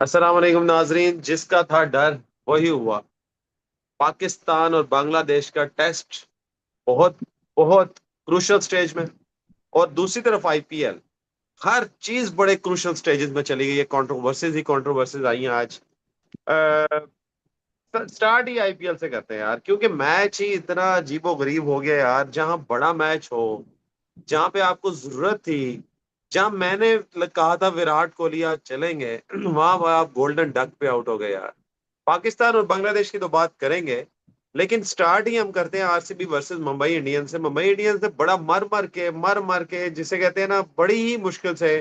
अस्सलाम वालेकुम नाजरीन। जिसका था डर वही हुआ। पाकिस्तान और बांग्लादेश का टेस्ट बहुत बहुत क्रूशल स्टेज में। और दूसरी तरफ आईपीएल, हर चीज बड़े क्रूशल स्टेजेस में चली गई है। कंट्रोवर्सीज ही कंट्रोवर्सीज आई हैं आज। स्टार्ट ही आईपीएल से करते हैं यार, क्योंकि मैच ही इतना अजीबो गरीब हो गया यार। जहां बड़ा मैच हो, जहां पे आपको जरूरत थी, जहां मैंने कहा था विराट कोहली आज चलेंगे, वहां आप गोल्डन डक पे आउट हो गए यार। पाकिस्तान और बांग्लादेश की तो बात करेंगे, लेकिन स्टार्ट ही हम करते हैं आरसीबी वर्सेस मुंबई इंडियंस से। मुंबई इंडियंस ने बड़ा मर मर के जिसे कहते हैं ना, बड़ी ही मुश्किल से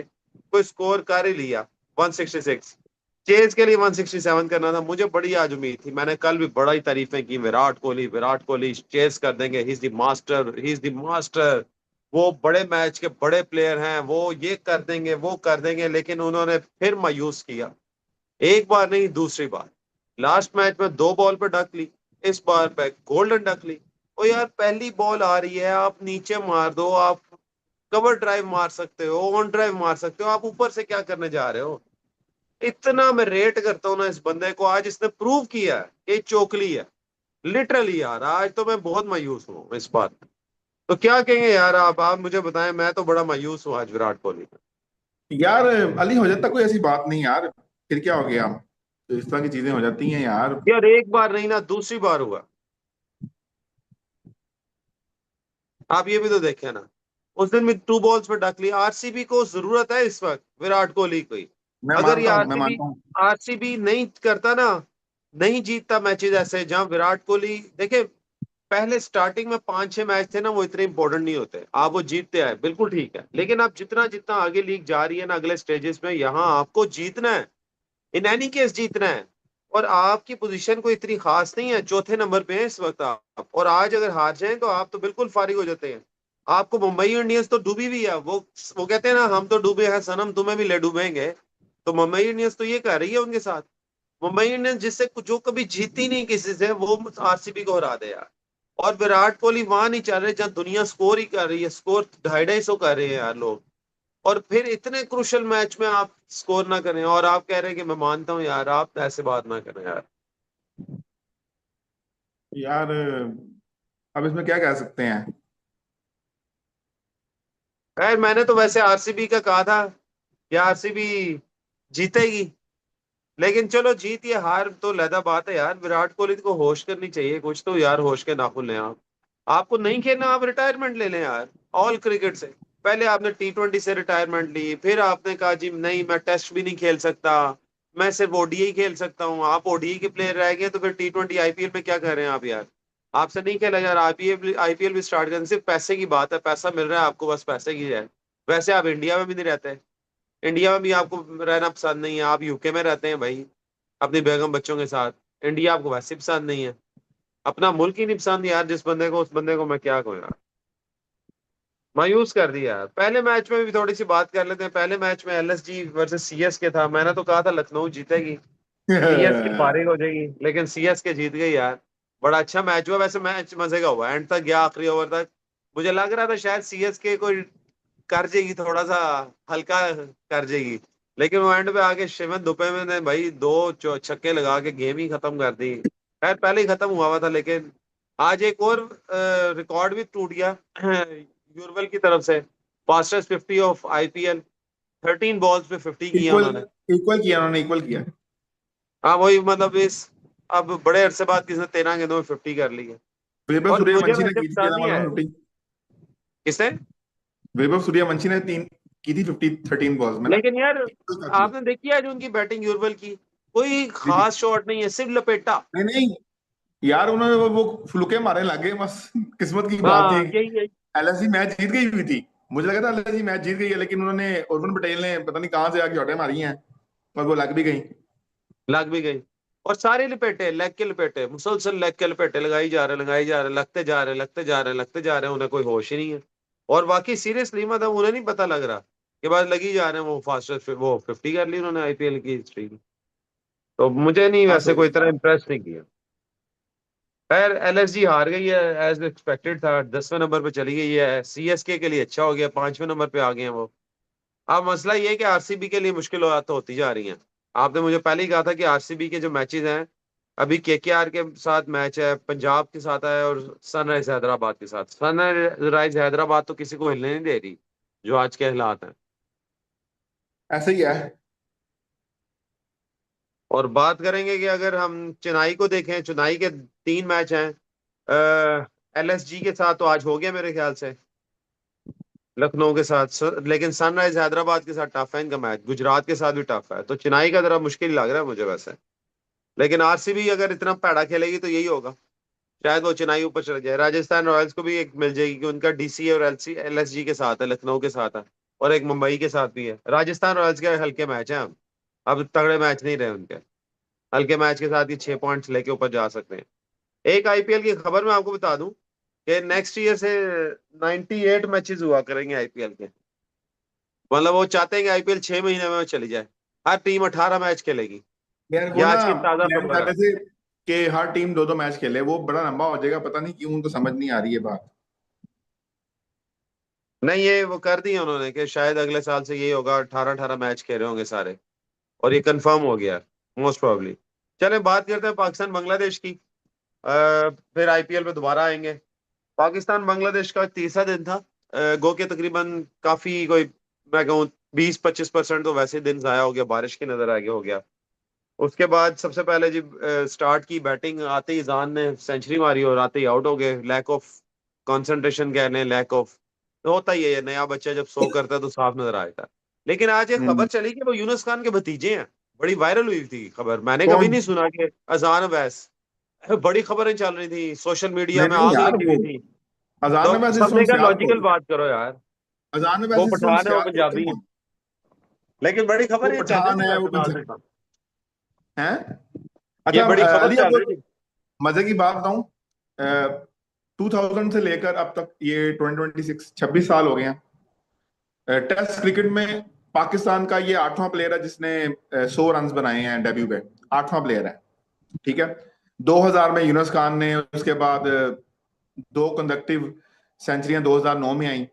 कोई स्कोर कर ही लिया। 166। चेज के लिए 167 करना था। मुझे बड़ी आज उम्मीद थी, मैंने कल भी बड़ा ही तारीफें की, विराट कोहली चेज कर देंगे, he is the master, he is the master. वो बड़े मैच के बड़े प्लेयर हैं, वो ये कर देंगे वो कर देंगे। लेकिन उन्होंने फिर मायूस किया। एक बार नहीं, दूसरी बार। लास्ट मैच में 2 बॉल पे डक ली, इस बार पे गोल्डन डक ली। ओ यार, पहली बॉल आ रही है, आप नीचे मार दो, आप कवर ड्राइव मार सकते हो, ऑन ड्राइव मार सकते हो, आप ऊपर से क्या करने जा रहे हो? इतना मैं रेट करता हूँ ना इस बंदे को। आज इसने प्रूव किया है कि ये चोकली है। लिटरली यार, आज तो मैं बहुत मायूस हूँ इस बात पे। तो क्या कहेंगे यार, आप मुझे बताएं। मैं तो बड़ा मायूस हूँ आज विराट कोहली पे। यार अली हो जाता कोई ऐसी बात नहीं यार। फिर क्या हो गया? तो इस तरह की चीजें हो जाती हैं यार। यार एक बार नहीं ना, दूसरी बार हुआ। आप ये भी तो देखे ना, उस दिन भी 2 बॉल्स पे डक ली। आरसीबी को जरूरत है इस वक्त विराट कोहली की। मैं अगर ये मानता हूँ, मैं आरसीबी मानता हूँ। आरसीबी नहीं करता ना, नहीं जीतता मैचेस ऐसे जहां विराट कोहली देखे। पहले स्टार्टिंग में 5-6 मैच थे ना, वो इतने इंपॉर्टेंट नहीं होते, आप वो जीतते आए, बिल्कुल ठीक है। लेकिन अब जितना जितना आगे लीग जा रही है ना, अगले स्टेजेस में, यहाँ आपको जीतना है। इन एनी केस जीतना है। और आपकी पोजीशन कोई इतनी खास नहीं है, चौथे नंबर पे है इस वक्त आप। और आज अगर हार जाएं तो आप तो बिल्कुल फारिग हो जाते हैं। आपको मुंबई इंडियंस तो डूबी भी है। वो कहते हैं ना, हम तो डूबे हैं सनम, तुम्हें भी ले डूबेंगे। तो मुंबई इंडियंस तो ये कर रही है उनके साथ। मुंबई इंडियंस जिससे जो कभी जीती नहीं किसी से, वो आरसीबी को हरा दे यार। और विराट कोहली वहां नहीं चल रहे जहां दुनिया स्कोर ही कर रही है। स्कोर 250-250 कर रहे हैं यार लोग। और फिर इतने क्रुशियल मैच में आप स्कोर ना करें, और आप कह रहे हैं कि मैं मानता हूं यार, आप ऐसे बात ना करें यार। यार अब इसमें क्या कह सकते हैं? खैर, मैंने तो वैसे आरसीबी का कहा था कि आरसीबी जीतेगी। लेकिन चलो, जीत या हार तो लहदा बात है यार। विराट कोहली को होश करनी चाहिए कुछ तो यार, होश के नाखून लें आप। आपको नहीं खेलना, आप रिटायरमेंट ले लें यार, ऑल क्रिकेट से। पहले आपने टी20 से रिटायरमेंट ली, फिर आपने कहा जी नहीं, मैं टेस्ट भी नहीं खेल सकता, मैं सिर्फ ओडीआई खेल सकता हूँ। आप ओडीआई के प्लेयर रह गए, तो फिर टी20 आईपीएल में क्या कर रहे हैं आप यार? आपसे नहीं खेला यार। आईपीएल आईपीएल भी स्टार्ट करें, सिर्फ पैसे की बात है, पैसा मिल रहा है आपको, बस पैसे की है। वैसे आप इंडिया में भी नहीं रहते। इंडिया में भी आपको रहना पसंद नहीं है, आप यूके में रहते हैं भाई, अपनी बेगम बच्चों के साथ। इंडिया आपको वैसे पसंद नहीं है। अपना मुल्क ही नहीं पसंद यार जिस बंदे को, उस बंदे को मैं क्या कहूँ यार। मायूस कर दिया यार। पहले मैच में भी थोड़ी सी बात कर लेते हैं। पहले मैच में एलएसजी वर्सेस सीएसके था, मैंने तो कहा था लखनऊ जीतेगी, सीएसके फारिग हो जाएगी, लेकिन सीएसके जीत गई यार। बड़ा अच्छा मैच हुआ वैसे, मैच मजे का हुआ, एंड तक गया, आखिरी ओवर तक। मुझे लग रहा था शायद सीएसके कोई कर जाएगी, थोड़ा सा हल्का कर जाएगी। लेकिन वो एंड पे आके शिवन दुबे में ने भाई 2 छक्के लगा के गेम ही खत्म कर दी। खैर, पहले ही खत्म हुआ था, लेकिन आज एक और रिकॉर्ड भी टूट गया यूरवेल की तरफ से। फास्टेस्ट 50 ऑफ आईपीएल, 13 बॉल्स पे 50 किया इक्वल उन्होंने। इक्वल किया उन्होंने, इक्वल किया। हाँ वही, मतलब इस अब बड़े अरसे बाद किसी ने 13 गेंदों में 50 कर ली है। वैभव और मुझे सूर्यवंशी ने वैसे की थी, क्या पसंद था नहीं मालूम है। है? 50। किसने? वैभव सूर्यवंशी ने तीन की थी, 50 13 बॉल्स में ना। लेकिन यार, इक्वल काफी है। आपने देखी है जो उनकी बैटिंग यूरवेल की? कोई जी जी। खास शॉट नहीं है, सिर्फ लपेटा। नहीं नहीं, यार उन्होंने वो फुलके मारे लगे बस। किस्मत की बात थी। हाँ, यही यही। एलएसजी मैच जीत गई हुई थी। मुझे लगा था एलएसजी मैच जीत गई है, लेकिन उन्होंने उर्वन पटेल ने पता नहीं कहाँ से आके शॉटें मारी हैं, और वो लग भी गई। लग भी गई। और सारे लपेटे, लेग के लपेटे, मुसलसल लेग के लपेटे लगाई जा रहे, लगाई जा रहे, लगते जा रहे, लगते जा रहे, लगते जा रहे हैं, उन्हें कोई होश ही नहीं है। और बाकी सीरियसली, मतलब उन्हें नहीं पता लग रहा कि बस लगी जा रहे हैं। वो फास्टेस्ट, वो 50 कर ली उन्होंने आईपीएल की हिस्ट्री में। तो मुझे नहीं, हाँ वैसे तो कोई तरह इंप्रेस नहीं किया। खैर, एलएसजी हार गई है, एज एक्सपेक्टेड था। 10वें नंबर पे चली गई है। सीएसके के लिए अच्छा हो गया, 5वें नंबर पे आ गए हैं वो। अब मसला ये है कि आरसीबी के लिए मुश्किल तो होती जा रही है। आपने मुझे पहले ही कहा था कि आरसीबी के जो मैचेस हैं, अभी केकेआर के साथ मैच है, पंजाब के साथ है, और सनराइज हैदराबाद के साथ। सनराइज हैदराबाद तो किसी को हिलने नहीं दे रही, जो आज के हालात हैं। ऐसे ही है। और बात करेंगे कि अगर हम चेन्नई को देखें, चेन्नई के 3 मैच हैं। एलएसजी के साथ तो आज हो गया मेरे ख्याल से, लखनऊ के साथ। लेकिन सनराइज हैदराबाद के साथ टफ है इनका मैच, गुजरात के साथ भी टफ है, तो चेन्नई का जरा मुश्किल लग रहा है मुझे वैसे। लेकिन आरसीबी अगर इतना पैड़ा खेलेगी तो यही होगा, शायद वो चेन्नई ऊपर चले जाए। राजस्थान रॉयल्स को भी एक मिल जाएगी कि उनका डीसी और एलसी एलएसजी के साथ है, लखनऊ के साथ है, और एक मुंबई के साथ भी है। राजस्थान रॉयल्स के हल्के मैच हैं अब तगड़े मैच नहीं रहे उनके। हल्के मैच के साथ ही 6 पॉइंट्स लेके ऊपर जा सकते हैं। एक आईपीएल की खबर मैं आपको बता दूं कि नेक्स्ट ईयर से 98 मैचेस हुआ करेंगे आईपीएल के। मतलब वो चाहते हैं कि आईपीएल 6 महीने में चली जाए, हर टीम 18 मैच खेलेगी। यार ये वो ना आज की ताजा प्लान खबर कर है। रहे थे कि हर टीम दो दो मैच खेले, वो बड़ा लंबा हो जाएगा, पता नहीं क्यों उनको समझ नहीं आ रही है बात। नहीं, ये वो कर दिया उन्होंने कि शायद अगले साल से यही होगा, 18-18 मैच खेल रहे होंगे सारे। और ये कंफर्म हो गया मोस्ट प्रोबेबली। चलें बात करते हैं पाकिस्तान बांग्लादेश की। फिर आईपीएल में दोबारा आएंगे। पाकिस्तान बांग्लादेश का तीसरा दिन था। गो के तकरीबन काफी कोई, मैं कहूँ 20-25% तो वैसे दिन जाया हो गया, बारिश की नजर आगे हो गया। उसके बाद सबसे पहले जी स्टार्ट की बैटिंग, आते ही जान ने सेंचुरी मारी और आते ही आउट हो गए। लैक ऑफ कंसंट्रेशन कह लें, लैक ऑफ, तो होता ही है, ये नया बच्चा जब सो करता है तो साफ नजर आता है। लेकिन आज एक खबर हम्म। चली कि वो यूनुस खान के भतीजे हैं। बड़ी वायरल हुई थी खबर, मैंने कभी कौन? नहीं सुना कि अजान अवैस। बड़ी खबरें चल रही थी, सोशल मीडिया नहीं में नहीं आग यार, लगी वो हुई थी। अजान में तो वैसे सबने कहा सियालकोट। लॉजिकल बात करो यार, अजान में वो वैसे पठान है वो सियालकोट के पंजाबी है। हैं। लेकिन बड़ी वो खबर ये चल रही पठान थी है, वो वैसे पंजाब नाजिर। है। ये अच्छा बड़ी खबर अली, चल आपको रही थी। मजे की बात बताऊं? 2000 से लेकर अब तक, ये 2026 26 साल हो गए हैं। टेस्ट क्रिकेट में पाकिस्तान का ये 8वां प्लेयर है जिसने 100 रन बनाए हैं डेब्यू पे। 8वां प्लेयर है, ठीक है। 2000 में यूनुस खान ने, उसके बाद दो कंसेक्टिव सेंचुरियां 2009 में आई।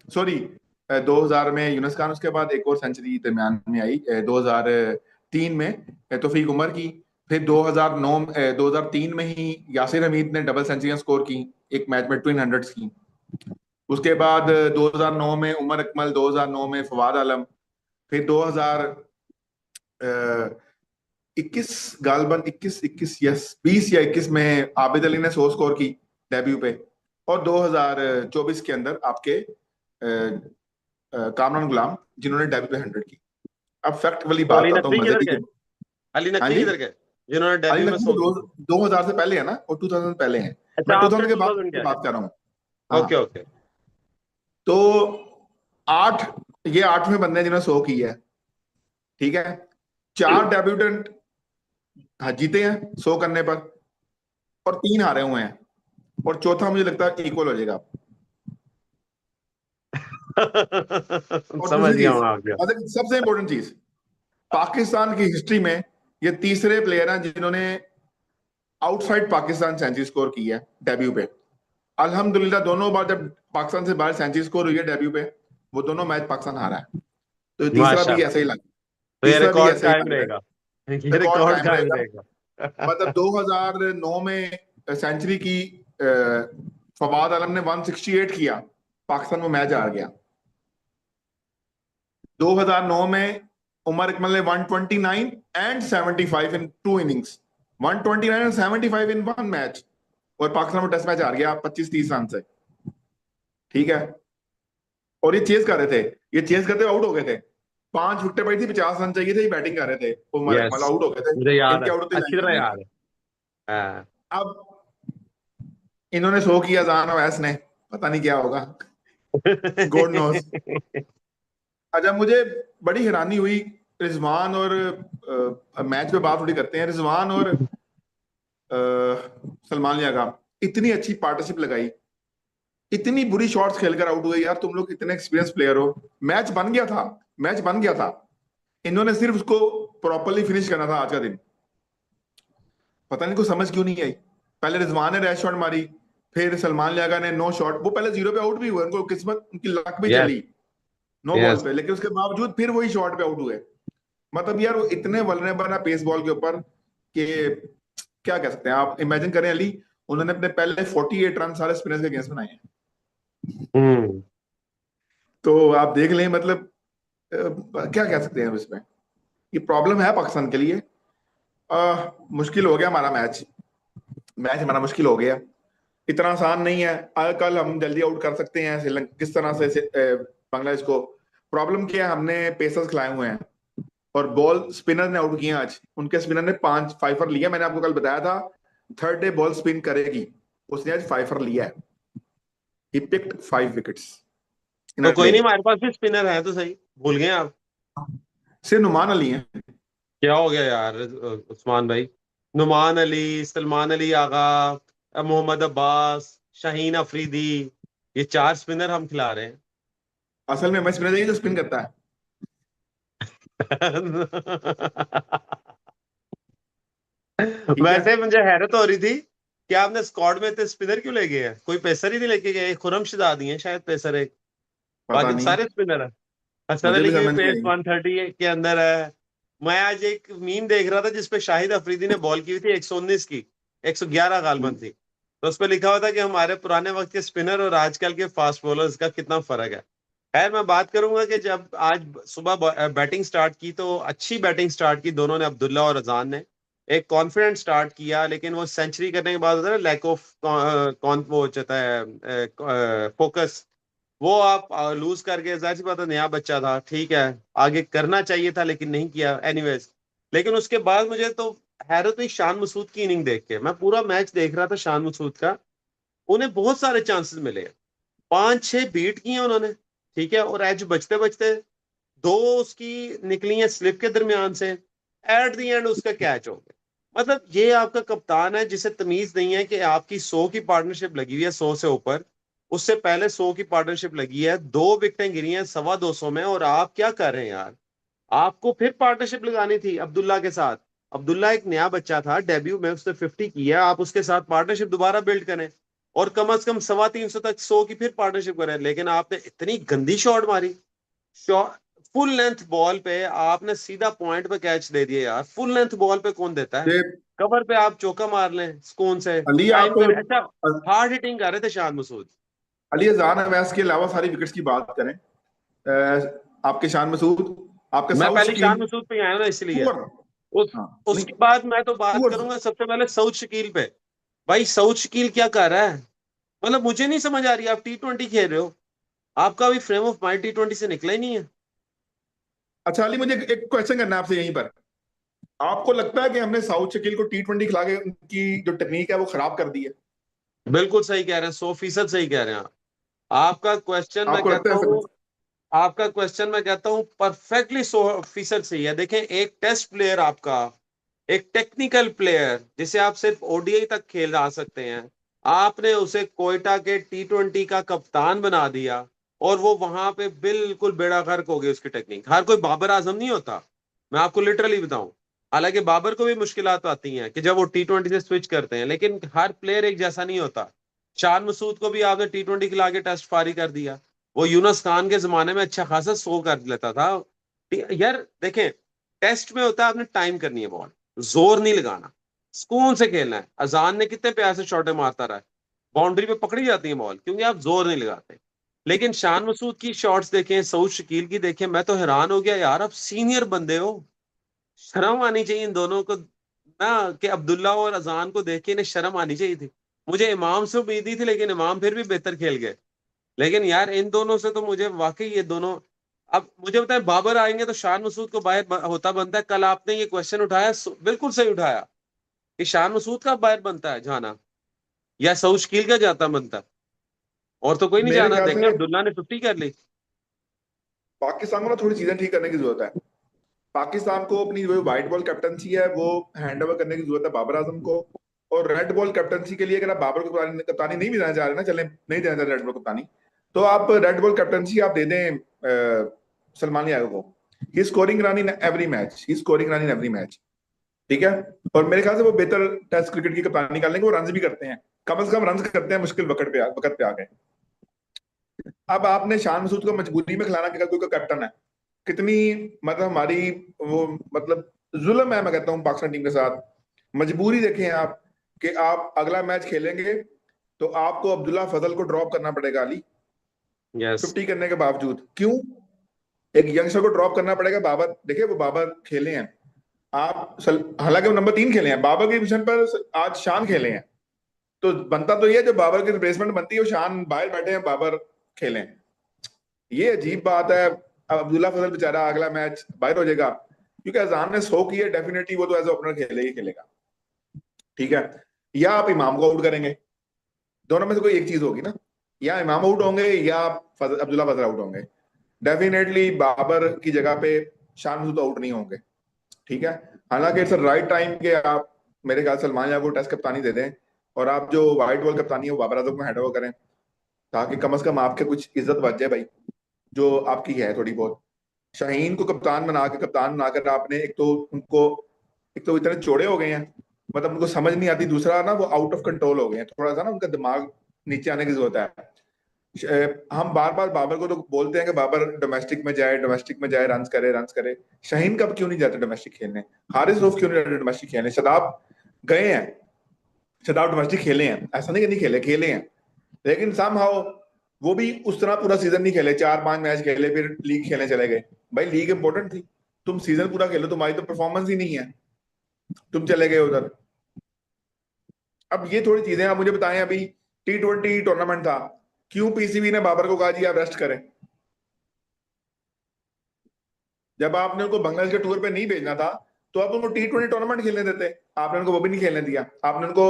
सॉरी, 2000 में यूनुस खान, उसके बाद एक और सेंचुरी दरमियान में आई 2003 में तौफीक उमर की। फिर 2009 2003 में ही यासिर हमीद ने डबल सेंचुरियां स्कोर की, एक मैच में ट्विन हंड्रेड्स की। उसके बाद 2009 में उमर अकमल, 2009 में फवाद आलम। फिर 2021, गालबन 21 21 यस 20 या 21 में आबिद अली ने 100 स्कोर की डेब्यू पे। और 2024 के अंदर आपके कामरान गुलाम, जिन्होंने डेब्यू पे 100 की। अब फैक्ट वाली तो बात अली आता हूँ नकवी मजे किधर की गए? अली हाँ नकवी जी। किधर गए, जिन्होंने अली डेब्यू में नकवी 100 तो की? 2000 से पहले है ना, और 2000 से पहले हैं। अच्छा, मैं आफ्टर 2000 के बाद 2000 की क्या है? बात कर रहा हूँ। ओके हाँ। ओके। तो आठ, ये 8वें बंदे हैं जिन्होंने 100 की है, ठीक है। 4 डेब्यूटेंट, हाँ, जीते हैं 100 करने पर, और 3 हारे हुए हैं। और चौथा मुझे लगता है इक्वल हो जाएगा। और समझ दूसरी गया चीज, हूँ आप क्या। मतलब सबसे इंपॉर्टेंट चीज, पाकिस्तान की हिस्ट्री में ये तीसरे प्लेयर हैं जिन्होंने आउटसाइड पाकिस्तान सेंचुरी स्कोर की है डेब्यू पे। अल्हम्दुलिल्लाह दोनों बार जब पाकिस्तान से बाहर सेंचुरी स्कोर हुई है डेब्यू पे, वो दोनों मैच पाकिस्तान हारा है। तो ये तीसरा भी माशाल्लाह। ऐसा ही लग तो ये तीसरा भी रिकॉर्ड ऐसा ही कायम लग रहा रहेगा, है। ये रिकॉर्ड रिकॉर्ड कायम कायम रहेगा। मतलब रहेगा। 2009 में सेंचुरी की फवाद आलम ने 168 किया, पाकिस्तान वो मैच हार गया। 2009 में उमर इकमल ने 129 and 75 in 2 innings, 129 and 75 in 1 match, और पाकिस्तान वो टेस्ट मैच हार गया 25-30 रन से, ठीक है। और ये चेस कर रहे थे, ये चेस करते आउट हो गए थे। 5 विकेटें पड़ी थी, 50 रन चाहिए थे, ये बैटिंग कर रहे थे, उमर अकमल यस, आउट हो गए थे। मुझे याद इनके है, आउट होते अच्छी लाइन तरह करनी याद थी। है। हाँ। अब इन्होंने 100 किया, जान अवैस ने, पता नहीं क्या होगा, गॉड नोस। अच्छा, मुझे बड़ी हैरानी हुई रिजवान और मैच पे बात थोड़ी करते हैं, रिजवान और सलमान लिया का इतनी अच्छी पार्टनरशिप लगाई, इतनी बुरी शॉट्स खेलकर आउट हुए। यार तुम लोग कितने एक्सपीरियंस प्लेयर हो। मैच बन गया था, मैच बन गया था, इन्होंने सिर्फ उसको प्रॉपरली फिनिश करना था आज का दिन। पता नहीं को समझ क्यों नहीं आई। पहले रिजवान ने रैश शॉट मारी, फिर सलमान लियागा ने नो शॉट, वो पहले जीरो पे आउट भी हुए, उनको किस्मत, उनकी लक भी यस चली नो बॉल यस। पे, लेकिन उसके बावजूद फिर वही शॉट पे आउट हुए। मतलब यार वो इतने वल्नरेबल है पेस बॉल के ऊपर कि क्या कह सकते हैं आप। इमेजिन करें अली, उन्होंने अपने पहले 48 रन सारे स्पिनर्स के अगेंस्ट बनाए हैं। हम्म। तो आप देख लें, मतलब क्या कह सकते हैं इसमें। ये प्रॉब्लम है पाकिस्तान के लिए। मुश्किल हो गया हमारा मैच। मैच हमारा मुश्किल हो गया, इतना आसान नहीं है। कल हम जल्दी आउट कर सकते हैं श्रीलंका किस तरह से बांग्लादेश को। प्रॉब्लम क्या है, हमने पेसर्स खिलाए हुए हैं और बॉल स्पिनर ने आउट किए हैं आज। उनके स्पिनर ने 5 फाइफर लिया, मैंने आपको कल बताया था थर्ड डे बॉल स्पिन करेगी। उसने आज फाइफर लिया है। ही पिक्ड 5 विकेट्स इन तो अ कोई डे। नहीं, हमारे पास भी स्पिनर है तो सही, भूल गए आप। सिर्फ नुमान अली हैं। क्या हो गया यार उस्मान भाई? नुमान अली, सलमान अली आगा, मोहम्मद अब्बास, शाहीन अफरीदी, ये 4 स्पिनर हम खिला रहे हैं। असल में मैं स्पिनर नहीं जो स्पिन करता है। ठीक है। वैसे मुझे हैरत हो रही थी कि आपने स्क्वाड में इतने स्पिनर क्यों ले गए हैं? कोई पेसर ही नहीं लेके गए? खुरम शिदादी है शायद पेसर एक, पता बाकी तो नहीं, सारे स्पिनर है। हसन मुझे अली भी की भी समझ नहीं पेस आई। 130 के अंदर है। मैं आज एक मीम देख रहा था जिसपे शाहिद अफरीदी ने बॉल की हुई थी 119 की, 111 गालबन थी। तो उस पर लिखा हुआ था कि हमारे पुराने वक्त के स्पिनर और आजकल के फास्ट बॉलर्स का कितना फर्क है। खैर, मैं बात करूंगा कि जब आज सुबह बैटिंग स्टार्ट की तो अच्छी बैटिंग स्टार्ट की दोनों ने, अब्दुल्ला और अजान ने। एक कॉन्फिडेंट स्टार्ट किया, लेकिन वो सेंचुरी करने के बाद होता है ना, लैक ऑफ कौन वो हो जाता है फोकस। वो आप लूज करके, जाहिर सी बात है नया बच्चा था, ठीक है, आगे करना चाहिए था लेकिन नहीं किया, एनीवेज। लेकिन उसके बाद मुझे तो हैरत हुई शान मसूद की इनिंग देख के। मैं पूरा मैच देख रहा था शान मसूद का, उन्हें बहुत सारे चांसेस मिले, 5-6 बीट किए उन्होंने, ठीक है, और एज बचते बचते दो उसकी निकली है स्लिप के दरमियान से, एट द एंड उसका कैच हो गया। मतलब ये आपका कप्तान है जिसे तमीज नहीं है कि आपकी 100 की पार्टनरशिप लगी हुई है, 100 से ऊपर, उससे पहले 100 की पार्टनरशिप लगी है, 2 विकेटें गिरी हैं 250 में, और आप क्या कर रहे हैं यार? आपको फिर पार्टनरशिप लगानी थी अब्दुल्ला के साथ। अब्दुल्ला एक नया बच्चा था, डेब्यू में उसने 50 किया, आप उसके साथ पार्टनरशिप दोबारा बिल्ड करें और कम से कम 350 तक 100 की फिर पार्टनरशिप करें। लेकिन आपने इतनी गंदी शॉट मारी, फुल लेंथ बॉल पे आपने सीधा पॉइंट पे कैच दे दिया यार। फुल लेंथ बॉल पे कौन देता है? ये कवर पे आप चौका मार लें सुकून से, अली टाइम आप पे अच्छा। हार्ड हिटिंग कर रहे थे शान मसूद। अली अजान अवैस के अलावा सारी विकेट्स की बात करें, आपके शान मसूद, आपके मैं साउथ पहले शकील, शान मसूद पे आया ना इसलिए। पुअर। उस हाँ, नहीं, उसके बाद मैं तो बात पुअर। करूंगा सबसे पहले साउथ शकील पे। भाई साउथ शकील क्या कर रहा है? मतलब मुझे नहीं समझ आ रही, आप T20 खेल रहे हो, आपका भी फ्रेम ऑफ माइंड T20 से निकला ही नहीं है। अच्छा अली, मुझे एक क्वेश्चन करना है आपसे यहीं पर। आपको लगता है कि हमने साउथ शकील को T20 खिला के उनकी जो टेक्निक है वो खराब कर दी है? बिल्कुल सही कह रहे हैं, 100% सही कह रहे हैं आप। आपका क्वेश्चन मैं आपको लगता कहता है ऐसा हूँ, कुछ? आपका क्वेश्चन मैं कहता हूँ परफेक्टली 100% सही है। देखें, एक टेस्ट प्लेयर आपका, एक टेक्निकल प्लेयर जिसे आप सिर्फ ओडीआई तक खेल आ सकते हैं, आपने उसे कोयटा के T20 का कप्तान बना दिया, और वो वहां पे बिल्कुल बेड़ा गर्क हो गई उसकी टेक्निक। हर कोई बाबर आजम नहीं होता, मैं आपको लिटरली बताऊं। हालांकि बाबर को भी मुश्किलात आती हैं कि जब वो T20 से स्विच करते हैं, लेकिन हर प्लेयर एक जैसा नहीं होता। शान मसूद को भी आपने T20 खिला के टेस्ट फारी कर दिया। वो यूनस खान के जमाने में अच्छा खासा 100 कर लेता था। यार देखें, टेस्ट में होता है आपने टाइम करनी है बॉल, जोर नहीं लगाना, सुकून से खेलना है। अजान ने कितने प्यार से शॉटें मारता रहा है, बाउंड्री पे पकड़ी जाती है बॉल क्योंकि आप जोर नहीं लगाते। लेकिन शान मसूद की शॉट्स देखें, सऊद शकील की देखें, मैं तो हैरान हो गया यार, आप सीनियर बंदे हो, शर्म आनी चाहिए इन दोनों को ना। कि अब्दुल्ला और अजान को देख के इन्हें शर्म आनी चाहिए थी। मुझे इमाम से उम्मीद ही थी, लेकिन इमाम फिर भी बेहतर खेल गए। लेकिन यार इन दोनों से तो मुझे वाकई ये दोनों, अब मुझे बताए बाबर आएंगे तो शान मसूद को बाहर होता बनता है। कल आपने ये क्वेश्चन उठाया, बिल्कुल सही उठाया, कि शान मसूद का बाहर बनता है जाना या सऊद शकील का जाता बनता, और तो कोई नहीं मेरे जाना। ख्याल देखें से अब्दुल्ला ने 50 कर ली। पाकिस्तान को ना थोड़ी चीजें ठीक करने की जरूरत है। पाकिस्तान को अपनी जो व्हाइट बॉल कैप्टनसी है वो हैंड ओवर करने की जरूरत है बाबर आजम को। और रेड बॉल कैप्टनसी के लिए अगर आप बाबर को कप्तानी कप्तानी नहीं भी देना चाह रहे ना, चले नहीं देना चाह रहे रेड बॉल कप्तानी, तो आप रेड बॉल कैप्टनसी आप दे दें सलमान यादव को। He scoring run in every match, he scoring run in every match. ठीक है। और मेरे ख्याल से वो बेहतर टेस्ट क्रिकेट की कप्तानी कर लेंगे, वो रन भी करते हैं, कम से कम रन करते हैं मुश्किल वक्त पे आ गए। अब आपने शान मसूद को मजबूरी में खिलाना कि कोई कैप्टन है, कितनी मतलब हमारी वो मतलब जुल्म है, मैं कहता हूँ पाकिस्तान टीम के साथ। मजबूरी देखें आप कि आप अगला मैच खेलेंगे तो आपको अब्दुल्ला फजल को ड्रॉप करना पड़ेगा अली, यस। 50 करने के बावजूद। क्यों? एक यंगस्टर को ड्रॉप करना पड़ेगा। बाबर देखिए, वो बाबर खेले हैं। हालांकि वो नंबर 3 खेले हैं, बाबर के पोजीशन पर आज शान खेले हैं। तो बनता तो ये है, जो बाबर की रिप्लेसमेंट बनती है वो शान बाहर बैठे हैं, बाबर खेलें। ये अजीब बात है। अब अब्दुल्ला फजल बेचारा अगला मैच बाहर हो जाएगा, क्योंकि अजान ने 100 की है, डेफिनेटली वो तो एज ओपनर खेले ही खेलेगा। ठीक है, या आप इमाम को आउट करेंगे, दोनों में से कोई एक चीज होगी ना। या इमाम आउट होंगे या अब्दुल्ला फजल आउट होंगे। डेफिनेटली बाबर की जगह पे शान मसूद आउट नहीं होंगे। ठीक है, हालांकि इट्स राइट टाइम के आप मेरे ख्याल सलमान यार को टेस्ट कप्तानी दे दें, और आप जो व्हाइट बॉल कप्तानी है वो बाबर आजम को हैंड ओवर करें, ताकि कम से कम आपके कुछ इज्जत बच जाए भाई, जो आपकी है थोड़ी बहुत। शाहीन को कप्तान बनाकर आपने एक तो उनको, एक तो इतने चौड़े हो गए हैं, मतलब उनको समझ नहीं आती। दूसरा ना, वो आउट ऑफ कंट्रोल हो गए हैं, थोड़ा सा ना उनका दिमाग नीचे आने की जरूरत है। हम बार बार बाबर को तो बोलते हैं कि बाबर डोमेस्टिक में जाए, रन करे। शाहीन कब क्यों नहीं जाते डोमेस्टिक खेलने? हारिस रऊफ क्यों नहीं जाते डोमेस्टिक खेलने? शदाब गए हैं, शदाब डोमेस्टिक खेले हैं, ऐसा नहीं कि नहीं खेले, खेले हैं। लेकिन समहाउ वो भी उस तरह पूरा सीजन नहीं खेले, 4-5 मैच खेले फिर लीग खेलने चले गए। भाई लीग इंपॉर्टेंट थी, तुम सीजन पूरा खेलो, तुम्हारी तो परफॉर्मेंस ही नहीं है, तुम चले गए उधर। अब ये थोड़ी चीजें आप मुझे बताएं। अभी T20 टूर्नामेंट था, क्यों पीसीबी ने बाबर को कहा जी आप रेस्ट करें? जब आपने उनको बांग्लादेश के टूर पे नहीं भेजना था, तो आप उनको T20 टूर्नामेंट खेलने देते। आपने उनको वो भी नहीं खेलने दिया। आपने उनको,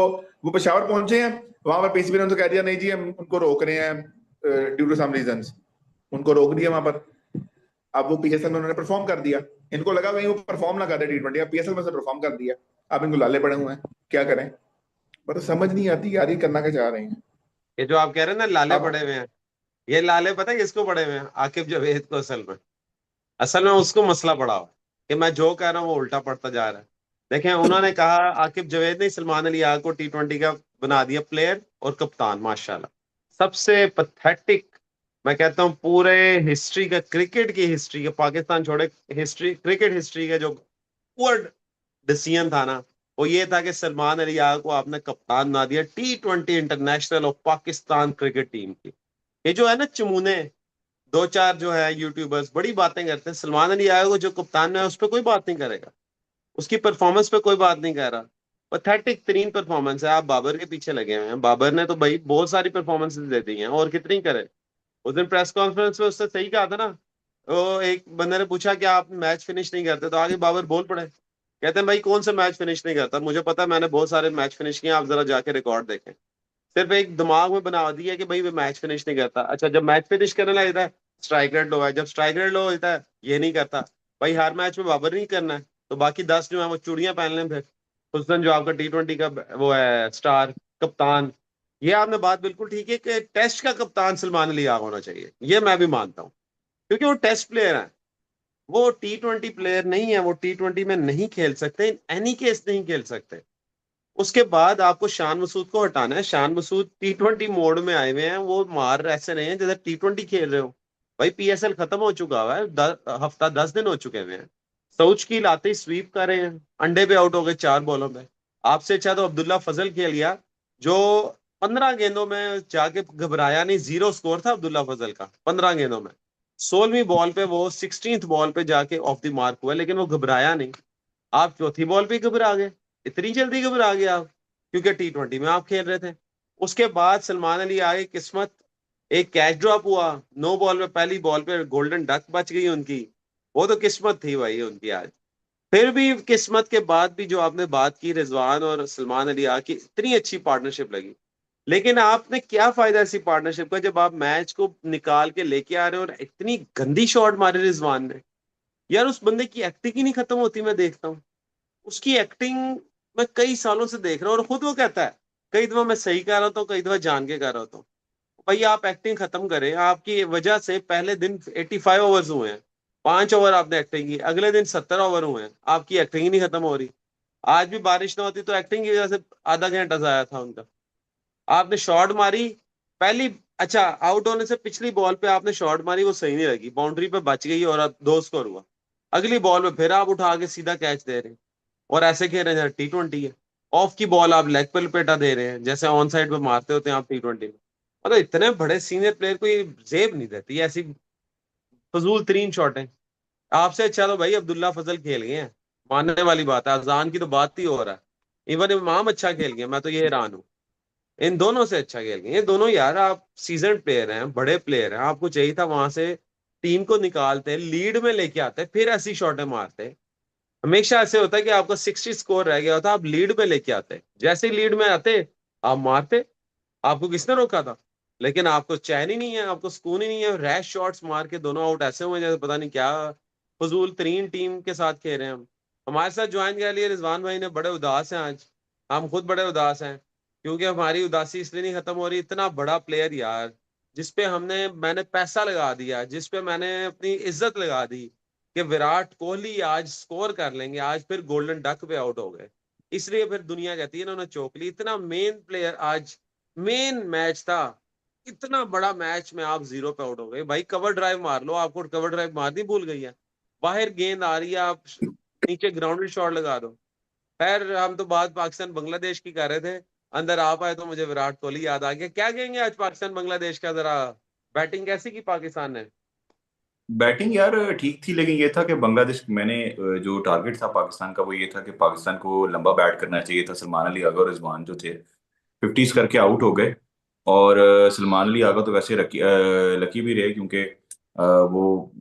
वो पेशावर पहुंचे हैं, वहां पर पीसीबी ने उनको कह दिया नहीं जी हम उनको रोक रहे हैं ड्यू टू सम रीजन, उनको रोक दिया वहां पर। अब वो पीएसएल में उन्होंने परफॉर्म कर दिया, इनको लगा कहीं वो परफॉर्म ना कर दे T20, अब पीएसएल में से परफॉर्म कर दिया। अब इनको लाले पड़े हुए हैं, क्या करें? मतलब समझ नहीं आती यार, ये करना क्या चाह रहे हैं। ये जो आप कह रहे हैं ना लाले अब पड़े हुए हैं, ये लाले पता है किसको पड़े हुए हैं? आकिब जावेद को। असल में उसको मसला पड़ा हुआ है कि मैं जो कह रहा हूँ वो उल्टा पड़ता जा रहा है। देखें, उन्होंने कहा, आकिब जावेद ने सलमान अली यार को T20 का बना दिया प्लेयर और कप्तान। माशाल्लाह, सबसे पथेटिक, मैं कहता हूँ पूरे हिस्ट्री का, क्रिकेट की हिस्ट्री का, पाकिस्तान छोड़े हिस्ट्री, क्रिकेट हिस्ट्री का जो पुअर डिसीजन था ना, वो ये था कि सलमान अली यार को आपने कप्तान बना दिया T20 इंटरनेशनल और पाकिस्तान क्रिकेट टीम की। ये जो है ना चमूने, दो चार जो है यूट्यूबर्स बड़ी बातें करते हैं, सलमान अली आयोग को जो कप्तान है उस पर कोई बात नहीं करेगा, उसकी परफॉर्मेंस पे कोई बात नहीं कर रहा। पथेटिक तरीन परफॉर्मेंस है। आप बाबर के पीछे लगे हुए हैं, बाबर ने तो भाई बहुत सारी परफॉर्मेंसेस दे दी हैं, और कितनी करे। उस दिन प्रेस कॉन्फ्रेंस में उसने सही कहा था ना, वो एक बंदे ने पूछा कि आप मैच फिनिश नहीं करते, तो आगे बाबर बोल पड़े, कहते हैं भाई कौन सा मैच फिनिश नहीं करता, मुझे पता है, मैंने बहुत सारे मैच फिनिश किए, आप जरा जाके रिकॉर्ड देखें। सिर्फ एक दिमाग में बना दिया कि भाई वो मैच फिनिश नहीं करता। अच्छा, जब मैच फिनिश करने लगता है स्ट्राइक रेट लो है, जब स्ट्राइक रेट लो होता है ये नहीं करता। भाई हर मैच में बाबर नहीं करना है, तो बाकी 10 जो है वो चूड़ियां पहन लें फिर। हुसैन जो आपका T20 का वो है स्टार कप्तान, ये आपने बात बिल्कुल ठीक है कि टेस्ट का कप्तान सलमान अली आग होना चाहिए, ये मैं भी मानता हूँ, क्योंकि वो टेस्ट प्लेयर है, वो T20 प्लेयर नहीं है, वो T20 में नहीं खेल सकते, इन एनी केस नहीं खेल सकते। उसके बाद आपको शान मसूद को हटाना है। शान मसूद T20 मोड में आए हुए हैं, वो मार ऐसे नहीं है जैसे T20 खेल रहे हो। भाई पीएसएल खत्म हो चुका हुआ है, हफ्ता 10 दिन हो चुके हुए हैं। सऊच की लाते ही स्वीप कर रहे हैं, अंडे पे आउट हो गए 4 बॉलों में। आपसे अच्छा तो अब्दुल्ला फजल खेल गया, जो 15 गेंदों में जाके घबराया नहीं। 0 स्कोर था अब्दुल्ला फजल का 15 गेंदों में। 16वीं बॉल पे वो 16th बॉल पे जाके ऑफ द मार्क हुआ, लेकिन वो घबराया नहीं। आप चौथी बॉल पे घबरा गए, इतनी जल्दी घबरा गए आप, क्योंकि T20 में आप खेल रहे थे। उसके बाद सलमान अली आगे, किस्मत, एक कैच ड्रॉप हुआ 9 बॉल में, पहली बॉल पे गोल्डन डक बच गई उनकी, वो तो किस्मत थी भाई उनकी आज। फिर भी किस्मत के बाद भी जो आपने बात की रिजवान और सलमान अली आग की, इतनी अच्छी पार्टनरशिप लगी। लेकिन आपने क्या फायदा ऐसी पार्टनरशिप का जब आप मैच को निकाल के लेके आ रहे हो और इतनी गंदी शॉट मारे रिजवान ने। यार उस बंदे की एक्टिंग ही नहीं खत्म होती, मैं देखता हूँ उसकी एक्टिंग, मैं कई सालों से देख रहा हूँ, और खुद वो कहता है कई दफा मैं सही कह रहा था, कई दफा जान के कह रहा था। भाई आप एक्टिंग खत्म करें, आपकी वजह से पहले दिन 85 ओवर्स हुए हैं, 5 ओवर आपने एक्टिंग की, अगले दिन 70 ओवर हुए हैं, आपकी एक्टिंग ही नहीं खत्म हो रही। आज भी बारिश ना होती तो एक्टिंग की वजह से आधा घंटा जाया था उनका। आपने शॉट मारी, पहली अच्छा, आउट होने से पिछली बॉल पे आपने शॉट मारी, वो सही नहीं लगी, बाउंड्री पे बच गई और 2 स्कोर हुआ। अगली बॉल में फिर आप उठा के सीधा कैच दे रहे हैं और ऐसे खेल रहे हैं T20 है। ऑफ की बॉल आप लेग पे लपेटा दे रहे हैं, जैसे ऑन साइड पे मारते होते हैं आप T20 में। मतलब इतने बड़े सीनियर प्लेयर को ये जेब नहीं देती ऐसी फजूल तरीन शॉट है। आपसे अच्छा तो भाई अब्दुल्ला फजल खेल गए हैं, मानने वाली बात है, अजान की तो बात ही हो रहा है। इवन इमाम अच्छा खेल गया, मैं तो ये हैरान हूँ। इन दोनों से अच्छा खेल गए ये दोनों यार। आप सीजन प्लेयर हैं, बड़े प्लेयर हैं, आपको चाहिए था वहां से टीम को निकालते, लीड में लेके आते, फिर ऐसी शॉटें मारते। हमेशा ऐसे होता है कि आपका 60 स्कोर रह गया होता, आप लीड में लेके आते, जैसे ही लीड में आते आप मारते। आपको किसने रोका था? लेकिन आपको चैन ही नहीं है, आपको सुकून ही नहीं है, रैश शॉट्स मार के दोनों आउट ऐसे हुए जैसे पता नहीं क्या फजूल तरीन टीम के साथ खेल रहे हैं हम। हमारे साथ ज्वाइन कर लिए रिजवान भाई ने, बड़े उदास हैं आज। हम खुद बड़े उदास हैं, क्योंकि हमारी उदासी इसलिए नहीं खत्म हो रही, इतना बड़ा प्लेयर यार, जिसपे मैंने पैसा लगा दिया, जिसपे मैंने अपनी इज्जत लगा दी कि विराट कोहली आज स्कोर कर लेंगे, आज फिर गोल्डन डक पे आउट हो गए। इसलिए फिर दुनिया कहती है इन्होंने चौक ली। इतना मेन प्लेयर आज, मेन मैच था, इतना बड़ा मैच में आप जीरो पे आउट हो गए। भाई कवर ड्राइव मार लो, आपको कवर ड्राइव मारनी भूल गई है। बाहर गेंद आ रही है, आप नीचे ग्राउंडेड शॉट लगा दो। खैर हम तो बात पाकिस्तान बांग्लादेश की कर रहे थे, अंदर आप आए तो मुझे विराट कोहली याद आ गया। क्या कहेंगे आज पाकिस्तान बांग्लादेश का, जरा बैटिंग कैसी की पाकिस्तान ने? बैटिंग यार ठीक थी, लेकिन ये था कि बांग्लादेश, मैंने जो टारगेट था पाकिस्तान का वो ये था कि पाकिस्तान को लंबा बैट करना चाहिए था। सलमान अली आगा और रिजवान जो थे 50s करके आउट हो गए। और सलमान अली आगा तो वैसे लकी भी रहे, क्योंकि वो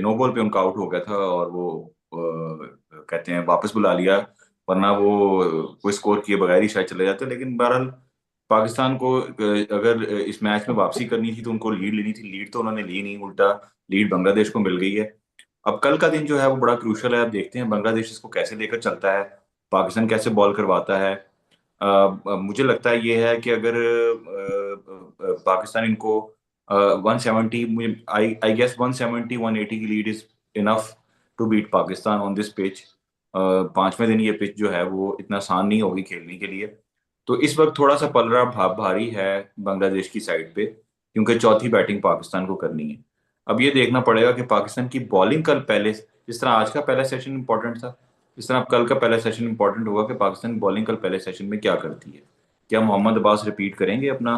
नो बॉल पे उनका आउट हो गया था और वो कहते हैं वापस बुला लिया, वरना वो कोई स्कोर किए बगैर ही शायद चले जाते। लेकिन बहरहाल पाकिस्तान को अगर इस मैच में वापसी करनी थी तो उनको लीड लेनी थी। लीड तो उन्होंने ली नहीं, उल्टा लीड बांग्लादेश को मिल गई है। अब कल का दिन जो है वो बड़ा क्रूशल है। अब देखते हैं बांग्लादेश इसको कैसे लेकर चलता है, पाकिस्तान कैसे बॉल करवाता है। मुझे लगता है ये है कि अगर पाकिस्तान इनको 170, आई आई गेस 170 180 की lead is enough to beat Pakistan on this pitch. पांचवें दिन ये पिच जो है वो इतना आसान नहीं होगी खेलने के लिए। तो इस वक्त थोड़ा सा पलड़ा भारी है बांग्लादेश की साइड पे, क्योंकि चौथी बैटिंग पाकिस्तान को करनी है। अब ये देखना पड़ेगा कि पाकिस्तान की बॉलिंग कल पहले, जिस तरह आज का पहला सेशन इंपॉर्टेंट था, इस तरह अब कल का पहला सेशन इंपॉर्टेंट होगा कि पाकिस्तान की बॉलिंग कल पहले सेशन में क्या करती है। क्या मोहम्मद अब्बास रिपीट करेंगे अपना,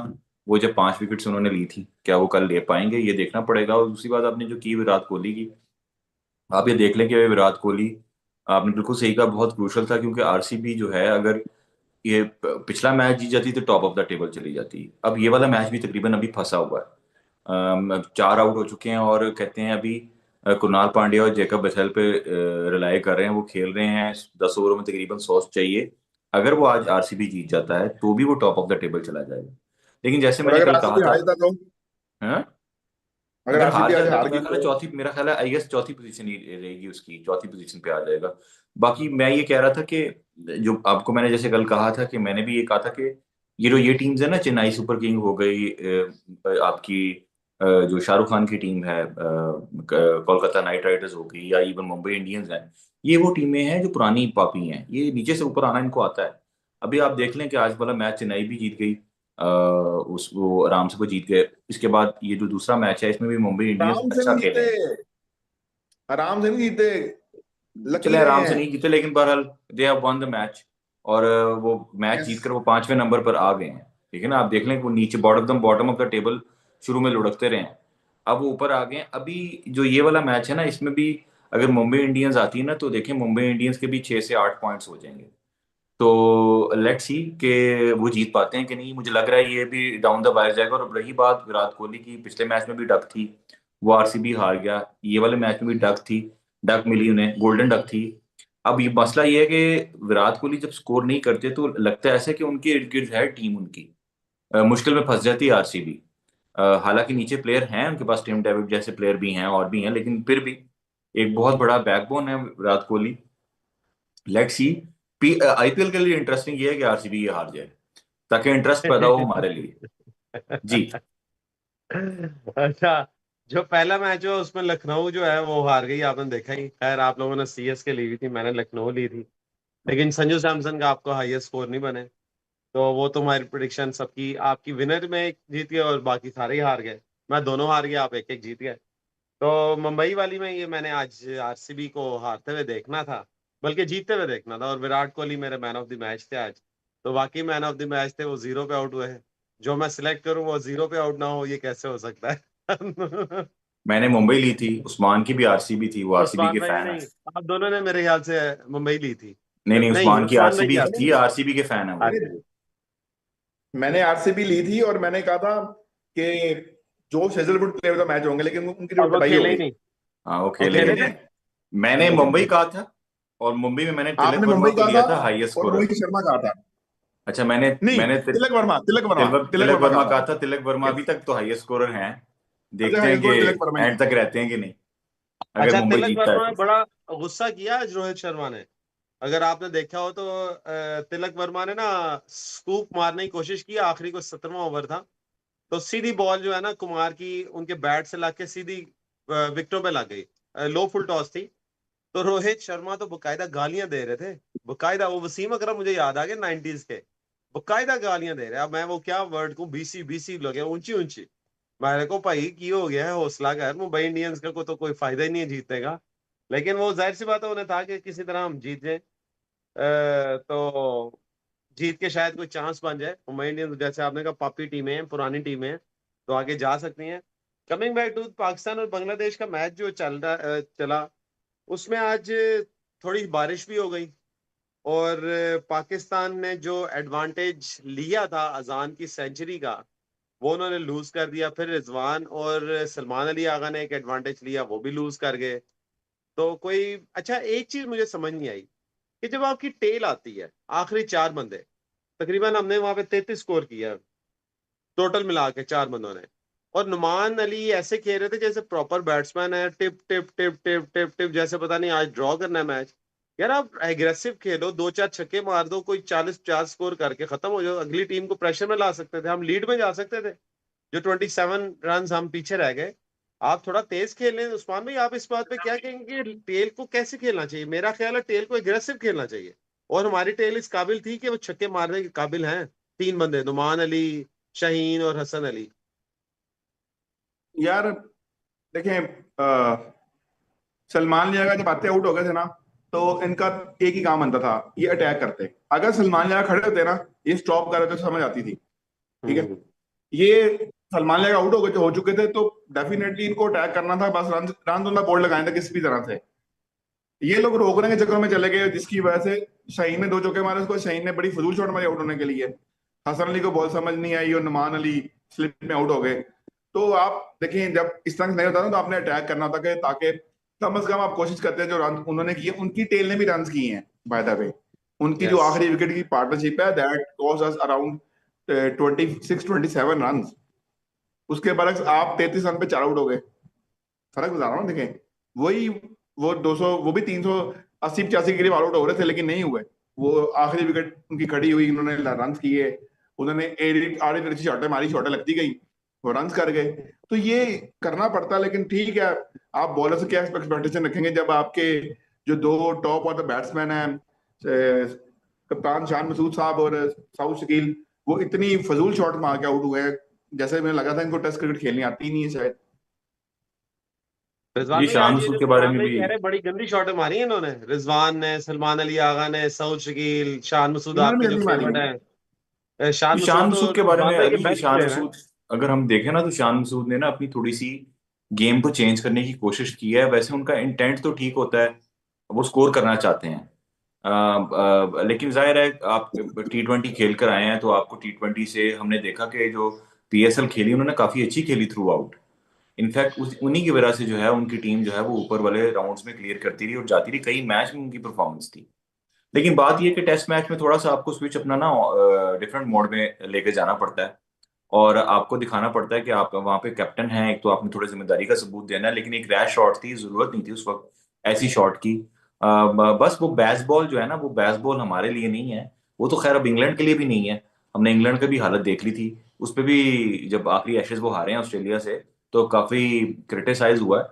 वो जब 5 विकेट्स उन्होंने ली थी, क्या वो कल ले पाएंगे, ये देखना पड़ेगा। और दूसरी बात आपने जो की विराट कोहली की, आप ये देख लें कि विराट कोहली, आपने बिल्कुल सही कहा, बहुत क्रूशल था, क्योंकि आरसीबी जो है, अगर ये पिछला मैच जीत जाती तो टॉप ऑफ द टेबल चली जाती। अब ये वाला मैच भी तकरीबन अभी फंसा हुआ है। अब 4 आउट हो चुके हैं और कहते हैं अभी कुणाल पांड्या और जेकब बेथेल पे रिलाई कर रहे हैं, वो खेल रहे हैं। 10 ओवरों में तकरीबन 100 चाहिए। अगर वो आज आरसीबी जीत जाता है तो भी वो टॉप ऑफ द टेबल चला जाएगा। लेकिन जैसे और मैंने अगर कल कहा आरसीबी था, हार जाता तो, हाँ, अगर अगर हार आरसीबी आज जाता है तो हार मेरा गई ख्याल है तो? चौथी, मेरा ख्याल है आई गेस चौथी पोजीशन ही रहेगी उसकी, चौथी पोजीशन पे आ जाएगा। बाकी मैं ये कह रहा था कि जो आपको मैंने जैसे कल कहा था, कि मैंने भी ये कहा था कि ये टीम्स है ना, चेन्नई सुपर किंग हो गई, आपकी जो शाहरुख खान की टीम है, कोलकाता नाइट राइडर्स हो गई, या इवन मुंबई इंडियंस है, ये वो टीमें हैं जो पुरानी पापी हैं, ये नीचे से ऊपर आना इनको आता है। अभी आप देख लें कि आज वाला मैच चेन्नई भी जीत गई, उस वो आराम से वो जीत गए। इसके बाद ये जो दूसरा मैच है इसमें भी मुंबई इंडियंस आराम से अच्छा नहीं खेले जीते, हैं। आराम से नहीं जीते, लकी चले रहे आराम से हैं। नहीं जीते, लेकिन बहरहाल they have one the match. और वो मैच यस। जीतकर वो 5वें नंबर पर आ गए हैं। ठीक है ना, आप देख लें कि वो नीचे बॉटम ऑफ द टेबल शुरू में लुढ़कते रहे हैं, अब वो ऊपर आ गए हैं। अभी जो ये वाला मैच है ना, इसमें भी अगर मुंबई इंडियंस आती है ना, तो देखें मुंबई इंडियंस के भी 6 से 8 पॉइंट्स हो जाएंगे। तो लेट्स सी कि वो जीत पाते हैं कि नहीं। मुझे लग रहा है ये भी डाउन द वायर जाएगा। और अब रही बात विराट कोहली की, पिछले मैच में भी डक थी, वो आरसीबी हार गया। ये वाले मैच में भी डक थी, डक मिली उन्हें, गोल्डन डक थी। अब ये मसला ये है कि विराट कोहली जब स्कोर नहीं करते तो लगता है ऐसे कि उनके इर्द गिर्द है टीम उनकी, मुश्किल में फंस जाती है आरसीबी। हालांकि नीचे प्लेयर हैं उनके पास, टिम डेविड जैसे प्लेयर भी हैं और भी हैं, लेकिन फिर भी एक बहुत बड़ा बैकबोन है Virat Kohli. Let's see. IPL के लिए इंटरेस्टिंग ये है कि आरसीबी ये हार जाए, ताकि इंटरेस्ट पैदा हो हमारे लिए। जी। अच्छा, जो पहला मैच हुआ उसमें लखनऊ जो है वो हार गई, आपने देखा ही। खैर आप लोगों ने सीएसके ली हुई थी, मैंने लखनऊ ली थी, लेकिन संजू सैमसन का आपको हाईएस्ट स्कोर नहीं बने। तो वो तुम्हारी प्रिडिक्शन सबकी, आपकी विनर में एक जीत गए और बाकी सारे ही हार गए। मैं दोनों हार गया, आप एक एक जीत गए। तो मुंबई वाली में ये मैंने आज आरसीबी को हारते हुए देखना था, बल्कि जीतते हुए देखना था, और विराट कोहली मेरे मैन ऑफ द मैच थे आज। तो वाकई मैन ऑफ द मैच थे, वो जीरो पे आउट हुए हैं। जो मैं सिलेक्ट करूं वो जीरो पे आउट ना हो, ये कैसे हो सकता है? मैंने मुंबई ली थी, उस्मान की भी आरसीबी थी, वो आरसीबी उस्मान के भाई फैन है। नहीं, आप दोनों ने मेरे ख्याल से मुंबई ली थी। नहीं नहीं, नहीं, उस्मान की उस्मान भाई की आरसीबी थी, आरसीबी। आरसीबी के फैन है वो। मैंने आरसीबी। मैंने आरसीबी ली थी और मैंने कहा था कि जो Hazlewood player of the match होंगे, लेकिन उनकी जो और वो पिटाई हो खेले ही गई। नहीं। हाँ वो वो खेले ही खेले नहीं। थे। मैंने मुंबई कहा था, और मुंबई में मैंने तिलक आपने वर्मा मुंबई को कहा लिया था था हाईएस्ट और स्कोरर। रोहित शर्मा कहा था। अच्छा, मैंने नहीं, मैंने तिलक वर्मा, तिलक वर्मा, तिलक तिलक तिलक वर्मा वर्मा कहा था। कहा था। तिलक वर्मा अभी तक तो हाईएस्ट स्कोरर हैं। अच्छा, देखते हैं हाईएस्ट कि score Tilak Varma he and है। तक रहते हैं कि नहीं, अगर अच्छा, मुंबई तिलक जीतता है वर्मा तो। बड़ा गुस्सा किया आज रोहित शर्मा ने। अगर आपने देखा हो तो तिलक वर्मा ने ना स्कूप मारने की कोशिश की, आखिरी को 17वां ओवर था। तो सीधी बॉल जो है ना कुमार की उनके बैट से लाके सीधी विकेटों पे लग गई। लो फुल टॉस थी। तो रोहित शर्मा तो बकायदा गालियां दे रहे थे। बकायदा वो वसीम अकरम मुझे याद आ गए 90s के। बकायदा गालियां दे रहे हैं। अब मैं वो क्या वर्ड को, बीसी बीसी लगे ऊंची ऊंची। मेरे को भाई की हो गया है, हौसला कर, मुंबई इंडियंस का को तो कोई फायदा ही नहीं है जीतने का। लेकिन वो जाहिर सी बात है, उन्हें था कि किसी तरह हम जीत जाए। तो जीत के शायद कोई चांस बन जाए। मुंबई इंडियंस जैसे आपने कहा पापी टीमें हैं, पुरानी टीमें हैं, तो आगे जा सकती हैं। कमिंग बैक टू पाकिस्तान और बांग्लादेश का मैच जो चला, उसमें आज थोड़ी बारिश भी हो गई। और पाकिस्तान ने जो एडवांटेज लिया था अजान की सेंचुरी का, वो उन्होंने लूज कर दिया। फिर रिजवान और सलमान अली आगा ने एक एडवांटेज लिया, वो भी लूज कर गए। तो कोई अच्छा, एक चीज मुझे समझ नहीं आई कि जब आपकी टेल आती है, आखिरी चार बंदे, तकरीबन हमने वहां पे 33 स्कोर किया टोटल मिला के चार बंदों ने, और नुमान अली ऐसे खेल रहे थे जैसे प्रॉपर बैट्समैन है, tip tip tip tip tip tip, जैसे पता नहीं आज ड्रॉ करना है मैच। यार आप एग्रेसिव खेलो, दो चार छक्के मार दो, कोई 40-50 स्कोर करके खत्म हो जाओ, अगली टीम को प्रेशर में ला सकते थे, हम लीड में जा सकते थे। जो 27 रन हम पीछे रह गए। आप थोड़ा तेज खेलें उस्मान भाई, आप इस बात पे क्या कहेंगे कि टेल को कैसे खेलना चाहिए? मेरा ख्याल है टेल को एग्रेसिव खेलना चाहिए। और हमारी टेल इस काबिल थी कि वो छक्के मारने के काबिल हैं। तीन बंदे, नुमान अली, शाहीन और हसन अली। यार देखें, सलमान लिया का जब आते आउट हो गए थे ना, तो इनका एक ही काम बनता था, ये अटैक करते। अगर सलमान लिया खड़े होते ना, ये स्टॉप कर रहे थे, तो समझ आती थी। ठीक है। हम्म। ये सलमान लिया आउट हो चुके थे, तो डेफिनेटली इनको अटैक करना था, बस रन रन तो बोल्ड लगाए थे किसी भी तरह से। ये लोग रोकने के चक्कर में चले गए, जिसकी वजह से शाहीन ने दो चौके मारे, उसको शाहीन ने बड़ी फजूल शॉट मारी आउट होने के लिए। हसन अली को बॉल समझ नहीं आई और नुमान अली स्लिप में आउट हो गए। तो आप देखें, जब इस तरह से नहीं होता ना, तो आपने अटैक करना होता कि ताकि कम से कम आप कोशिश करते हैं। जो रन उन्होंने किए, उनकी टेल ने भी रन किए हैं बाय द वे। उनकी जो यस। आखिरी विकेट की पार्टनरशिप है, that cost us around 26-27 run. उसके बाद आप 33 रन पे चार आउट हो गए। फर्क बता रहा हूँ, देखें। वही वो 200, वो भी 380-85 के करीब आउट हो रहे थे, लेकिन नहीं हुए। वो आखिरी विकेट उनकी खड़ी हुई, उन्होंने रन किए। उन्होंने आड़ी तिरछी शॉटें मारी, शॉटें लगती गई, वो रन कर गए। तो ये करना पड़ता है, लेकिन ठीक है। आप बॉलर से क्या एक्सपेक्टेशन रखेंगे जब आपके जो दो टॉप और द बैट्समैन हैं, कप्तान शान मसूद साहब और साउथ शकील, वो इतनी फजूल शॉट मार के आउट हुए हैं, जैसे मुझे लगा था इनको टेस्ट क्रिकेट खेलनी आती ही नहीं है शायद। रिजवान जी, भाई, शान आज ये जो मसूद के बारे उस्मान में भाई भी। कह रहे हैं बड़ी गंदी शॉटें मारी हैं इन्होंने, रिजवान ने, सलमान अली आगा ने, सऊद शकील, शान मसूद इन्होंने भी आपके जो गंदी मारी फेवरेट है। हैं। शान शान मसूद तो मसूद के बारे रिजवान में, भाई के अभी बेस्ट शान प्लेयर हैं। मसूद, अगर हम देखें ना, तो शान मसूद ने ना अपनी थोड़ी सी गेम को चेंज करने की कोशिश की है। वैसे उनका इंटेंट तो ठीक होता है, वो स्कोर करना चाहते हैं। लेकिन जाहिर है, आप T20 खेल कर आए हैं, तो आपको T20 से हमने देखा कि जो PSL खेली, उन्होंने काफी अच्छी खेली थ्रू आउट। इनफैक्ट उन्हीं की वजह से जो है उनकी टीम जो है वो ऊपर वाले राउंड्स में क्लियर करती रही और जाती रही। कई मैच में उनकी परफॉर्मेंस थी। लेकिन बात यह है कि टेस्ट मैच में थोड़ा सा आपको स्विच अपना ना डिफरेंट मोड में लेके जाना पड़ता है, और आपको दिखाना पड़ता है कि आप वहां पे कैप्टन हैं। एक तो आपने थोड़ी जिम्मेदारी का सबूत देना है, लेकिन एक रैश शॉट थी, जरूरत नहीं थी उस वक्त ऐसी शॉट की। बस वो बैस बॉल जो है ना, वो बैस बॉल हमारे लिए नहीं है। वो तो खैर अब इंग्लैंड के लिए भी नहीं है। हमने इंग्लैंड की भी हालत देख ली थी। उस पर भी जब आखिरी एशेज वो हारे हैं ऑस्ट्रेलिया से, तो काफी क्रिटिसाइज हुआ है।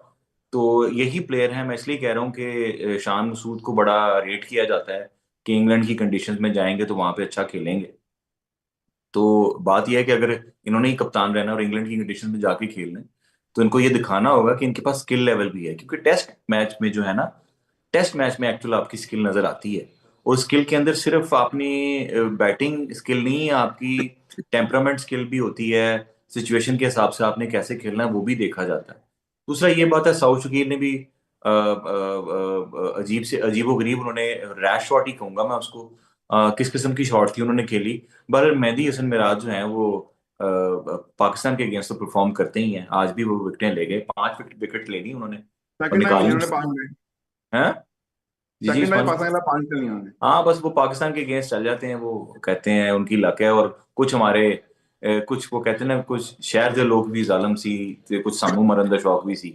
तो यही प्लेयर है, मैं इसलिए कह रहा हूँ कि शान मसूद को बड़ा रेट किया जाता है कि इंग्लैंड की कंडीशंस में जाएंगे तो वहां पे अच्छा खेलेंगे। तो बात यह है कि अगर इन्होंने ही कप्तान रहना और इंग्लैंड की कंडीशन में जाके खेलना है, तो इनको ये दिखाना होगा कि इनके पास स्किल लेवल भी है, क्योंकि टेस्ट मैच में जो है ना, टेस्ट मैच में एक्चुअल आपकी स्किल नजर आती है। और स्किल के अंदर सिर्फ अपनी बैटिंग स्किल नहीं है, आपकी टेम्परामेंट स्किल भी होती है। सिचुएशन के हिसाब से आपने कैसे खेलना है वो भी देखा जाता है। दूसरा ये बात है, साउथ शकीर ने भी अजीब से अजीबो गरीब, उन्होंने रैश शॉट ही कहूंगा मैं उसको, किस किस्म की शॉट थी उन्होंने खेली। बहरहाल मेहदी हसन मिराज जो हैं वो पाकिस्तान के अगेंस्ट तो परफॉर्म करते ही हैं। आज भी वो विकेटें ले गए, 5 विकेट ले ली उन्होंने और सेकंड टाइम निकाली उन्होंने 5 गए। हैं। जी जी सेकंड टाइम उस्मान। पाकिस्तान के खिलाफ 5 चली उन्होंने। हाँ बस वो पाकिस्तान के अगेंस्ट चल जाते हैं, वो कहते हैं उनकी लक है। और कुछ हमारे कुछ वो कहते हैं ना, कुछ शहर के लोग भी जालम सी ते कुछ सामू मरन दा शौक भी सी।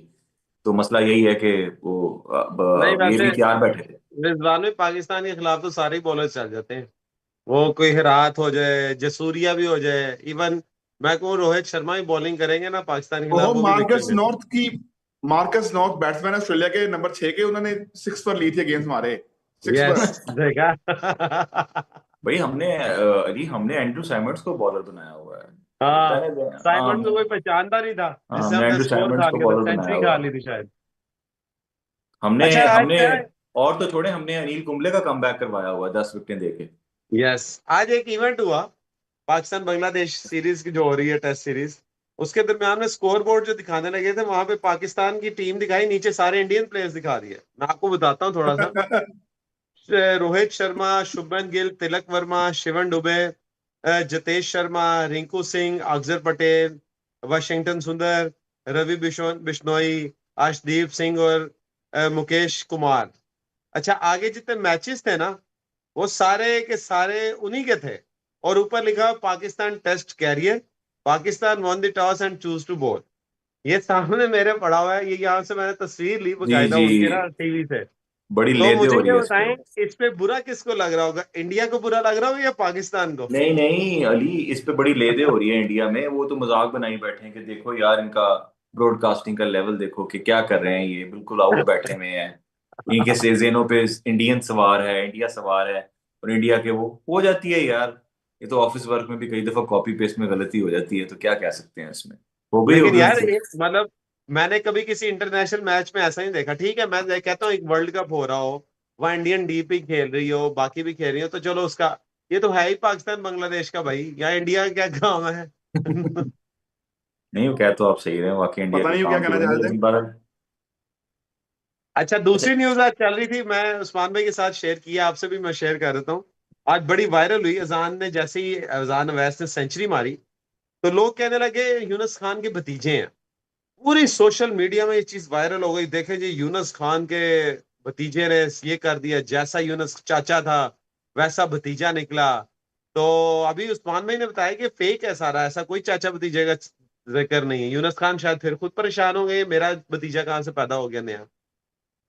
तो मसला यही है कि वो नहीं, ये वैसे भी तैयार बैठे थे। रिजवान में पाकिस्तान के खिलाफ तो सारे ही बॉलर चल जाते हैं। वो कोई हिरात हो जाए, जसूरिया भी हो जाए, इवन मैं कहूँ रोहित शर्मा भी बॉलिंग करेंगे ना पाकिस्तान के खिलाफ, वो वो भी विकेट मार्कस लेते नॉर्थ की, मार्कस नॉर्थ बैट्समैन ऑस्ट्रेलिया के नंबर 6 के, उन्होंने 6 पर ली थी गेंद मारे, 6 यस, पर। देखा। भाई हमने अली हमने एंड्रू साइमंड्स को बॉलर बनाया हुआ है। होता हाँ, है ना। हाँ साइमंड को हमने कोई पहचानता नहीं था, हाँ जिससे हमने हमने एंड्रू स्कोर साइमंड्स खा को लिया था, बॉलर बनाया सेंचुरी खा हुआ है। ली थी शायद। हमने अच्छा, आज हमने क्या है? और तो छोड़े, हमने अनिल कुंबले का कमबैक करवाया हुआ है 10 विकेटें देके। यस, आज एक इवेंट हुआ, पाकिस्तान बांग्लादेश सीरीज की जो हो रही है, टेस्ट सीरीज। उसके दरमियान में स्कोर बोर्ड जो दिखाने लगे थे, वहां पे पाकिस्तान की टीम दिखाई, नीचे सारे इंडियन प्लेयर्स दिखा रही है। मैं आपको बताता हूँ थोड़ा सा। रोहित शर्मा, शुभमन गिल, तिलक वर्मा, शिवन दुबे, जतेश शर्मा, रिंकू सिंह, अक्षर पटेल, वाशिंगटन सुंदर, रवि बिश्नोई, आशदीप सिंह और मुकेश कुमार। अच्छा, आगे जितने मैचेस थे ना, वो सारे के सारे उन्हीं के थे। और ऊपर लिखा Pakistan test career, Pakistan won the toss and choose to bowl. ये सामने मेरे पड़ा हुआ है, ये यहाँ से मैंने तस्वीर ली जी बकायदा जी, उनके ना टीवी से। बड़ी तो लेदे मुझे हो रही ये है इस पे। बताएं, इस पे बुरा किसको लग रहा होगा? इंडिया को बुरा लग रहा होगा या पाकिस्तान को? नहीं नहीं अली, इस पे बड़ी लेदे हो रही है इंडिया में। वो तो मजाक बनाई बैठे हैं कि देखो यार इनका ब्रॉडकास्टिंग का लेवल देखो कि क्या कर रहे हैं, ये बिल्कुल आउट बैठे हुए हैं। इनके सेजेनों पे इंडियन सवार है, इंडिया सवार है, और इंडिया के वो हो जाती है यार। ये तो ऑफिस वर्क में भी कई दफा कॉपी पेस्ट में गलती हो जाती है, तो क्या कह सकते हैं इसमें। हो गई लेकिन होगी यार, उनसे। मतलब मैंने कभी किसी इंटरनेशनल मैच में ऐसा नहीं देखा। ठीक है, कहता हूँ एक वर्ल्ड कप हो रहा हो, वहाँ इंडियन डी भी खेल रही हो, बाकी भी खेल रही हो, तो चलो उसका, ये तो है ही पाकिस्तान बांग्लादेश का भाई, यहाँ इंडिया का क्या काम है? नहीं, वो कह तो आप सही रहे हैं, वाकई इंडिया पता का नहीं वो क्या काम तो कहना वही है, चाहते लेकिन थे। बारह। अच्छा, दूसरी न्यूज आज चल रही थी, मैं उस्मान भाई के साथ शेयर किया, आपसे भी मैं शेयर कर देता हूँ। आज बड़ी वायरल हुई, अजान ने जैसे ही अजान अवैस ने सेंचुरी मारी, तो लोग कहने लगे यूनुस खान के भतीजे हैं। पूरी सोशल मीडिया में ये चीज वायरल हो गई, देखे जी यूनुस खान के भतीजे ने ये कर दिया, जैसा यूनुस चाचा था वैसा भतीजा निकला। तो अभी उस्मान भाई ने बताया कि फेक है सारा, ऐसा कोई चाचा भतीजे का जिक्र नहीं है। यूनुस खान शायद फिर खुद परेशान हो गए, मेरा भतीजा कहाँ से पैदा हो गया नया।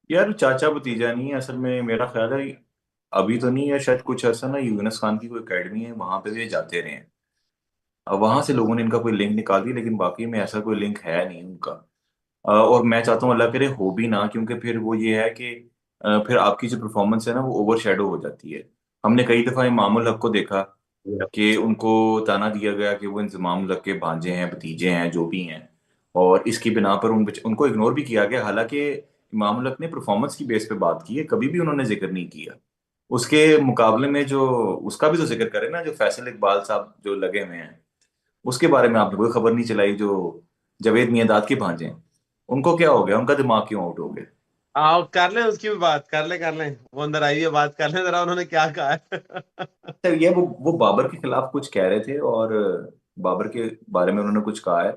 यार चाचा भतीजा नहीं है असल में, मेरा ख्याल है अभी तो नहीं है, शायद कुछ अर्सा ना यूनुस खान की कोई एकेडमी है, वहां पे भी ये जाते रहे हैं। अब वहां से लोगों ने इनका कोई लिंक निकाल दिया, लेकिन बाकी में ऐसा कोई लिंक है नहीं उनका। और मैं चाहता हूँ अल्लाह करे हो भी ना, क्योंकि फिर वो ये है कि फिर आपकी जो परफॉर्मेंस है ना वो ओवर शेडो हो जाती है। हमने कई दफा इमामुल हक को देखा कि उनको ताना दिया गया कि वो इंजमाम हक के भांजे हैं, भतीजे हैं, जो भी हैं। और इसकी बिना पर उनको इग्नोर भी किया गया, हालांकि इमाम हक ने परफॉर्मेंस की बेस पे बात की है, कभी भी उन्होंने जिक्र नहीं किया। उसके मुकाबले में जो उसका भी तो जिक्र करें ना, जो फैसल इकबाल साहब जो लगे हुए हैं, उसके बारे में आपने कोई खबर नहीं चलाई। जो जावेद मियांदाद के भांजे हैं, उनको क्या हो गया, उनका दिमाग क्यों आउट हो गया। आओ कर लें, उसकी भी बात कर लें, वो अंदर आई है, बात कर लें जरा, उन्होंने क्या कहा है। तो ये वो बाबर के खिलाफ कुछ कह रहे थे, और बाबर के बारे में उन्होंने कुछ कहा है।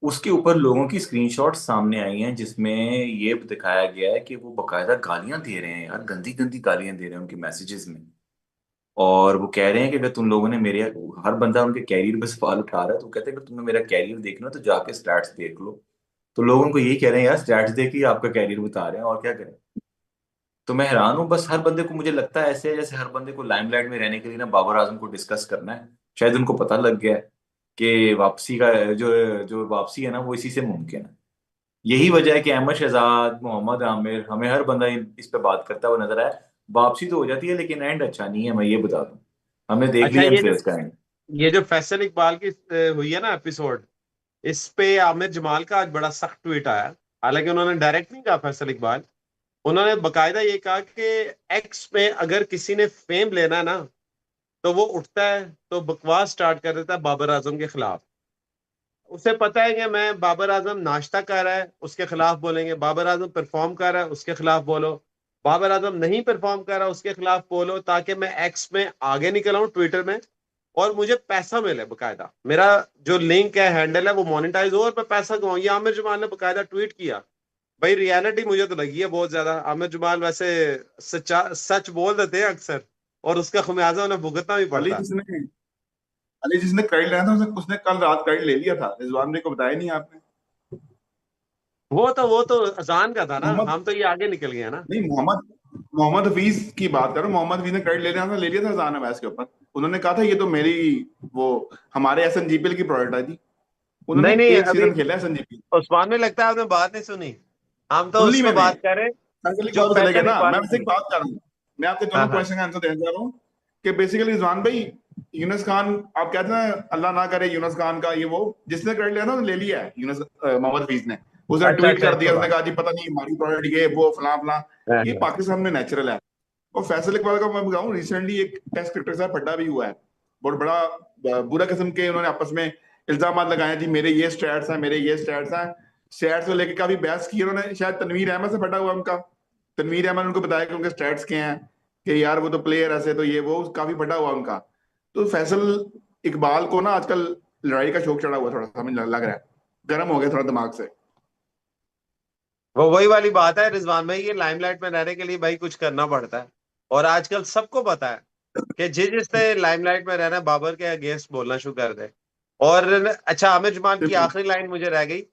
उसके ऊपर लोगों की स्क्रीनशॉट सामने आई हैं जिसमें ये दिखाया गया है कि वो बकायदा गालियां दे रहे हैं यार, गंदी गंदी गालियां दे रहे हैं उनके मैसेजेस में। और वो कह रहे हैं कि अगर तुम लोगों ने मेरे, हर बंदा उनके कैरियर पे सवाल उठा रहा है, तो कहते हैं अगर तुम्हें मेरा कैरियर देखना है, तो जाके स्टैट्स देख लो। तो लोग उनको यही कह रहे हैं यार, स्टैट्स देख के ही आपका कैरियर बता रहे हैं, और क्या करें। तो मैं हैरान हूँ, बस हर बंदे को मुझे लगता है ऐसे है जैसे हर बंदे को लाइमलाइट में रहने के लिए ना बाबर आजम को डिस्कस करना है। शायद उनको पता लग गया है कि वापसी का जो जो वापसी है ना वो इसी से मुमकिन है। यही वजह है कि अहमद शहजाद, मोहम्मद आमिर, हमें हर बंदा इस पे बात करता हुआ नजर आया। वापसी तो हो जाती है लेकिन एंड अच्छा नहीं है, मैं ये बता दूं। हमने देख अच्छा लिया इन प्लेयर्स का एंड। ये जो फैसल इकबाल की हुई है ना एपिसोड, इस पे आमिर जमाल का आज बड़ा सख्त ट्वीट आया। हालांकि उन्होंने डायरेक्ट नहीं कहा फैसल इकबाल, उन्होंने बकायदा ये कहा कि एक्स में अगर किसी ने फेम लेना है ना, तो वो उठता है तो बकवास स्टार्ट कर देता है बाबर आजम के खिलाफ। उसे पता है कि मैं बाबर आजम नाश्ता कर रहा है उसके खिलाफ बोलेंगे, बाबर आजम परफॉर्म कर रहा है उसके खिलाफ बोलो, बाबर आजम नहीं परफॉर्म कर रहा उसके खिलाफ बोलो, ताकि मैं एक्स में आगे निकल आऊं ट्विटर में और मुझे पैसा मिले। बकायदा मेरा जो लिंक है, हैंडल है, वो मोनेटाइज हो और मैं पैसा कमाऊं। ये आमिर जमाल ने बकायदा ट्वीट किया। भाई रियलिटी मुझे तो लगी है बहुत ज्यादा। आमिर जमाल वैसे सच बोल देते हैं अक्सर, और उसका खमियाजा उन्हें भुगतना भी अली पड़ता है। जिसने अली जिसने क्रेडिट लिया था उसने कल रात क्रेडिट ले लिया था, रिजवान भाई को बताया नहीं आपने? वो तो अजान का था ना, मोहम्मद हम तो ये आगे निकल गए ना। नहीं, मोहम्मद मोहम्मद हफीज की बात करो। मोहम्मद हफीज ने क्रेडिट ले लिया था रजान अवैस के ऊपर। उन्होंने कहा था ये तो मेरी वो हमारे एसएनजीपीएल की प्रोडक्ट है जी। नहीं उन्होंने नहीं, एक अभी सीजन खेला है एसएनजीपीएल। उस में लगता है आपने बात नहीं सुनी। हम तो सुन उस ली पर मैंने, बात कर रहे हैं फैसल जो इकबाल चले गए फैसल ना, इकबाल मैं ने वैसे एक की। बात कर रहा हूँ। मैं आपके हाँ दोनों हाँ। क्वेश्चन का आंसर देना चाह रहा हूँ कि बेसिकली रिजवान भाई, यूनुस खान, आप कहते हैं ना अल्लाह ना करे यूनुस खान का ये वो, जिसने क्रेडिट लिया ना उसने ले लिया है, यूनुस मोहम्मद हफीज ने। उसने अच्छा ट्वीट अच्छा, कर इस पे दिया, उसने बात। कहा जी पता नहीं हमारी प्रोडक्ट ये वो फला फला। हाँ ये हाँ। पाकिस्तान में नेचुरल है। और फैसल इकबाल का मैं बताऊं, रिसेंटली एक टेस्ट क्रिकेटर से फड्डा भी हुआ है। बहुत बड़ा बुरा किस्म के उन्होंने आपस में इल्जाम लगाए जी, मेरे ये स्टैट्स हैं, मेरे ये स्टैट्स हैं। स्टैट्स को लेकर काफी बहस की उन्होंने, शायद तनवीर अहमद से फटा हुआ उनका। तनवीर अहमद ने उनको बताया कि उनके स्टैट्स क्या हैं, कि यार वो तो प्लेयर ऐसे, तो ये वो काफी फटा हुआ उनका। तो फैसल इकबाल को ना आजकल लड़ाई का शौक चढ़ा हुआ, थोड़ा सा मुझे लग रहा है गर्म हो गया थोड़ा दिमाग से। वो वही वाली बात है रिजवान भाई, ये लाइमलाइट में रहने के लिए भाई कुछ करना पड़ता है। और आजकल सबको पता है कि जिसने लाइमलाइट में रहना है, बाबर के अगेंस्ट बोलना शुरू कर दे। और अच्छा, आमिर जमाल की सिंपल। आखिरी लाइन मुझे रह गई।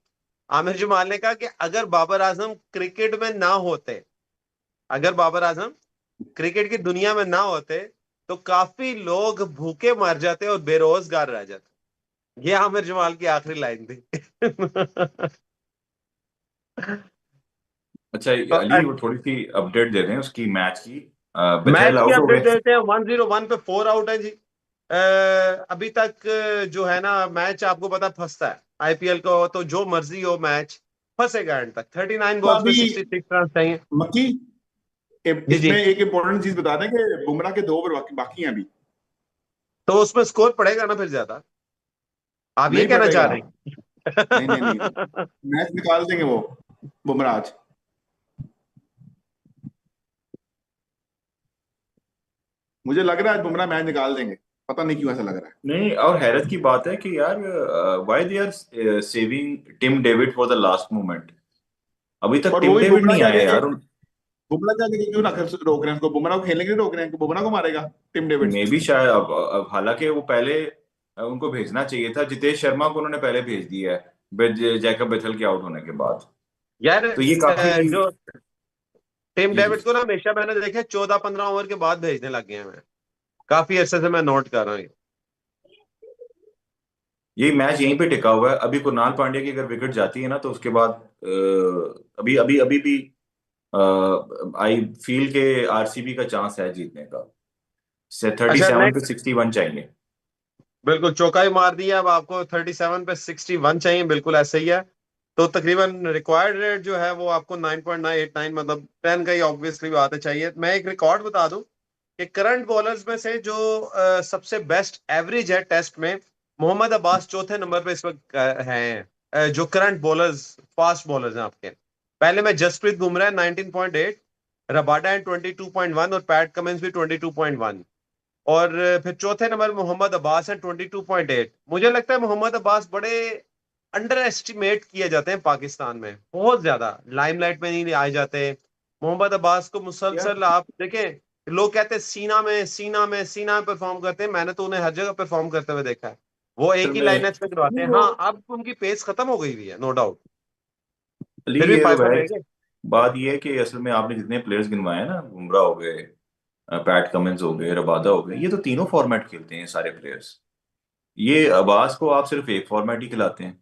आमिर जमाल ने कहा कि अगर बाबर आजम क्रिकेट में ना होते, अगर बाबर आजम क्रिकेट की दुनिया में ना होते, तो काफी लोग भूखे मर जाते और बेरोजगार रह जाते। ये आमिर जमाल की आखिरी लाइन थी। अच्छा तो अली, वो थोड़ी सी अपडेट दे दें उसकी मैच की। बेथेल मैच की आउट हो अपडेट गए। देते हैं। 101 पे 4 आउट है जी। अभी तक जो है ना मैच, आपको पता फंसता है आईपीएल को, तो जो मर्जी हो मैच फंसेगा एंड तक। 39 तो बॉल्स में अभी 66 रन चाहिए। मक्की, जी इसमें जी। एक इंपॉर्टेंट चीज बता दें कि बुमराह के 2 ओवर बाकी बाकी हैं अभी। तो उसमें स्कोर पड़ेगा ना फिर ज्यादा, आप ये नहीं कहना चाह पड़ेगा। रहे नहीं नहीं नहीं, हैं? मैच निकाल देंगे वो बुमराह आज। मुझे लग रहा है आज बुमराह मैच निकाल देंगे, पता नहीं क्यों ऐसा लग रहा है। नहीं, और हैरत की बात है कि यार why they are saving Tim David for the last moment. अभी तक और वो टिम भी डेविड बुमराह नहीं के आया आगे, यार। बुमराह के आगे क्यों ना रोक रहे हैं उसको? बुमराह को खेलने के लिए रोक रहे हैं कि बुमराह को मारेगा टिम डेविड। मे भी शायद अब हालांकि वो पहले उनको भेजना चाहिए था, जितेश शर्मा को उन्होंने पहले भेज दिया है जैकब बेथल के आउट होने के बाद। यार तो ये काफी। जो टिम जी जी। डेविड को ना हमेशा मैंने देखे 14-15 ओवर के बाद भेजने लग गए हैं। मैं काफी अरसे से मैं नोट कर रहा हूँ ये। ये मैच यहीं पे टिका हुआ है। अभी कुणाल पांड्या की अगर विकेट जाती है ना, तो उसके बाद अभी अभी अभी भी आई फील के आरसीबी का चांस है जीतने का। से थर्टी अच्छा सेवन पे नेक्स्ट, 61 चाहिए। बिल्कुल चौका ही मार दिया। अब आपको 37 पे 61 चाहिए, बिल्कुल ऐसे ही है। तो तकरीबन रिक्वायर्ड रेट जो है वो आपको 9.989, मतलब 10 का ही ऑब्वियसली बात है चाहिए। मैं एक रिकॉर्ड बता दूं कि करंट बॉलर्स में से जो सबसे बेस्ट एवरेज है टेस्ट में, मोहम्मद अब्बास चौथे नंबर पे इस वक्त हैं। जो करंट बॉलर्स, फास्ट बॉलर्स हैं आपके, पहले में जसप्रीत बुमराह 19.8, रबाडा एंड 22.1, और पैट कमिंस भी 22.1। और फिर चौथे नंबर मोहम्मद अब्बास है 22.8। मुझे लगता है मोहम्मद अब्बास बड़े अंडर एस्टिमेट किए जाते हैं पाकिस्तान में, बहुत ज्यादा लाइमलाइट में नहीं आए जाते। मोहम्मद अब्बास को यार मुसलसल आप देखें, लोग कहते हैं सीना में सीना में सीना में परफॉर्म करते हैं। मैंने तो उन्हें हर जगह परफॉर्म करते हुए देखा है। वो असल एक ही में लाइनेट पे करवाते नहीं हैं। वो, हाँ, अब उनकी पेस खत्म हो गई हुई है नो डाउट, अली फिर भी ये तो पाइपर है। रहेंगे। बात ये है कि असल में आपने जितने प्लेयर्स गिनवाए हैं ना, बुमराह हो गए, पैट कमिंस हो गए, रबादा हो गए, ये तो तीनों फॉर्मेट खेलते हैं सारे प्लेयर्स। ये अब्बास को आप सिर्फ एक फॉर्मेट ही खिलाते हैं।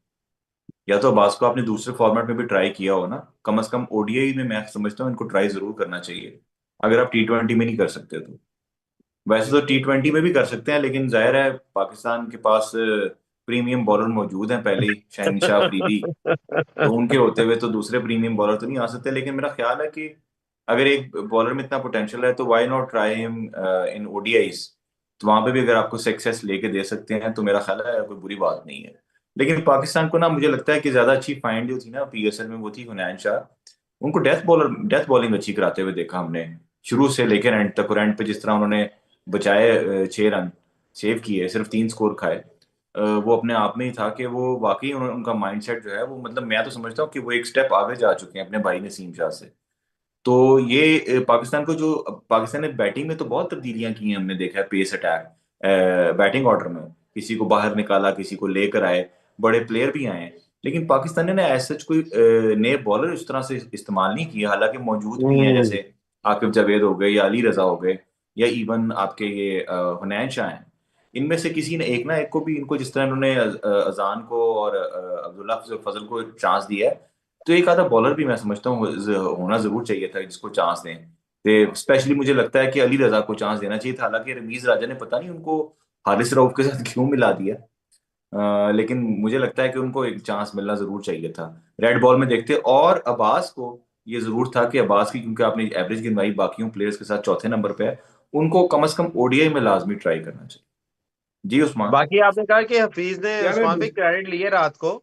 या तो अब्बास को आपने दूसरे फॉर्मेट में भी ट्राई किया हो ना, कम से कम ओडीआई में मैं समझता हूँ इनको ट्राई जरूर करना चाहिए, अगर आप टी20 में नहीं कर सकते तो। वैसे तो T20 में भी कर सकते हैं, लेकिन जाहिर है पाकिस्तान के पास प्रीमियम बॉलर मौजूद हैं पहले ही, शहनशाह अफरीदी। तो उनके होते हुए तो दूसरे प्रीमियम बॉलर तो नहीं आ सकते, लेकिन मेरा ख्याल है कि अगर एक बॉलर में इतना पोटेंशियल है तो why not try him in ODIs. तो वहां पे भी अगर आपको सक्सेस लेके दे सकते हैं तो मेरा ख्याल है कोई बुरी बात नहीं है। लेकिन पाकिस्तान को ना मुझे लगता है कि ज्यादा अच्छी फाइंड जो थी ना पीएसएल में वो थी हुनैन शाह। उनको डेथ बॉलिंग अच्छी कराते हुए देखा हमने शुरू से लेकर एंड तक। और एंड पे जिस तरह उन्होंने बचाए 6 रन सेव किए, सिर्फ 3 स्कोर खाए। वो अपने आप में ही था कि वो वाकई उनका माइंडसेट जो है वो, मतलब मैं तो समझता हूँ कि वो एक स्टेप आगे जा चुके हैं अपने भाई नसीम शाह से। तो ये पाकिस्तान को जो पाकिस्तान ने बैटिंग में तो बहुत तब्दीलियां की हैं, हमने देखा है पेस अटैक बैटिंग ऑर्डर में किसी को बाहर निकाला, किसी को लेकर आए, बड़े प्लेयर भी आए हैं। लेकिन पाकिस्तान ने ना ऐसा कोई नए बॉलर इस तरह से इस्तेमाल नहीं किया, हालांकि मौजूद भी हैं, हम्म। जैसे आकिब जावेद हो गए या अली रजा हो गए, या इवन आपके ये हुनैन शाह हैं। इनमें से किसी ने एक ना एक को भी, इनको जिस तरह इन्होंने अजान को और अब्दुल्ला फजल को चांस दिया है, तो एक आधा बॉलर भी मैं समझता हूँ होना जरूर चाहिए था जिसको चांस दें। तो स्पेशली मुझे लगता है कि अली रजा को चांस देना चाहिए था, हालांकि रमीज राजा ने पता नहीं उनको हारिस रऊफ के साथ क्यों मिला दिया। लेकिन मुझे लगता है कि उनको एक चांस मिलना जरूर चाहिए था रेड बॉल में देखते। और अब्बास को ये जरूर था कि अब्बास की, क्योंकि आपने एवरेज गिनवाई बाकियों प्लेयर्स के साथ चौथे नंबर पे है, उनको कम से कम ओडीआई में लाजमी ट्राई करना चाहिए। जी उस्मान। बाकी आपने कहा कि हफीज ने यार उस्मान भाई क्रेडिट लिए रात को।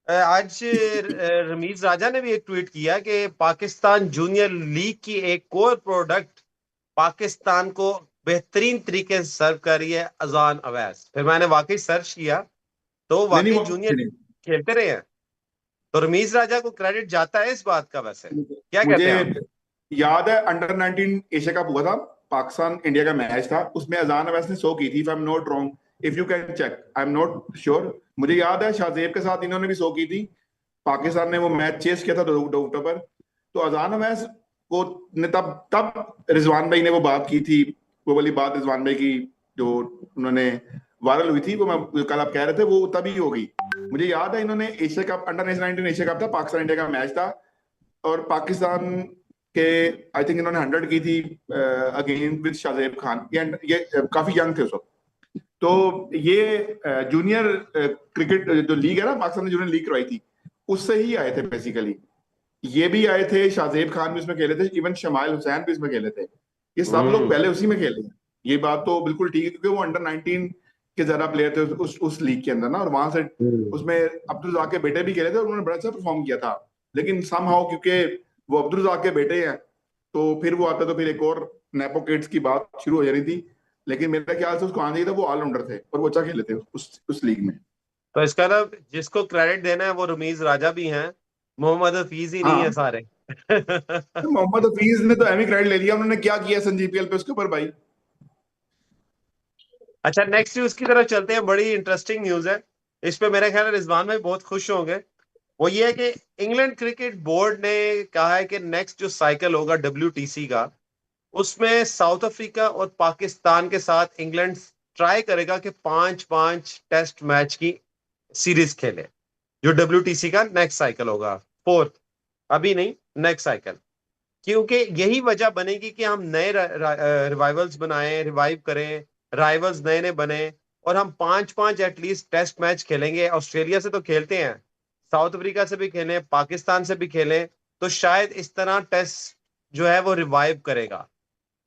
आज रमीज राजा ने भी एक ट्वीट किया कि पाकिस्तान जूनियर लीग की एक कोर प्रोडक्ट पाकिस्तान को बेहतरीन तरीके से सर्व कर रही है अजान अवैस। फिर मैंने वाकई सर्च किया तो नहीं नहीं वाकई वो जूनियर नहीं, खेलते रहे हैं। तो रमीज राजा को क्रेडिट जाता है इस बात का, वैसे क्या मुझे कहते हैं आप? याद है अंडर 19 एशिया कप हुआ था, पाकिस्तान इंडिया का मैच था, उसमें अजान अवैस ने 100 की थी, if I am not wrong, if you can check, I am not sure. मुझे याद है शाहजेब के साथ इन्होंने भी 100 की थी, पाकिस्तान ने वो मैच चेस किया था 2 अक्टूबर। तो अजान अवैस को ने तब तब रिजवान भाई ने वो बात की थी, वो वाली बात रिजवान भाई की जो उन्होंने वायरल हुई थी, वो मैं कल आप कह रहे थे वो तभी होगी। मुझे याद है इन्होंने Asia cup under 19 Asia cup था, पाकिस्तान इंडिया का मैच था, और पाकिस्तान के आई थिंक इन्होंने 100 की थी अगेन विद शाहजेब खान। ये काफी यंग थे उस वक्त। तो ये जूनियर क्रिकेट जो लीग है ना, पाकिस्तान ने जूनियर लीग करवाई थी, उससे ही आए थे बेसिकली। ये भी आए थे, शाहजेब खान भी उसमें खेले थे, इवन शमाइल हुसैन भी इसमें खेले थे। ये सब लोग हम्म। पहले उसी में खेले हैं। ये बात तो बिल्कुल ठीक है, क्योंकि वो अंडर 19 के ज्यादा प्लेयर थे उस लीग के अंदर ना, और वहां से हम्म। उसमें अब्दुल रज़ाक के बेटे भी खेले थे और उन्होंने बड़ा अच्छा परफॉर्म किया था। लेकिन समहाउ क्योंकि वो अब्दुल रज़ाक के बेटे हैं, तो फिर वो आता तो फिर एक और नेपो किड्स की बात शुरू हो जानी थी। लेकिन मेरे ख्याल से उसको आना चाहिए था, वो ऑलराउंडर थे और वो अच्छा खेले थे उस लीग में। तो इसका ना जिसको क्रेडिट देना है वो रमीज राजा भी हैं, मोहम्मद हफीज ही नहीं है हाँ, सारे। मोहम्मद हफीज ने तो एमी क्रेडिट ले लिया, उन्होंने क्या किया संजीपीएल पे उसके ऊपर भाई। अच्छा, नेक्स्ट न्यूज की तरफ चलते हैं। बड़ी इंटरेस्टिंग न्यूज है, इस पे मेरे ख्याल है रिजवान भाई बहुत खुश होंगे। वो ये है कि इंग्लैंड क्रिकेट बोर्ड ने कहा है कि नेक्स्ट जो साइकिल होगा WTC का, उसमें साउथ अफ्रीका और पाकिस्तान के साथ इंग्लैंड ट्राई करेगा कि 5-5 टेस्ट मैच की सीरीज खेले। जो WTC का नेक्स्ट साइकिल होगा, फोर्थ, अभी नहीं, नेक्स्ट साइकिल। क्योंकि यही वजह बनेगी कि हम नए रिवाइवल्स बनाएं, रिवाइव करें, राइवल्स नए नए बने, और हम 5-5 एटलीस्ट टेस्ट मैच खेलेंगे। ऑस्ट्रेलिया से तो खेलते हैं, साउथ अफ्रीका से भी खेलें, पाकिस्तान से भी खेलें, तो शायद इस तरह टेस्ट जो है वो रिवाइव करेगा।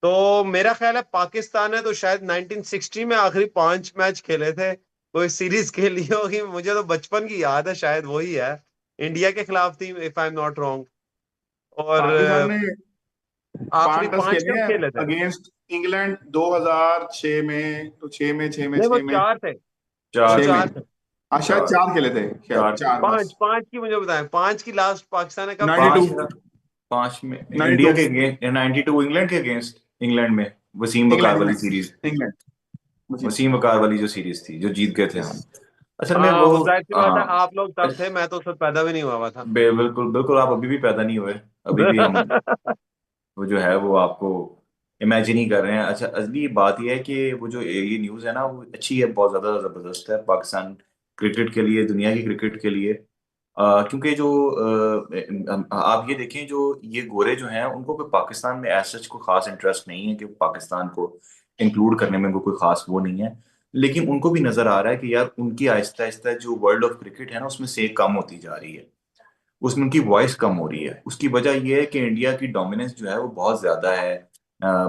तो मेरा ख्याल है पाकिस्तान ने तो शायद 1960 में आखिरी 5 मैच खेले थे, कोई सीरीज खेली होगी, मुझे तो बचपन की याद है, शायद वही है, इंडिया के खिलाफ थी if I am not wrong. और पाकिस्तान ने आखिरी 5 टेस्ट 5 खेले कब हैं खेले थे? अगेंस्ट इंग्लैंड 2006 में, तो 6 में 6 में नहीं, वो 6 में 4 थे, वो चार 6 में 4 थे। शायद चार 4 खेले थे, शायद चार 4 पांच बस। पांच की मुझे बताएं, 5 की लास्ट पाकिस्तान ने कब खेली पांच थी? 92, 5 में इंडिया 92 के अगेंस्ट, 92 इंग्लैंड के अगेंस्ट, इंग्लैंड में वसीम बकार इंग्लैंड, वाली सीरीज, इंग्लैंड मुझे। वसीम बकार वाली जो सीरीज थी जो जीत गए थे हम, असल में हाँ, वो। वो जाहिर सी बात है, हाँ, आप लोग तब थे, मैं तो उस वक्त पैदा भी नहीं हुआ हुआ था। बिल्कुल बिल्कुल, आप अभी भी पैदा नहीं हुए, अभी भी हम वो जो है वो आपको इमेजिन ही कर रहे हैं। अच्छा, असली बात यह है कि वो जो ये न्यूज़ है ना वो अच्छी है, बहुत ज़्यादा ज़बरदस्त है पाकिस्तान क्रिकेट के लिए, दुनिया की क्रिकेट के लिए। क्योंकि जो आप ये देखें, जो ये गोरे जो हैं उनको कोई पाकिस्तान में एज सच कोई खास इंटरेस्ट नहीं है, कि पाकिस्तान को इंक्लूड करने में कोई खास वो नहीं है। लेकिन उनको भी नजर आ रहा है कि यार उनकी आहिस्ता आहिस्ता जो वर्ल्ड ऑफ क्रिकेट है ना उसमें से कम होती जा रही है, उसमें उनकी वॉइस कम हो रही है। उसकी वजह यह है कि इंडिया की डोमिनेंस जो है वो बहुत ज्यादा है।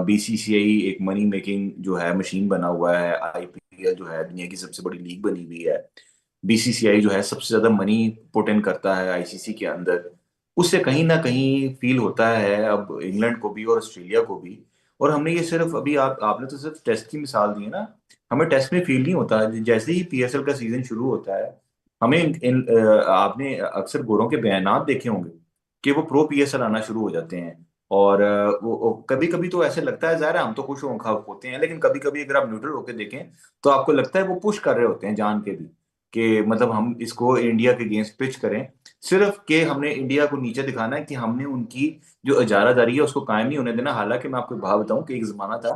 बीसीसीआई एक मनी मेकिंग जो है मशीन बना हुआ है, आईपीएल जो है दुनिया की सबसे बड़ी लीग बनी हुई है, बीसीसीआई जो है सबसे ज्यादा मनी पुट इन करता है आईसीसी के अंदर। उससे कहीं ना कहीं फील होता है अब इंग्लैंड को भी और ऑस्ट्रेलिया को भी। और हमने ये सिर्फ अभी आपने तो सिर्फ टेस्ट की मिसाल दी है ना, हमें टेस्ट में फील नहीं होता। जैसे ही पीएसएल का सीजन शुरू होता है, हमें आपने अक्सर गोरों के बयानात देखे होंगे कि वो प्रो पीएसएल आना शुरू हो जाते हैं। और वो कभी कभी तो ऐसे लगता है, ज़ाहिर है हम तो खुश होते हैं, लेकिन कभी कभी अगर आप न्यूट्रल होकर देखें तो आपको लगता है वो पुश कर रहे होते हैं जान के भी, कि मतलब हम इसको इंडिया के अगेंस्ट पिच करें, सिर्फ कि हमने इंडिया को नीचे दिखाना है, कि हमने उनकी जो इजारादारी है उसको कायम नहीं होने देना। हालांकि मैं आपको एक बात बताऊं कि एक जमाना था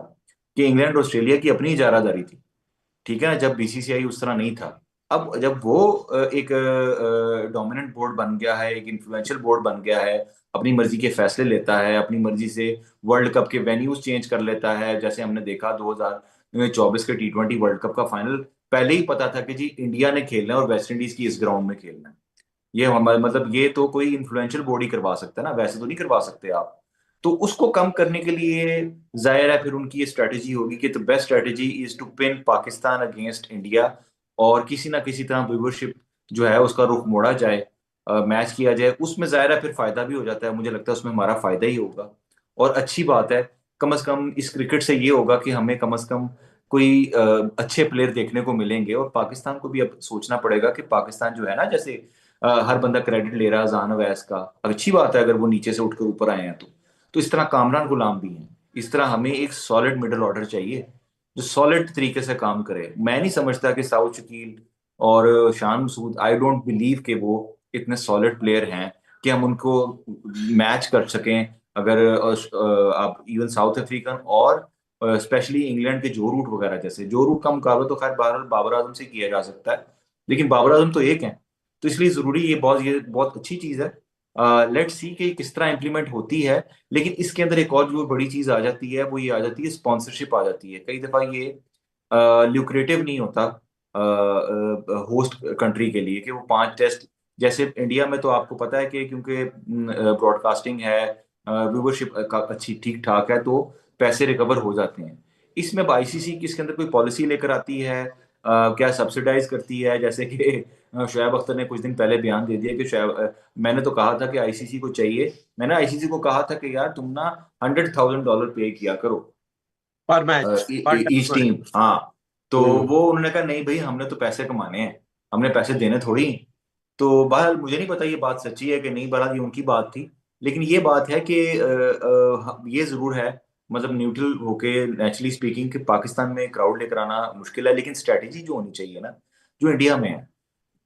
कि इंग्लैंड ऑस्ट्रेलिया की अपनी इजारादारी थी, ठीक है ना, जब बीसीसीआई उस तरह नहीं था। अब जब वो एक डोमिनेंट बोर्ड बन गया है, एक इन्फ्लुएंशियल बोर्ड बन गया है, अपनी मर्जी के फैसले लेता है, अपनी मर्जी से वर्ल्ड कप के वेन्यूज चेंज कर लेता है। जैसे हमने देखा 2024 के टी20 वर्ल्ड कप का फाइनल पहले ही पता था कि जी इंडिया ने खेलना है और वेस्ट इंडीज की इस ग्राउंड में खेलना है। ये हमारे मतलब ये तो कोई इन्फ्लुएंशियल बॉडी करवा सकता है ना, वैसे तो नहीं करवा सकते आप। तो उसको कम करने के लिए जाहिर है फिर उनकी ये स्ट्रेटेजी होगी कि the best strategy is to pin Pakistan against India, और किसी ना किसी तरह व्यूवरशिप जो है उसका रुख मोड़ा जाए, मैच किया जाए। उसमें जाहिर है फिर फायदा भी हो जाता है, मुझे लगता है उसमें हमारा फायदा ही होगा। और अच्छी बात है, कम से कम इस क्रिकेट से ये होगा कि हमें कम से कम कोई अच्छे प्लेयर देखने को मिलेंगे। और पाकिस्तान को भी अब सोचना पड़ेगा कि पाकिस्तान जो है ना, जैसे हर बंदा क्रेडिट ले रहा है अजान अवैस का, अब अच्छी बात है अगर वो नीचे से उठकर ऊपर आए हैं तो इस तरह कामरान गुलाम भी हैं। इस तरह हमें एक सॉलिड मिडिल ऑर्डर चाहिए जो सॉलिड तरीके से काम करे। मैं नहीं समझता कि साउथ शकील और Shan Masood, I don't believe कि वो इतने सॉलिड प्लेयर हैं कि हम उनको मैच कर सकें। अगर आप इवन साउथ अफ्रीकन और स्पेशली इंग्लैंड के जो रूट वगैरह, जैसे जो रूट का मुकाबला तो खैर बाबर आजम से किया जा सकता है, लेकिन बाबर आजम तो एक है। तो इसलिए जरूरी ये बहुत अच्छी चीज है। लेट्स सी कि किस तरह इंप्लीमेंट होती है। लेकिन इसके अंदर एक और जो बड़ी चीज आ जाती है वो ये आ जाती है, स्पॉन्सरशिप आ जाती है। कई दफा ये ल्यूक्रेटिव नहीं होता होस्ट कंट्री के लिए कि वो 5 टेस्ट, जैसे इंडिया में तो आपको पता है कि क्योंकि ब्रॉडकास्टिंग है, व्यूवरशिप अच्छी ठीक ठाक है, तो पैसे रिकवर हो जाते हैं। इसमें आईसीसी किसके अंदर कोई पॉलिसी लेकर आती है, क्या सब्सिडाइज करती है? जैसे कि शोएब अख्तर ने कुछ दिन पहले बयान दे दिया कि मैंने तो कहा था कि आईसीसी को चाहिए, मैंने आईसीसी को कहा था कि यार तुम ना $100,000 पे किया करो पर मैच, पर ईच टेस्ट मैच। टीम। हाँ, तो हम्म। वो उन्होंने कहा नहीं भाई, हमने तो पैसे कमाने हैं, हमने पैसे देने थोड़ी। तो बहरहाल मुझे नहीं पता ये बात सच्ची है कि नहीं, बहरहाल ये उनकी बात थी। लेकिन ये बात है कि ये जरूर है, मतलब न्यूट्रल होके नेचुरली स्पीकिंग, कि पाकिस्तान में क्राउड लेकर आना मुश्किल है, लेकिन स्ट्रेटेजी जो होनी चाहिए ना, जो इंडिया में है,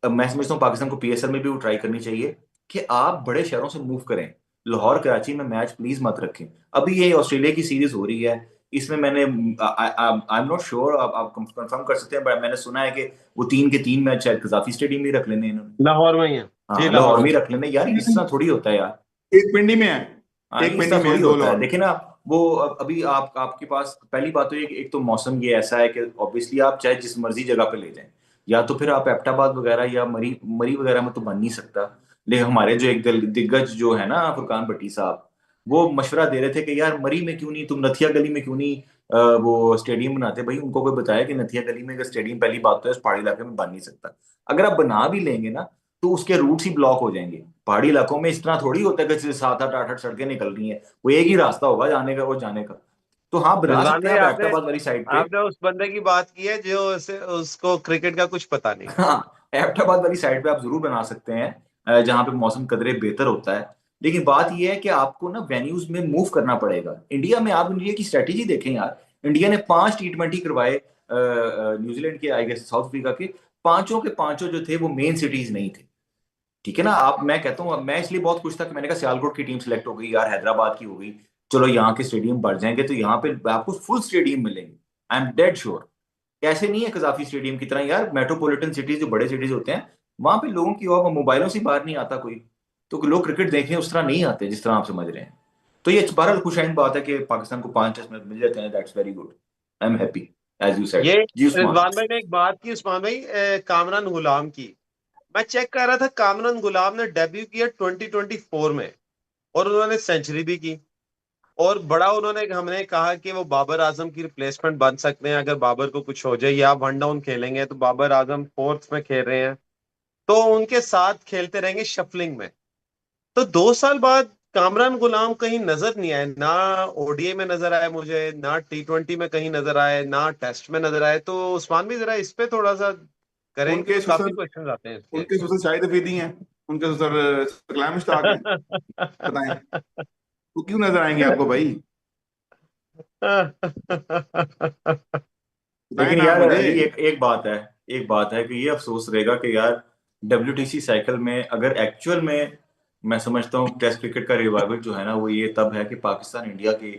अब मैं समझता हूँ पाकिस्तान को पीएसएल में भी वो ट्राई करनी चाहिए कि आप बड़े शहरों से मूव करें। लाहौर कराची में मैच प्लीज मत रखें। अभी ये ऑस्ट्रेलिया की सीरीज हो रही है, इसमें मैंने आई एम नॉट श्योर, आप कंफर्म कर सकते हैं, बट मैंने सुना है कि वो 3 के 3 मैच शायद कजाफी स्टेडियम में ही रख लेने इन्होंने। लाहौर में ही है जी, हाँ, लाहौर लाहौर में। में ही रख लेने यार, इस तरह थोड़ी होता है यार। एक पिंडी में है, हाँ, एक इस पिंडी तरह में है, थोड़ी दो होता है, लाहौर में। देखिए ना। वो अभी आपके पास पहली बात तो ये कि एक तो मौसम ये ऐसा है कि ऑब्वियसली आप चाहे जिस मर्जी जगह पे ले जाएं, या तो फिर आप एबटाबाद वगैरह या मरी मरी वगैरह में तो बन नहीं सकता। लेकिन हमारे जो एक दिग्गज जो है ना फुरकान भट्टी साहब, वो मशवरा दे रहे थे कि यार मरी में क्यों नहीं, तुम नथिया गली में क्यों नहीं वो स्टेडियम बनाते। भाई उनको कोई बताया कि नथिया गली में अगर स्टेडियम, पहली बात तो है, उस पहाड़ी इलाके में बन नहीं सकता। अगर आप बना भी लेंगे ना तो उसके रूट्स ही ब्लॉक हो जाएंगे। पहाड़ी इलाकों में इस तरह थोड़ी होता है कि 7 8 8 सड़कें निकल रही हैं, वो एक ही रास्ता होगा जाने का, वो जाने का। तो हाँ, बना रिजवान सकते हैं भाई, आप आपने एबटाबाद वाली साइड पे। आपने उस बंदे की बात की है जो उसको क्रिकेट का कुछ पता नहीं। हाँ, एबटाबाद वाली साइड पे आप जरूर बना सकते हैं, जहाँ पे मौसम कदरे बेहतर होता है। लेकिन बात यह है कि आपको ना वेन्यूज में मूव करना पड़ेगा। इंडिया में आप इंडिया की स्ट्रेटेजी देखें यार, इंडिया ने 5 टी20 करवाए न्यूजीलैंड के, आई गेस साउथ अफ्रीका के, पांचों के पांचों जो थे वो मेन सिटीज नहीं थे। ठीक है ना, आप, मैं कहता हूँ मैं इसलिए बहुत खुश था कि मैंने कहा सियालकोट की टीम सेलेक्ट हो गई यार, हैदराबाद की हो गई, चलो यहाँ के स्टेडियम बढ़ जाएंगे तो यहाँ पे आपको फुल स्टेडियम मिलेंगे। I am dead sure. ऐसे नहीं है कजाफी स्टेडियम की तरह यार, मेट्रोपॉलिटन सिटीज जो बड़े सिटीज होते हैं वहां पे लोगों की और मोबाइलों से बाहर नहीं आता कोई, तो लोग क्रिकेट देखने उस तरह नहीं आते जिस तरह आप समझ रहे हैं। तो ये बहरहाल खुशआइंद बात है कि पाकिस्तान को 5 टेस्ट मैच मिल जाते हैं, that's very good, I am happy as you ये सेड। जी उस्मान। रिजवान भाई ने एक बात की, उस्मान भाई, कामरान गुलाम की। मैं चेक कर रहा था, कामरान गुलाम ने डेब्यू किया 2024 में, और उन्होंने सेंचुरी भी की। और बड़ा उन्होंने, हमने कहा कि वो बाबर आजम की रिप्लेसमेंट बन सकते हैं अगर बाबर को कुछ हो जाए, या वन डाउन खेलेंगे तो बाबर आजम फोर्थ में खेल रहे हैं, तो उनके साथ खेलते रहेंगे शफलिंग में। तो 2 साल बाद कामरान गुलाम कहीं नजर नहीं आए, ना ओडीआई में नजर आए मुझे, ना T20 में कहीं नजर आए, ना टेस्ट में नजर आए। तो उस्मान भी जरा इस पे थोड़ा सा करें, उनके क्योंकि काफी ससुर क्वेश्चन आते हैं इसके। उनके ससुर शाहिद अफरीदी हैं, उनके ससुर कलाम मुश्ताक हैं। बताएं, वो क्यों नजर आएंगे आपको भाई? बताएं लेकिन ना आप यार मुझे। अली एक एक बात है कि ये अफसोस रहेगा कि यार WTC साइकिल में अगर एक्चुअल में, मैं समझता हूँ टेस्ट क्रिकेट का रिवाइवल जो है ना वो ये तब है कि पाकिस्तान इंडिया की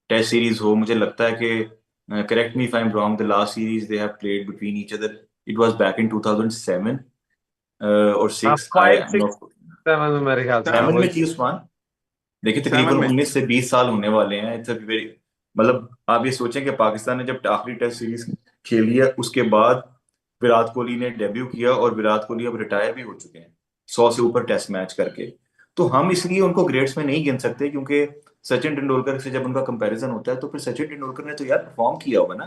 टेस्ट सीरीज हो। मुझे लगता है कि, correct me if I am wrong, the last series they have played between each other, it was back in 2007 और 6, I five am six not, seven मेरे ख्याल से, हाँ 7 7 में, में वही। थी उस्मान। देखिए 7 तकरीबन में। 19 से 20 साल होने वाले हैं, इट्स वेरी, मतलब आप ये सोचें कि पाकिस्तान ने जब आखिरी टेस्ट सीरीज खेली है उसके बाद विराट कोहली ने डेब्यू किया, और विराट कोहली अब रिटायर भी हो चुके हैं 100 से ऊपर टेस्ट मैच करके। तो हम इसलिए उनको ग्रेड्स में नहीं गिन सकते, क्योंकि सचिन तेंदुलकर से जब उनका कंपैरिजन होता है तो फिर सचिन तेंदुलकर ने तो यार परफॉर्म किया होगा ना,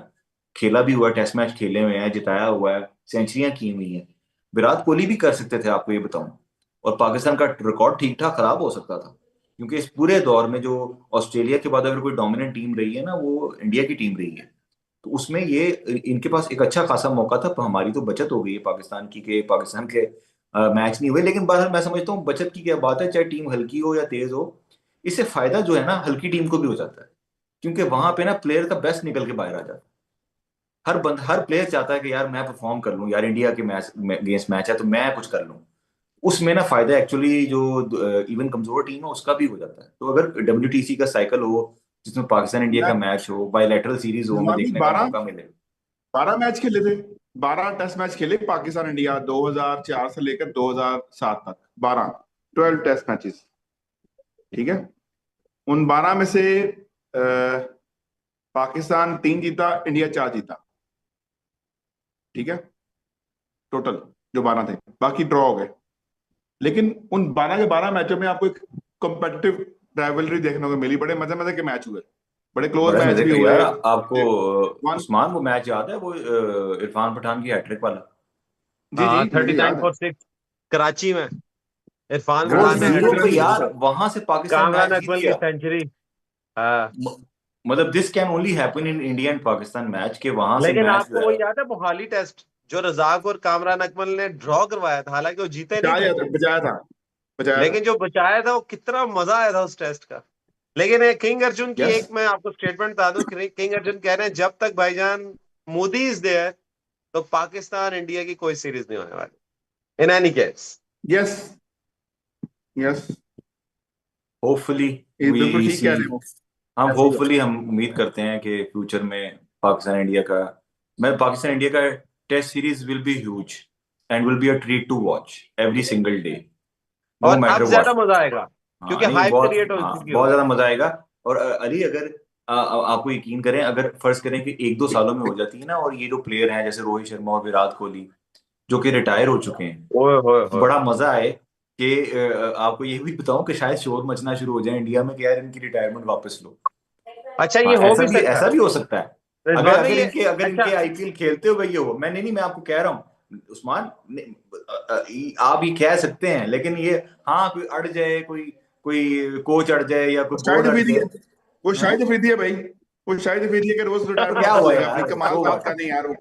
खेला भी हुआ, टेस्ट मैच खेले हुए हैं, जिताया हुआ है, सेंचुरियां की हुई हैं। विराट कोहली भी कर सकते थे, आपको ये बताऊं। और पाकिस्तान का रिकॉर्ड ठीक ठाक खराब हो सकता था, क्योंकि इस पूरे दौर में जो ऑस्ट्रेलिया के बाद अगर कोई डोमिनेंट टीम रही है ना वो इंडिया की टीम रही है। तो उसमें ये इनके पास एक अच्छा खासा मौका था, पर हमारी तो बचत हो गई है पाकिस्तान की, के पाकिस्तान के मैच नहीं हुए। लेकिन बहरहाल मैं समझता हूँ बचत की क्या बात है, चाहे टीम हल्की हो या तेज हो, इससे फायदा जो है ना हल्की टीम को भी हो जाता है, क्योंकि वहां पे ना प्लेयर का बेस्ट निकल के बाहर आ जाता है। हर प्लेयर चाहता है कि यार मैं परफॉर्म कर लूं, यार इंडिया के मैच अगेंस्ट मैच है तो मैं कुछ कर लूं। उसमें ना फायदा एक्चुअली जो इवन कमजोर टीम है उसका भी हो जाता है। तो अगर WTC का साइकिल हो जिसमें पाकिस्तान इंडिया का यार मैच हो, बायलैटरल सीरीज हो, हमें रिजवान भाई, देखने का मौका मिले। 12 मैच खेले थे, 12 टेस्ट मैच खेले पाकिस्तान इंडिया 2004 से लेकर 2007 तक, 12 टेस्ट मैचेस। ठीक है, उन 12 में से पाकिस्तान 3 जीता, इंडिया 4 जीता। ठीक है, टोटल जो 12 थे, बाकी ड्रॉ हो गए। लेकिन उन 12 के 12 मैचों में आपको एक कम्पिटिटिव राइवलरी देखने को मिली, बड़े मजे मजे के मैच हुए, बड़े क्लोज बड़े मैच मजे भी का हुए। यार। आपको वन, उस्मान वो मैच याद है, वो इरफान पठान की हैट्रिक वाला? जी जी हाँ, मुझे याद है। 39-6 कराची में इरफान वो पठान कराची ने में जीरो हैट्रिक पे न्यूजीलैंड की। के यार, साथ। वहां से पाकिस्तान कामरान मैच जीत अकमल की गया। सेंचुरी। हाँ। मतलब this can only happen in India and Pakistan match, के वहां से लेकिन मैच जो आपको वो है। याद है मोहाली टेस्ट, जो रजाक और कामरान अकमल ने ड्रॉ करवाया था, हालांकि वो जीते नहीं थे, बचाया था, बचाया था। लेकिन जो बचाया था वो कितना मजा आया था उस टेस्ट का। लेकिन किंग अर्जुन की यस। एक मैं आपको स्टेटमेंट बता दूं, किंग अर्जुन कह रहे हैं जब तक भाईजान मोदी इज देयर तो पाकिस्तान इंडिया की कोई सीरीज नहीं होने वाली, in any case. Yes, yes, hopefully ये वी बिल्कुल ठीक सी, कह रहे हो। हम ऐसे ही होपफुली हम उम्मीद करते हैं कि फ्यूचर में पाकिस्तान इंडिया का, मैं पाकिस्तान इंडिया का test series will be huge and will be a treat to watch every single day, no और मैटर अब व्हाट। ज्यादा मजा आएगा, हाँ क्योंकि नहीं, हाइप बहुत, क्रिएट हो हाँ चुकी बहुत होगी। ज्यादा मजा आएगा। और अली अगर आपको यकीन करें, अगर फर्ज करें कि 1-2 सालों में हो जाती है ना, और ये जो प्लेयर हैं जैसे रोहित शर्मा और विराट कोहली जो कि रिटायर हो चुके हैं, ओए होए तो होए। बड़ा मजा आए कि आपको ये भी बताऊं कि शायद शोर मचना शुरू हो जाए इंडिया में कि यार इनकी रिटायरमेंट वापस लो। अच्छा, ये हाँ, हो भी सकता ऐसा है भी हो सकता है। अगर रिजवान भाई, अगर ये। इनके अगर अच्छा। इनके IPL खेलते हुए ये हो, मैं नहीं, मैं आपको कह रहा हूँ उस्मान, आप ये कह सकते हैं, लेकिन ये, हाँ कोई अड़ जाए, कोई कोई कोच अड़ जाए या कोई शाहिद बोर्ड अड़ अफरीदी है, जाए। वो हैं? शाहिद अफरीदी है भाई, वो शाहिद अफरीदी है कि रोज तो रिटायरमेंट क्या वापस हुआ लेगा अपनी, यार, कमाल सो बात व्हाट। का नहीं यार वो।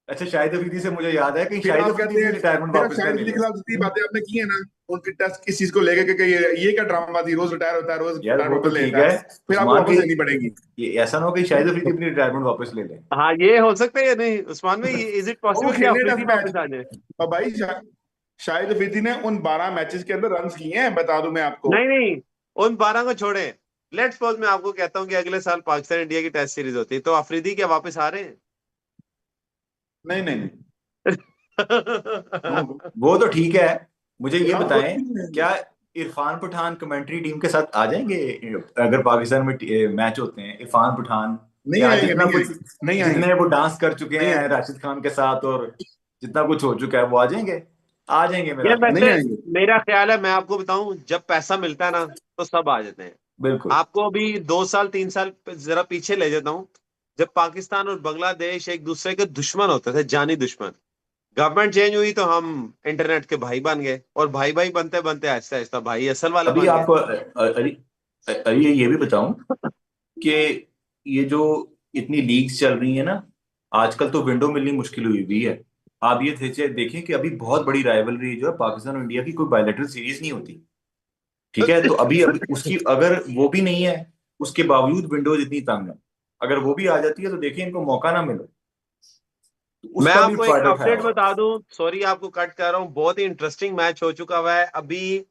अच्छा, शाहिद अफरीदी से मुझे याद है कि फिर शाहिद आप अफरीदी कहते अपनी हैं, रिटायरमेंट फिर आप वापस ना शाहिद ले अफरीदी के ले। खिलाफ जितनी बातें आपने की है ना, उनकी टेस्ट इस चीज को लेकर के ये क्या ड्रामा थी, रोज रिटायर होता है, रोज यार वो रिटायरमेंट तो वापस ठीक लेता है है, फिर आपको उस्मान के, वापस लेनी पड़ेगी। ये ऐसा ना हो कि शाहिद अफरीदी अपनी रिटायरमेंट वापस ले ले। हाँ, ये हो सकता है या नहीं उस्मान भाई, इज इट और वो पॉसिबल कि खेलने अफरीदी टेस्ट मैच, वापस आ जाए? और भाई शाहिद अफरीदी ने उन 12 मैचेस के अंदर रन किए हैं, बता दूं मैं आपको। नहीं नहीं, उन 12 को छोड़े। लेट्स सपोज मैं आपको कहता हूँ कि अगले साल पाकिस्तान इंडिया की टेस्ट सीरीज होती है, तो अफरीदी क्या वापस आ रहे हैं? नहीं नहीं नहीं, वो तो ठीक है, मुझे ये हम बताएं, कोई भी नहीं आएंगे। क्या इरफान पठान कमेंट्री टीम के साथ आ जाएंगे अगर पाकिस्तान में मैच होते हैं? इरफान पठान नहीं या आएंगे, जितना नहीं कुछ, आएंगे, नहीं आएंगे, जितने वो डांस कर चुके नहीं हैं आएंगे, राशिद खान के साथ और जितना कुछ हो चुका है, वो आ जाएंगे? आ जाएंगे मेरा यार ख्याल नहीं वैसे है। आएंगे। मेरा ख्याल है, मैं आपको बताऊं, जब पैसा मिलता है ना तो सब आ जाते हैं। बिल्कुल। आपको अभी 2 साल 3 साल जरा पीछे ले जाता हूँ, जब पाकिस्तान और बांग्लादेश एक दूसरे के दुश्मन होते थे, जानी दुश्मन। गवर्नमेंट चेंज हुई तो हम इंटरनेट के भाई बन गए, और भाई भाई बनते बनते आहिस्ता आहिस्ता भाई असल वाले अभी बन गए। आपको अरे अरे ये भी बताऊं कि ये जो इतनी लीग्स चल रही है ना, आजकल तो विंडो मिलनी मुश्किल हुई हुई है। आप ये देखें कि अभी बहुत बड़ी राइवलरी जो है पाकिस्तान और इंडिया की, कोई बायलैटरल सीरीज नहीं होती। ठीक है, तो अभी अभी उसकी अगर वो भी नहीं है, उसके बावजूद विंडोज इतनी तंग है। अगर वो भी आ जाती है तो देखिए इनको मौका ना मिले, तो मैं उसका भी आपको एक फायदा उठाया अपडेट होगा। बता दूं, सॉरी आपको कट कर रहा हूं, बहुत ही इंटरेस्टिंग मैच हो चुका हुआ है अभी।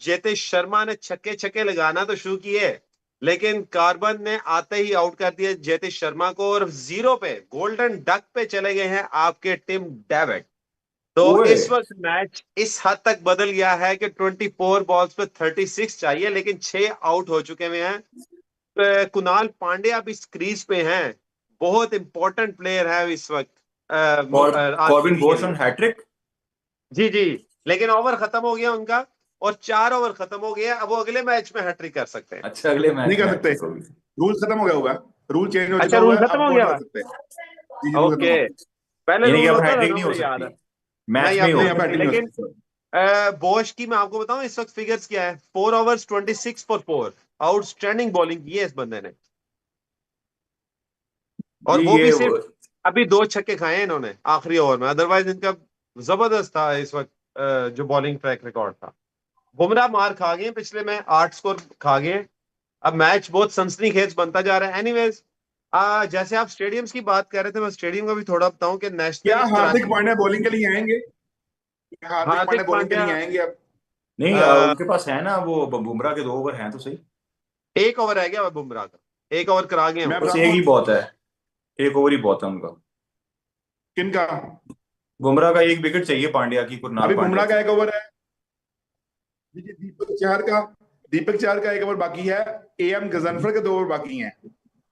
जेतेश शर्मा ने छक्के छक्के लगाना तो शुरू किए, लेकिन कार्बन ने आते ही आउट कर दिया जेतेश शर्मा को, और जीरो पे गोल्डन डक पे चले गए हैं आपके टिम डेविड। तो ओए, इस वक्त मैच इस हद तक बदल गया है कि 24 बॉल्स पे 36 चाहिए, लेकिन 6 आउट हो चुके हुए हैं। कुणाल पांड्या भी इस क्रीज पे हैं, बहुत इंपॉर्टेंट प्लेयर है इस वक्त कॉर्बिन आरसीबी के बोस लिए। On hat trick. जी जी। लेकिन ओवर खत्म हो गया उनका, और 4 ओवर खत्म हो गया, अब वो अगले मैच में हैट्रिक कर सकते हैं। अच्छा, अगले नहीं मैच कर में सकते, हैट्रिक होगी। रूल खत्म हो गया होगा, रूल चेंज हो अच्छा, चुका हुआ रूल है, खत्म अब हो वो गया नहीं हुआ कर सकते। जी है? जी, रूल खत्म हो ओके। गया। पहले यानी कि रूल अब होता था हैट्रिक ना, नहीं हो मुझे याद है। सकती, मैच नहीं, में ही अब नहीं, नहीं होगी। अब सकती, बैटिंग नहीं हो लेकिन सकती। बोश की मैं आपको बताऊं इस वक्त फिगर्स क्या है, 4 ओवर्स 26 फॉर 4, आउटस्टैंडिंग बॉलिंग की है इस बंदे ने। और जी वो भी ये सिर्फ अभी 2 छक्के खाए हैं इन्होंने आखिरी ओवर में, अदरवाइज इनका जबरदस्त था इस वक्त जो बॉलिंग ट्रैक रिकॉर्ड था। बुमराह मार खा गए हैं, पिछले में 8 स्कोर खा गए हैं। अब मैच बहुत सनसनीखेज बनता जा रहा है। एनीवेज, जैसे आप स्टेडियम्स की बात कर रहे थे, मैं स्टेडियम का भी थोड़ा बताऊं कि क्या नेशनल हार्दिक कराची। पांड्या बॉलिंग के लिए आएंगे? क्या हार्दिक पांड्या हार्दिक बॉलिंग के पांड्या लिए आएंगे अब? नहीं, उनके पास है ना वो बुमराह के 2 ओवर हैं तो सही। 1 ओवर रह गया बुमराह का, 1 ओवर करा गए मैं वो। बस एक बताऊं ही बहुत है, एक ओवर ही बहुत है उनका। किनका? बुमराह का एक विकेट चाहिए पांड्या की, कुरनाल अभी पांड्या बुमराह का की। 1 ओवर है। दीपक चार का 1 ओवर बाकी है। एम गजनफर के 2 ओवर बाकी हैं।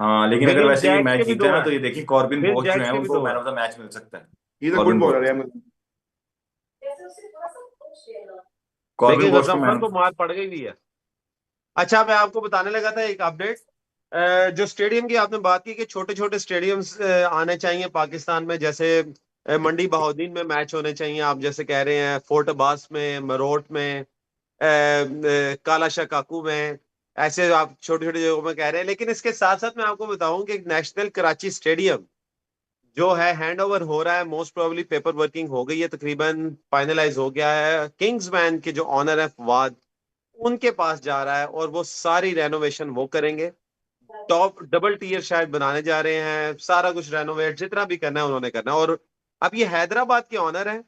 हाँ, लेकिन अगर विल वैसे ये जैक्स मैच के भी जीता है दो ना, हैं, तो ये देखिए कॉर्बिन विल बोस जो जैक्स है के भी उनको 2 मैन हैं। ऑफ द मैच मिल सकता है। Is a Corbin good bowler Bose, है। कॉर्बिन लेकिन बोस को गजनफर मैन। को मार पड़ गई भी है। अच्छा, मैं आपको बताने लगा था एक अपडेट, जो स्टेडियम की आपने बात की कि छोटे छोटे स्टेडियम्स आने चाहिए पाकिस्तान में, जैसे मंडी बहाउद्दीन में मैच होने चाहिए, आप जैसे कह रहे हैं, फोर्ट अब्बास में, मरोट में, काला शाह काकू में, ऐसे आप छोटी छोटी जगहों में कह रहे हैं। लेकिन इसके साथ साथ मैं आपको बताऊं कि नेशनल कराची स्टेडियम जो है हैंड ओवर हो रहा है, मोस्ट प्रोबेबली पेपर वर्किंग हो गई है, तकरीबन फाइनलाइज हो गया है, किंग्समैन के जो ऑनर है फवाद, उनके पास जा रहा है, और वो सारी रेनोवेशन वो करेंगे। टॉप डबल टीयर शायद बनाने जा रहे हैं, सारा कुछ रेनोवेट जितना भी करना है उन्होंने करना है। और अब ये हैदराबाद के ऑनर है,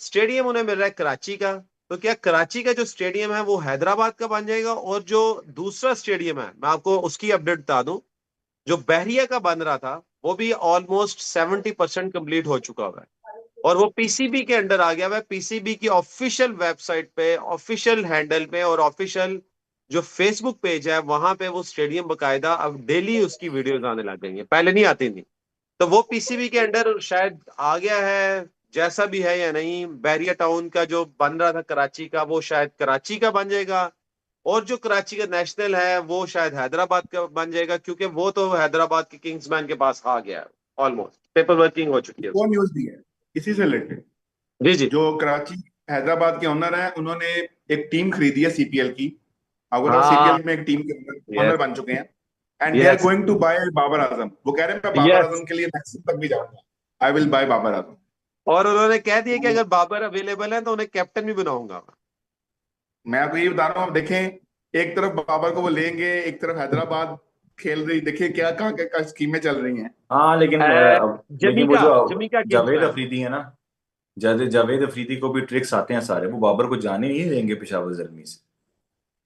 स्टेडियम उन्हें मिल रहा है कराची का। तो क्या कराची का जो स्टेडियम है वो हैदराबाद का बन जाएगा? और जो दूसरा स्टेडियम है, मैं आपको उसकी अपडेट बता दूं, जो बहरिया का बन रहा था, वो भी ऑलमोस्ट 70% कंप्लीट हो चुका हुआ है, और वो पीसीबी के अंडर आ गया हुआ है। पीसीबी की ऑफिशियल वेबसाइट पे, ऑफिशियल हैंडल पे, और ऑफिशियल जो फेसबुक पेज है वहां पे वो स्टेडियम बकायदा अब डेली उसकी वीडियोस आने लग गई हैं, पहले नहीं आती थी। तो वो पीसीबी के अंडर शायद आ गया है, जैसा भी है या नहीं। बैरिया टाउन का जो बन रहा था कराची का, वो शायद कराची का बन जाएगा, और जो कराची का नेशनल है वो शायद हैदराबाद का बन जाएगा, क्योंकि वो तो हैदराबाद के किंग्समैन के पास आ गया है, ऑलमोस्ट पेपर वर्किंग हो चुकी है वो उसकी। न्यूज भी है इसी से रिलेटेड। जी जी। जो कराची हैदराबाद के ओनर हैं, उन्होंने एक टीम खरीदी है सीपीएल की। आपको तो हाँ। सीपीएल में एक टीम के यस ओनर बन चुके हैं। And they are yes going to buy Babar Azam. वो कह रहे हैं मैं बाबर यस। आजम के लिए मैक्सिम तक भी जाऊंगा। आई विल बाय बाबर आजम। और उन्होंने कह दिया कि तो अगर बाबर अवेलेबल है तो उन्हें कैप्टन भी बनाऊंगा। मैं आपको ये बता रहा हूँ, आप देखें, एक तरफ बाबर को वो लेंगे, एक तरफ हैदराबाद खेल रही, देखिए क्या कहाँ क्या स्कीमें चल रही हैं। हाँ लेकिन लेकिन वो जमीका जो जमीका जावेद किंग्समैन। अफरीदी है ना, जावेद अफरीदी को भी ट्रिक्स आते हैं सारे, वो बाबर को जाने नहीं देंगे पेशावर जल्मी से।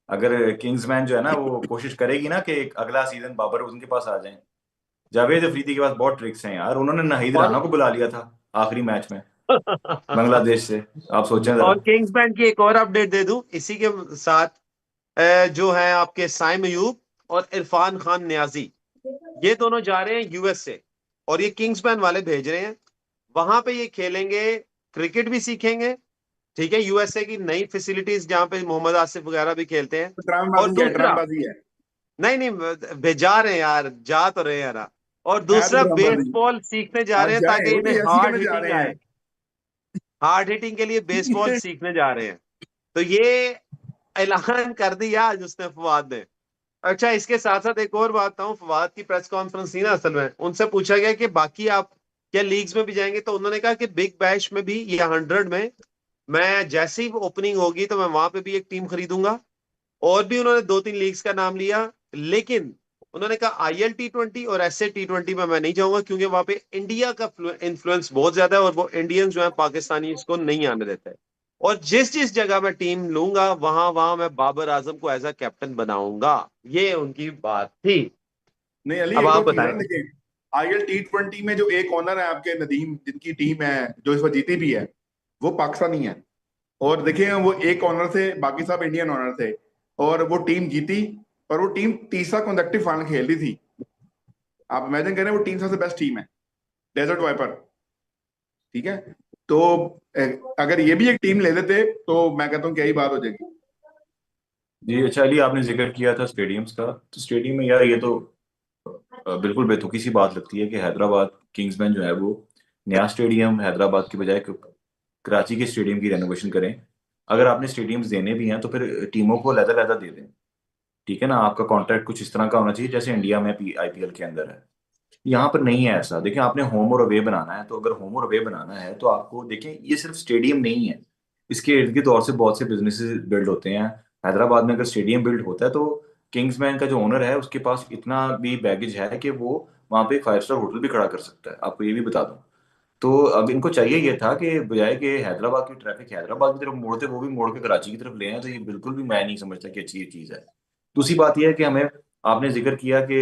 अगर किंग्समैन जो है ना वो कोशिश करेगी ना कि एक अगला सीजन बाबर उनके पास आ जाए, जावेद अफरीदी के पास बहुत ट्रिक्स हैं यार, उन्होंने नाहिद और राणा को बुला लिया था आखिरी मैच में बांग्लादेश से, आप सोचें जरा। और किंग्स बैंड की एक और अपडेट दे दूं इसी के साथ, जो है आपके साइम अयूब और इरफान खान नियाजी, ये दोनों जा रहे हैं यूएस से, और ये किंग्स बैंड वाले भेज रहे हैं। वहां पे ये खेलेंगे, क्रिकेट भी सीखेंगे, ठीक है, यूएसए की नई फैसिलिटीज जहां पे मोहम्मद आसिफ वगैरह भी खेलते हैं। तो और ड्रामेबाजी है, दूसरा, ड्रामेबाजी है। नहीं नहीं भेजा रहे हैं यार, जा तो रहे हैं यार। और है तो दूसरा ड्रामेबाजी। बेसबॉल सीखने जा रहे आज हैं जाए, ताकि वो इन्हें तो ऐसी हार्ड करने जा हिटिंग रहे आए, हार्ड हिटिंग के लिए बेसबॉल हैं। सीखने जा रहे हैं। तो ये ऐलान कर दिया आज उसने, फवाद ने। अच्छा, इसके साथ साथ एक और बात बताऊं, फवाद की प्रेस कॉन्फ्रेंस थी ना, असल में उनसे पूछा गया कि बाकी आप क्या लीग्स में भी जाएंगे, तो उन्होंने कहा कि बिग बैश में भी या 100 में मैं जैसी ही ओपनिंग होगी तो मैं वहां पे भी एक टीम खरीदूंगा। और भी उन्होंने 2-3 लीग्स का नाम लिया, लेकिन उन्होंने कहा IL T20 और SA T20 में मैं नहीं जाऊंगा, क्योंकि वहां पे इंडिया का इन्फ्लुएंस बहुत ज्यादा है और वो इंडियंस जो है पाकिस्तानी इसको नहीं आने देते हैं। और जिस जिस जगह मैं टीम लूंगा वहां वहां मैं बाबर आजम को एज अ कैप्टन बनाऊंगा। ये उनकी बात थी। नहीं अली, अब एक आप और चीज है बताएं। ना, देखिए IL T20 में जो एक ओनर है आपके नदीम, जिनकी टीम है जो इस बार जीती भी है, वो पाकिस्तानी है। और देखिए वो एक ओनर थे, बाकी सब इंडियन ओनर थे, और वो टीम जीती। और वो टीम तीसरा कॉन्सेक्टिव फाइनल खेल रही थी। आप इमेजिन करें, वो टीम सबसे बेस्ट टीम है, डेजर्ट वाइपर। ठीक है। तो अगर ये भी एक टीम ले लेते तो मैं कहता हूँ क्या ही बात हो जाएगी। जी अच्छा अली, आपने जिक्र किया था स्टेडियम्स का, तो स्टेडियम में यार ये तो बिल्कुल बेतुकी सी बात लगती है कि हैदराबाद किंग्समैन जो है वो नया स्टेडियम हैदराबाद की बजाय कराची के स्टेडियम की रेनोवेशन करें। अगर आपने स्टेडियम्स देने भी हैं तो फिर टीमों को अलग-अलग दे दें। ठीक है ना, आपका कॉन्ट्रैक्ट कुछ इस तरह का होना चाहिए जैसे इंडिया में IPL के अंदर है। यहाँ पर नहीं है ऐसा। देखिए आपने होम और अवे बनाना है, तो अगर होम और अवे बनाना है तो आपको देखें, ये सिर्फ स्टेडियम नहीं है, इसके इर्द गिर्द और से बहुत से बिजनेसेस बिल्ड होते हैं। हैदराबाद में अगर स्टेडियम बिल्ड होता है तो किंग्समैन का जो ओनर है उसके पास इतना भी बैगेज है कि वो वहाँ पे 5 स्टार होटल भी खड़ा कर सकता है, आपको ये भी बता दूं। तो अब इनको चाहिए ये था कि बजाय कि हैदराबाद की ट्रैफिक हैदराबाद की तरफ मोड़ते, वो भी मोड़ के कराची की तरफ ले आए, तो ये बिल्कुल भी मैं नहीं समझता कि अच्छी ये चीज़ है। दूसरी बात यह है कि हमें, आपने जिक्र किया कि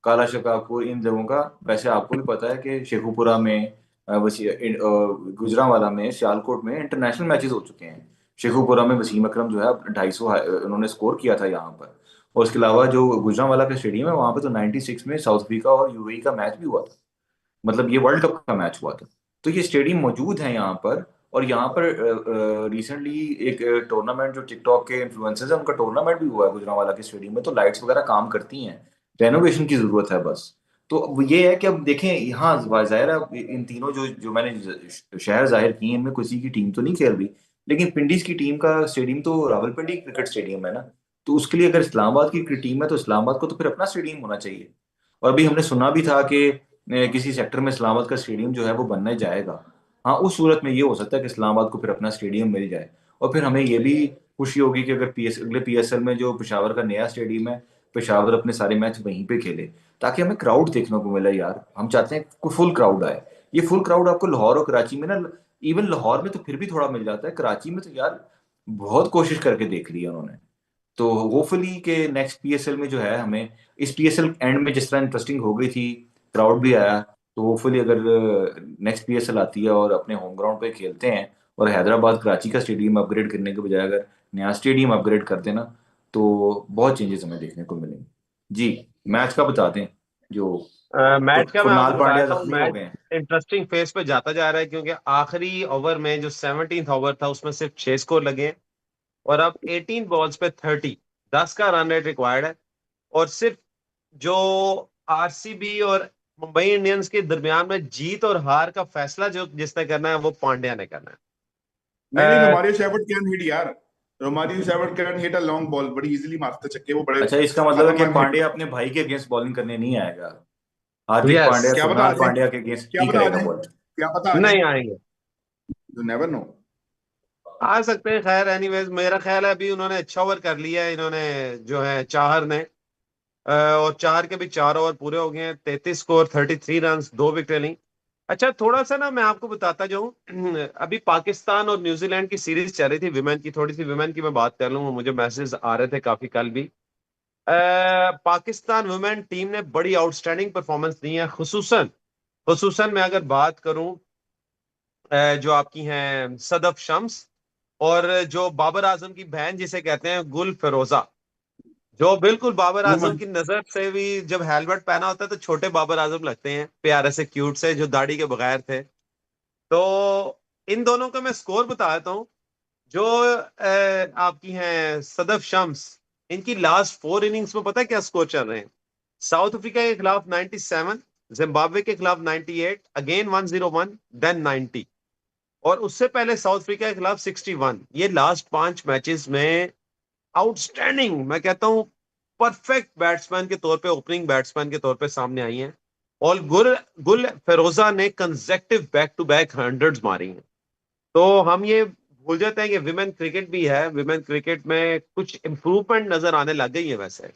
काला शकापुर इन लोगों का, वैसे आपको भी पता है कि शेखुपुरा में, गुजरांवाला में, सियालकोट में इंटरनेशनल मैचेस हो चुके हैं। शेखुपुरा में वसीम अकरम जो है 250 उन्होंने स्कोर किया था यहाँ पर। और उसके अलावा जो गुजरांवाला का स्टेडियम है वहाँ पे तो 96 में साउथ अफ्रीका और UAE का मैच भी हुआ था, मतलब ये वर्ल्ड कप का मैच हुआ था। तो ये स्टेडियम मौजूद है यहाँ पर। और यहाँ पर रिसेंटली एक टूर्नामेंट, जो टिकटॉक के इन्फ्लुएंसर्स हैं उनका टूर्नामेंट भी हुआ है गुजरांवाला के स्टेडियम में, तो लाइट्स वगैरह काम करती हैं। रेनोवेशन की जरूरत है बस। तो अब ये है कि अब देखें यहाँ जाहिर है, इन तीनों जो जो मैंने शहर जाहिर किए इनमें किसी की टीम तो नहीं खेल रही, लेकिन पिंडीज की टीम का स्टेडियम तो रावलपिंडी क्रिकेट स्टेडियम है ना। तो उसके लिए अगर इस्लामाबाद की टीम है तो इस्लामाबाद को तो फिर अपना स्टेडियम होना चाहिए। और अभी हमने सुना भी था कि किसी सेक्टर में इस्लामाबाद का स्टेडियम जो है वो बनने जाएगा। हाँ, उस सूरत में ये हो सकता है कि इस्लामाबाद को फिर अपना स्टेडियम मिल जाए। और फिर हमें ये भी खुशी होगी कि अगर अगले PSL में जो पेशावर का नया स्टेडियम है, पेशावर अपने सारे मैच वहीं पे खेले, ताकि हमें क्राउड देखने को मिले यार। हम चाहते हैं कि फुल क्राउड आए। ये फुल क्राउड आपको लाहौर और कराची में ना, इवन लाहौर में तो फिर भी थोड़ा मिल जाता है, कराची में तो यार बहुत कोशिश करके देख ली है उन्होंने। तो होपफुली के नेक्स्ट PSL में जो है हमें, इस PSL एंड में जिस तरह इंटरेस्टिंग हो गई थी, क्राउड भी आया, तो होपफुली अगर नेक्स्ट PSL आती है और अपने होम ग्राउंड पे खेलते हैं, और हैदराबाद कराची का स्टेडियम अपग्रेड करने के बजाय अगर नया स्टेडियम अपग्रेड करते ना, तो बहुत चेंजेस हमें देखने को मिलेंगे। जी, मैच का बता दें जो मैच का मैं आपको कुरनाल पांड्या बताता हूँ। जख्मी हो मैच गए हैं। इंटरेस्टिंग फेज पे जाता जा रहा है, क्योंकि आखिरी ओवर में जो 17th ओवर था उसमें सिर्फ 6 स्कोर लगे हैं। और अब 18 बॉल्स पे 10 का रन रेट रिक्वायर्ड है। और सिर्फ जो RCB और मुंबई इंडियंस के दरमियान में जीत और हार का फैसला जो जिसने करना है वो पांड्या ने करना नहीं नहीं, है। रोमारियो शेफर्ड कैन हिट यार। Romario shepherd can hit a long ball, बड़ी इजीली मारते छक्के वो, बड़े अच्छा, इसका मतलब है कि खतरनाक हिट। पांड्या अपने भाई के अगेंस्ट बॉलिंग करने नहीं आएगा। हार्दिक यस। पांड्या क्या पता आ कुरनाल जाए, पांड्या के अगेंस्ट क्या ही पता आ करेगा जाए, बॉलिंग। क्या पता आ जाए। नहीं आएंगे। You never know. आ सकते हैं, खैर एनीवेज मेरा ख्याल है अभी उन्होंने अच्छा ओवर कर लिया है इन्होंने, जो है चाहर ने। और चार के भी 4 ओवर पूरे हो गए हैं, 33 स्कोर, 33 रन, 2 विकेटें ली। अच्छा, थोड़ा सा ना मैं आपको बताता जाऊं, अभी पाकिस्तान और न्यूजीलैंड की सीरीज चल रही थी विमेन की, थोड़ी सी विमेन की मैं बात कर लूंगा, मुझे मैसेज आ रहे थे काफी कल भी। पाकिस्तान वुमेन टीम ने बड़ी आउटस्टैंडिंग परफॉर्मेंस दी है, खुसूसन खुसूसन मैं अगर बात करूं जो आपकी हैं सदफ शम्स, और जो बाबर आजम की बहन जिसे कहते हैं गुल फिरोजा, जो बिल्कुल बाबर आजम वुमन। की नजर से भी जब हेलमेट पहना होता है तो छोटे बाबर आजम लगते हैं, प्यारे से क्यूट से जो दाढ़ी के बगैर थे। तो इन दोनों का मैं स्कोर बता देता हूँ। जो आपकी हैं सदफ शम्स, इनकी लास्ट 4 इनिंग्स में पता है क्या स्कोर चल रहे हैं? साउथ अफ्रीका के खिलाफ 97, जिम्बाब्वे के खिलाफ 98, अगेन 101, देन 90, और उससे पहले साउथ अफ्रीका के खिलाफ 61। ये लास्ट 5 मैचेस में आउटस्टैंडिंग, मैं कहता हूं परफेक्ट बैट्समैन के तौर पे, ओपनिंग बैट्समैन के तौर पे सामने आई हैं। और गुल गुल फिरोजा ने consecutive back to back hundreds मारी हैं। तो हम ये भूल जाते हैं कि विमेन क्रिकेट भी है, विमेन क्रिकेट में कुछ इंप्रूवमेंट नजर आने लग गई है। वैसे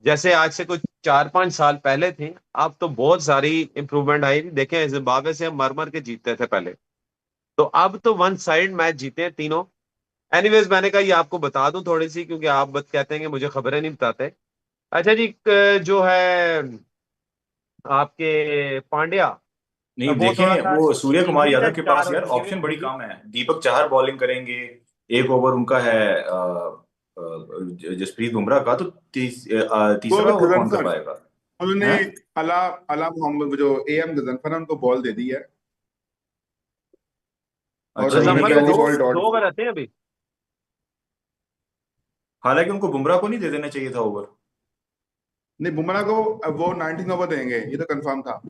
जैसे आज से कुछ 4-5 साल पहले थी, अब तो बहुत सारी इंप्रूवमेंट आई। देखें जिम्बाब्वे से हम मर मर के जीतते थे पहले, तो अब तो वन साइड मैच जीते हैं तीनों। एनीवेज, मैंने कहा ये आपको बता दूं थोड़ी सी, क्योंकि आप बस कहते हैं कि मुझे खबरें नहीं बताते। अच्छा जी, जो है आपके पांड्या, नहीं वो थोड़ा देखें, सा वो सूर्य कुमार इजी है, यादव के 4 पास यार ओवर ऑप्शन बड़ी खेलेंगे। कम है। दीपक चाहर बॉलिंग करेंगे, एक ओवर उनका है जसप्रीत बुमराह का, तो वो तीसरा ओवर कौन कर गजनफर, पाएगा? उन्होंने हैं? अला अला मोहम्मद जो एम गजनफर है उनको बॉल दे दी है, और अच्छा, उन्होंने इन्हीं गजम्फर की के पहली दो वजह बॉल से। डॉट दो की। ओवर रहते हैं अभी। हालांकि उनको बुमराह को नहीं दे देना चाहिए था ओवर। नहीं, बुमराह को वो 19 ओवर देंगे, ये तो कंफर्म था।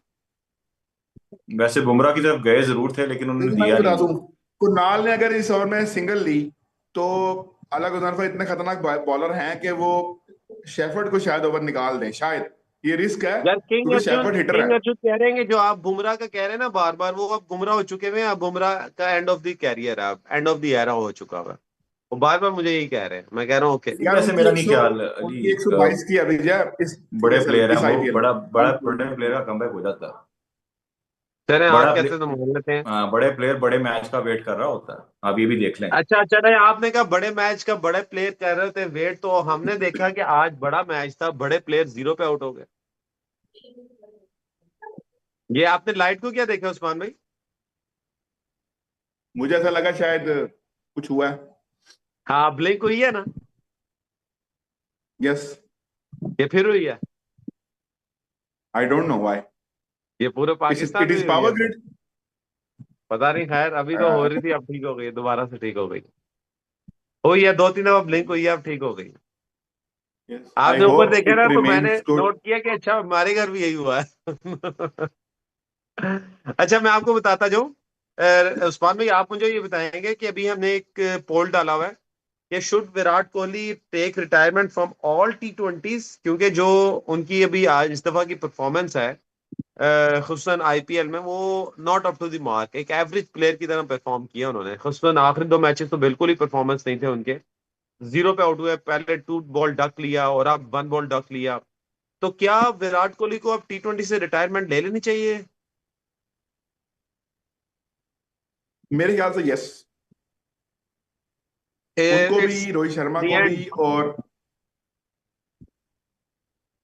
वैसे बुमराह की तरफ गए जरूर थे, लेकिन उन्होंने लेकिन मैं ये दिया बता नहीं। दूं, कुणाल ने अगर इस ओवर में सिंगल ली तो अला गजनफर इतने खतरनाक बॉलर हैं कि वो शेफर्ड को शायद ओवर निकाल दें, शायद ये रिस्क है यार किंग क्योंकि अर्जुन शेफर्ड हिटर है। किंग अर्जुन कह रहे हैं कि जो आप बुमराह का कह रहे हैं ना बार बार, वो अब बुमराह हो चुके हुए हैं, अब बुमराह का एंड ऑफ द कैरियर है, अब एंड ऑफ द एरा हो चुका हुआ है। वो बार बार मुझे यही कह रहे हैं, मैं कह रहा हूँ ओके। नहीं, यार वैसे उनकी मेरा नहीं 100 ख्याल अली। उनकी 122 की एवरेज है बड़े प्लेयर हैं इस वो, आईपीएल में। बड़ा बड़ा बड़े प्लेयर का कमबैक हो जाता है। चले, आप बड़ा कहते प्ले, तो मान लेते हैं। हाँ, बड़े प्लेयर बड़े मैच का वेट कर रहा होता है। आप ये भी देख लें। अच्छा अच्छा, नहीं आपने कहा बड़े मैच का बड़े प्लेयर कह रहे थे वेट, तो हमने देखा कि आज बड़ा मैच था, बड़े प्लेयर 0 पे आउट हो गए। ये आपने लाइट को क्या देखा उस्मान भाई? मुझे ऐसा लगा शायद कुछ हुआ है। हाँ, ब्लिंक हुई है ना? यस। ये फिर हुई है? I don't know why. ये पूरे पाकिस्तान इट में इज ही हुई पावर है फिर? ग्रिड। पता नहीं, खैर अभी तो हो रही थी, अब ठीक हो गई, दोबारा से ठीक हो गई। हुई है 2-3 दफा ब्लिंक हुई है, अब ठीक हो गई। यस, आई आपने ऊपर होप देखा इट ना, तो मैंने रिमेन्स गुड। नोट किया कि अच्छा हमारे घर भी यही हुआ है। अच्छा, मैं आपको बताता जाऊं। उस्मान भाई, आप मुझे ये बताएंगे कि अभी हमने एक पोल डाला हुआ है कि should Virat Kohli take retirement from all T20s, क्योंकि जो उनकी अभी आज इस दफा की परफॉर्मेंस है खुसूसन आईपीएल में, वो not up to the mark, एक एवरेज प्लेयर की तरह परफॉर्म किया उन्होंने। खुसूसन आखिरी 2 मैचेस तो बिल्कुल ही परफॉर्मेंस नहीं थे उनके, 0 पे आउट हुए, पहले 2 बॉल डक लिया और अब 1 बॉल डक लिया। तो क्या विराट कोहली को अब T20 से रिटायरमेंट ले लेनी चाहिए? मेरे ख्याल से यस, उनको इट्स भी, रोहित शर्मा द को एंड। भी,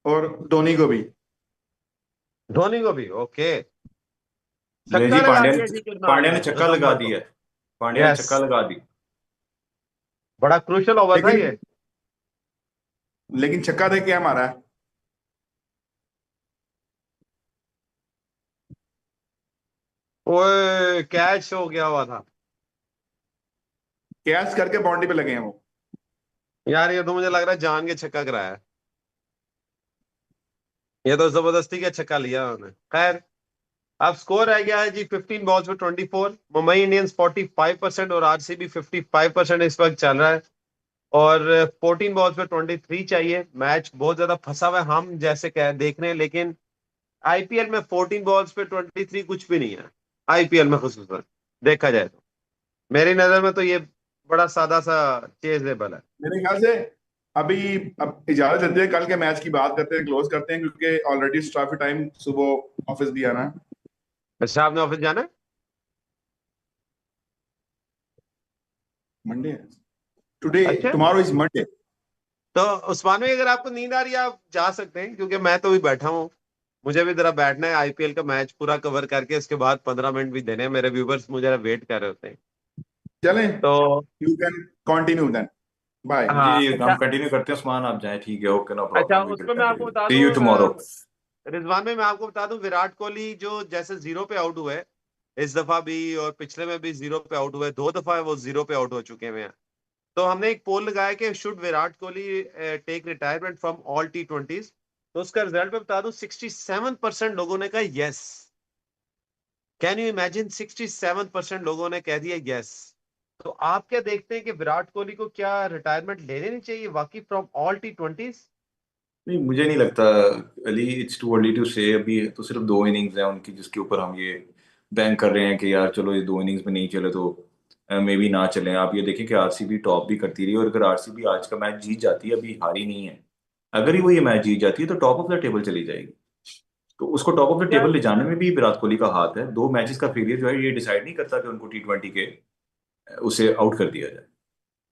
और धोनी को भी। धोनी को भी ओके। नहीं छक्का जी, लगा दिया जी करनाल पांड्या ने ने छक्का लगा गजम्बर दी को। है। पांड्या ने यस, छक्का लगा दी। बड़ा क्रूशल ओवर था लेकिन ये। लेकिन छक्का दे क्या मारा है? ओए, कैच हो गया हुआ था। कैच करके बाउंड्री पे लगे हैं वो। यार ये तो मुझे लग रहा है जान के छक्का कराया है। ये तो जबरदस्ती का छक्का लिया उन्होंने। खैर, अब स्कोर रह गया है जी 15 बॉल्स में 24। मुंबई इंडियंस 45% और आरसीबी 55% इस वक्त चल रहा है। और 14 बॉल्स में 23 चाहिए। मैच बहुत ज्यादा फंसा हुआ है, हम जैसे कह देख रहे हैं, लेकिन आईपीएल में 14 बॉल्स पे 23 कुछ भी नहीं है। आईपीएल में खुसूसन देखा जाए तो मेरी नजर में तो ये बड़ा सादा सा चेजेबल है। मेरे ख्याल से अभी, अब इजाजत देते हैं, कल के मैच की बात करते हैं, क्लोज करते हैं, क्योंकि ऑलरेडी ट्रैफिक टाइम, सुबह ऑफिस भी आना है। अच्छा, आपने ऑफिस जाना है? मंडे है टुडे, अच्छा, टुमारो इज मंडे। तो उस्मान भाई अगर आपको नींद आ रही है आप जा सकते हैं, क्योंकि मैं तो भी बैठा हूँ, मुझे भी जरा बैठना है आईपीएल का मैच पूरा कवर करके, इसके बाद 15 मिनट भी देने हैं, मेरे व्यूवर्स मुझे वेट कर रहे होते हैं। चलें, तो you can continue then, bye. जी हाँ जी, हम अच्छा। कंटिन्यू करते हैं उस्मान, आप जाएं, ठीक है, ओके, नो अच्छा प्रॉब्लम, वी विल उसमें मैं आपको कंटिन्यू, बता सी दूं यू टुमारो। रिजवान में मैं आपको बता दूं, विराट कोहली जो जैसे जीरो पे आउट हुए इस दफा भी, और पिछले में भी जीरो पे आउट हुए, 2 दफा वो जीरो पे आउट हो चुके हैं। तो हमने एक पोल लगाया कि should Virat Kohli take retirement from all T20s, तो उसका रिजल्ट मैं बता दूं, 67% लोगों ने कहा यस। कैन यू इमेजिन, 67% लोगों ने कह दिया यस। तो आप क्या देखते हैं कि विराट कोहली को क्या रिटायरमेंट ले लेनी चाहिए वाकई फ्रॉम ऑल T20s? नहीं, मुझे नहीं लगता Ali, it's too early to say, अभी तो सिर्फ 2 इनिंग्स हैं उनकी जिसके ऊपर हम ये बैंक कर रहे हैं कि यार चलो ये 2 इनिंग्स में नहीं चले तो मे भी ना चले। आप ये देखें कि आरसीबी टॉप भी करती रही, और अगर आरसीबी आज का मैच जीत जाती है, अभी हारी नहीं है, अगर ही वो ये मैच जीत जाती है तो टॉप ऑफ द टेबल चली जाएगी। तो उसको टॉप ऑफ द यार टेबल ले जाने में भी विराट कोहली का हाथ है। 2 मैचेस का फेलियर जो है ये डिसाइड नहीं करता कि उनको T20 के उसे आउट कर दिया जाए।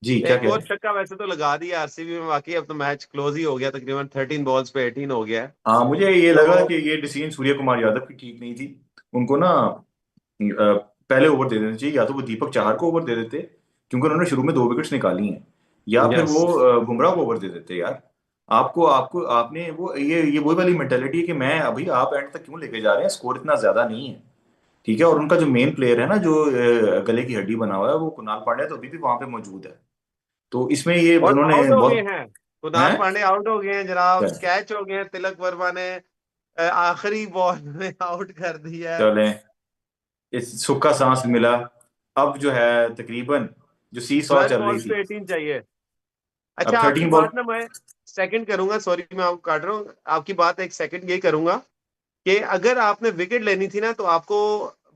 जी, क्या एक कह और रहे हैं? छक्का वैसे तो लगा दिया आरसीबी में, बाकी अब तो मैच क्लोज ही हो गया, तकरीबन 13 बॉल्स पे 18 हो गया है। हाँ, मुझे ये लगा तो कि ये डिसीजन सूर्य कुमार यादव की ठीक नहीं थी। उनको ना पहले ओवर दे देना चाहिए, या तो वो दीपक चाहर को ओवर दे देते क्योंकि उन्होंने शुरू में 2 विकेट्स निकाली हैं, या फिर यस, वो बुमराह को ओवर दे देते यार। आपको आपको आपने वो ये वही वाली मेंटेलिटी है कि मैं अभी आप एंड तक क्यों लेके जा रहे हैं, स्कोर इतना ज्यादा नहीं है, ठीक है। और उनका जो मेन प्लेयर है ना, जो गले की हड्डी बना हुआ है, वो कुणाल पांड्या, तो अभी भी वहां पे मौजूद है। तो इसमें ये और उन्होंने आउट हो गए बहुत हैं, कुणाल है। पांडे आउट हो गए हैं जनाब, कैच हो गए हैं, तिलक वर्मा ने आखिरी बॉल में आउट कर दिया है। चलें, इस सुख का सांस मिला। अब जो है तकरीबन जो सी सौ 12 चल रही बॉल्स थी, पे 18 चाहिए। अब अच्छा आपकी 13 बॉल। बात ना मैं सेकंड करूंगा, सॉरी मैं आपको काट रहा हूँ, आपकी बात एक सेकंड ये करूंगा कि अगर आपने विकेट लेनी थी ना तो आपको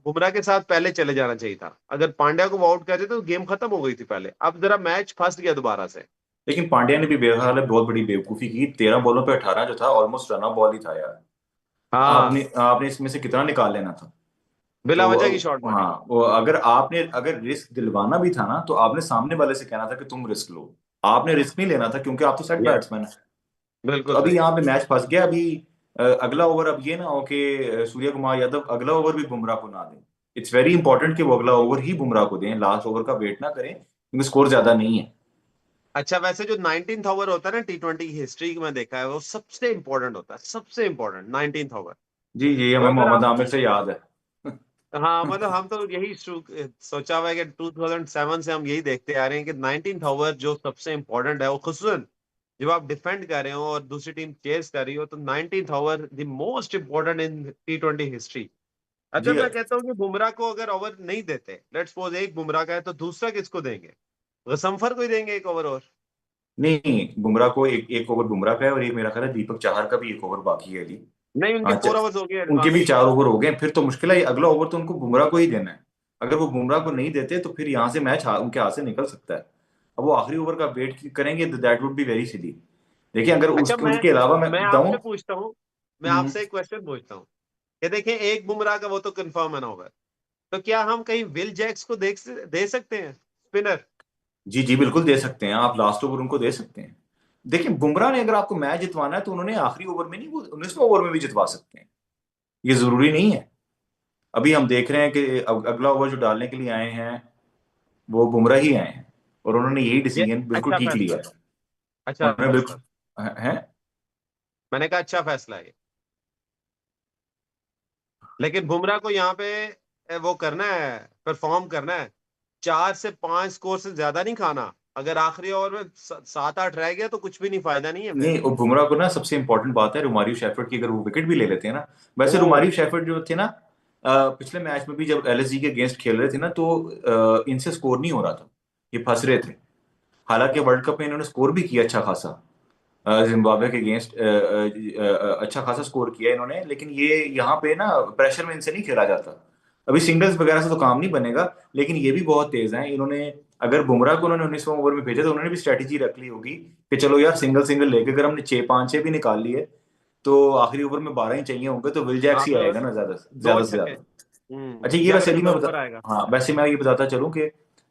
बुमराह के साथ पहले चले जाना चाहिए था। अगर पांड्या को आउट कर देते तो गेम खत्म हो गई थी पहले, अब जरा मैच फंस गया दोबारा से। लेकिन पांड्या ने भी बेहाल है, बहुत बड़ी बेवकूफी की, 13 बॉलों पे 18 जो था ऑलमोस्ट रन बॉल ही था यार। आपने हाँ, आपने इसमें से कितना निकाल लेना था। बिला तो वजह की शॉट मारी। हाँ, वो अगर रिस्क दिलवाना भी था ना, तो आपने सामने वाले से कहना था कि तुम रिस्क लो। आपने रिस्क नहीं लेना था क्योंकि आप तो सेट यस, बैट्समैन है। तो बिल्कुल अभी सही। यहाँ पे मैच फंस गया। अभी अगला ओवर अब ये ना हो कि सूर्य कुमार यादव अगला ओवर भी बुमराह को ना दें। इट्स वेरी इंपॉर्टेंट कि वो अगला ओवर ही बुमराह को दें, लास्ट ओवर का वेट ना करें क्योंकि स्कोर ज्यादा नहीं है। अच्छा वैसे जो 19th ओवर होता है ना T20 की हिस्ट्री में देखा है, वो सबसे इंपॉर्टेंट होता है, सबसे इंपॉर्टेंट 19th ओवर। जी जी, तो हमें अगर मोहम्मद आप, आमिर से याद है। हाँ मतलब हम तो यही सोचा हुआ है कि 2007 से हम यही देखते आ रहे हैं कि 19th ओवर जो सबसे इंपॉर्टेंट है, वो खुसूसन जब आप डिफेंड कर रहे हो और दूसरी टीम चेस कर रही हो, तो 19th over the most important in T20 history. अगर जी मैं कहता हूँ कि बुमराह को अगर ओवर नहीं देते, लेट्स सपोज एक बुमराह का है, तो दूसरा किसको देंगे? गसंफर को ही देंगे एक ओवर और। नहीं, बुमराह को एक ओवर बुमराह का है, और एक मेरा ख्याल है दीपक चाहर का भी एक ओवर बाकी है अभी। नहीं उनके हाँ, 4 ओवर्स हो गए उनके एडवांस। भी 4 ओवर हो गए, फिर तो मुश्किल है। अगला ओवर तो उनको बुमराह को ही देना है। अगर वो बुमराह को नहीं देते तो फिर यहाँ से मैच उनके हाथ से निकल सकता है। अब वो आखिरी ओवर का वेट करेंगे तो that would be very silly. देखिए, अगर अच्छा उसके अलावा मैं मैं बताऊं। आपसे पूछता हूँ, मैं हम्म, आपसे एक क्वेश्चन पूछता हूँ कि देखिए एक बुमराह का वो तो कंफर्म है ना ओवर, तो क्या हम कहीं विल जैक्स को दे सकते हैं, स्पिनर? जी जी, बिल्कुल दे सकते हैं, आप लास्ट ओवर उनको दे सकते हैं। देखिए, बुमराह ने अगर आपको मैच जितवाना है तो उन्होंने आखिरी ओवर में नहीं, वो 19वें ओवर में भी जितवा सकते हैं। ये जरूरी नहीं है। अभी हम देख रहे हैं कि अगला ओवर जो डालने के लिए आए हैं वो बुमराह ही आए हैं, और उन्होंने यही ये डिसीजन बिल्कुल अच्छा ठीक लिया फैसला, है। अच्छा उन्होंने फैसला, बिल्कुल है। मैंने कहा अच्छा फैसला है ये। लेकिन बुमराह को यहाँ पे वो करना है, परफॉर्म करना है, 4 से 5 स्कोर से ज्यादा नहीं खाना। अगर आखिरी ओवर में 7-8 रह गया तो कुछ भी नहीं, फायदा नहीं है फिर। नहीं, और बुमराह को ना सबसे इंपॉर्टेंट बात है रोमारियो शेफर्ड की, अगर वो विकेट भी ले लेते हैं ना। वैसे ओ, रोमारियो शेफर्ड जो थे ना, पिछले मैच में भी जब एलएसजी के अगेंस्ट खेल रहे थे ना, तो इनसे स्कोर नहीं हो रहा था, ये फंस रहे थे। हालांकि वर्ल्ड कप में इन्होंने स्कोर भी किया अच्छा खासा, जिम्बाब्वे के अगेंस्ट अच्छा खासा स्कोर किया इन्होंने, लेकिन ये यहाँ पे ना प्रेशर में इनसे नहीं खेला जाता। अभी सिंगल्स वगैरह से तो काम नहीं बनेगा, लेकिन ये भी बहुत तेज हैं इन्होंने। अगर बुमराह को उन्होंने 19वें ओवर में भेजा तो उन्होंने भी स्ट्रेटेजी रख ली होगी कि चलो यार, सिंगल सिंगल लेके अगर हमने 6-5-6 भी निकाल लिए तो आखिरी ओवर में 12 ही चाहिए होंगे, तो विल जैक्स ही आखिरी आएगा ओवर ना ज्यादा दो से छक्के। ज्यादा। अच्छा, ये या वैसे फिर अली मैं गसंफर बता आएगा। हाँ, वैसे मैं ये बताता चलूं कि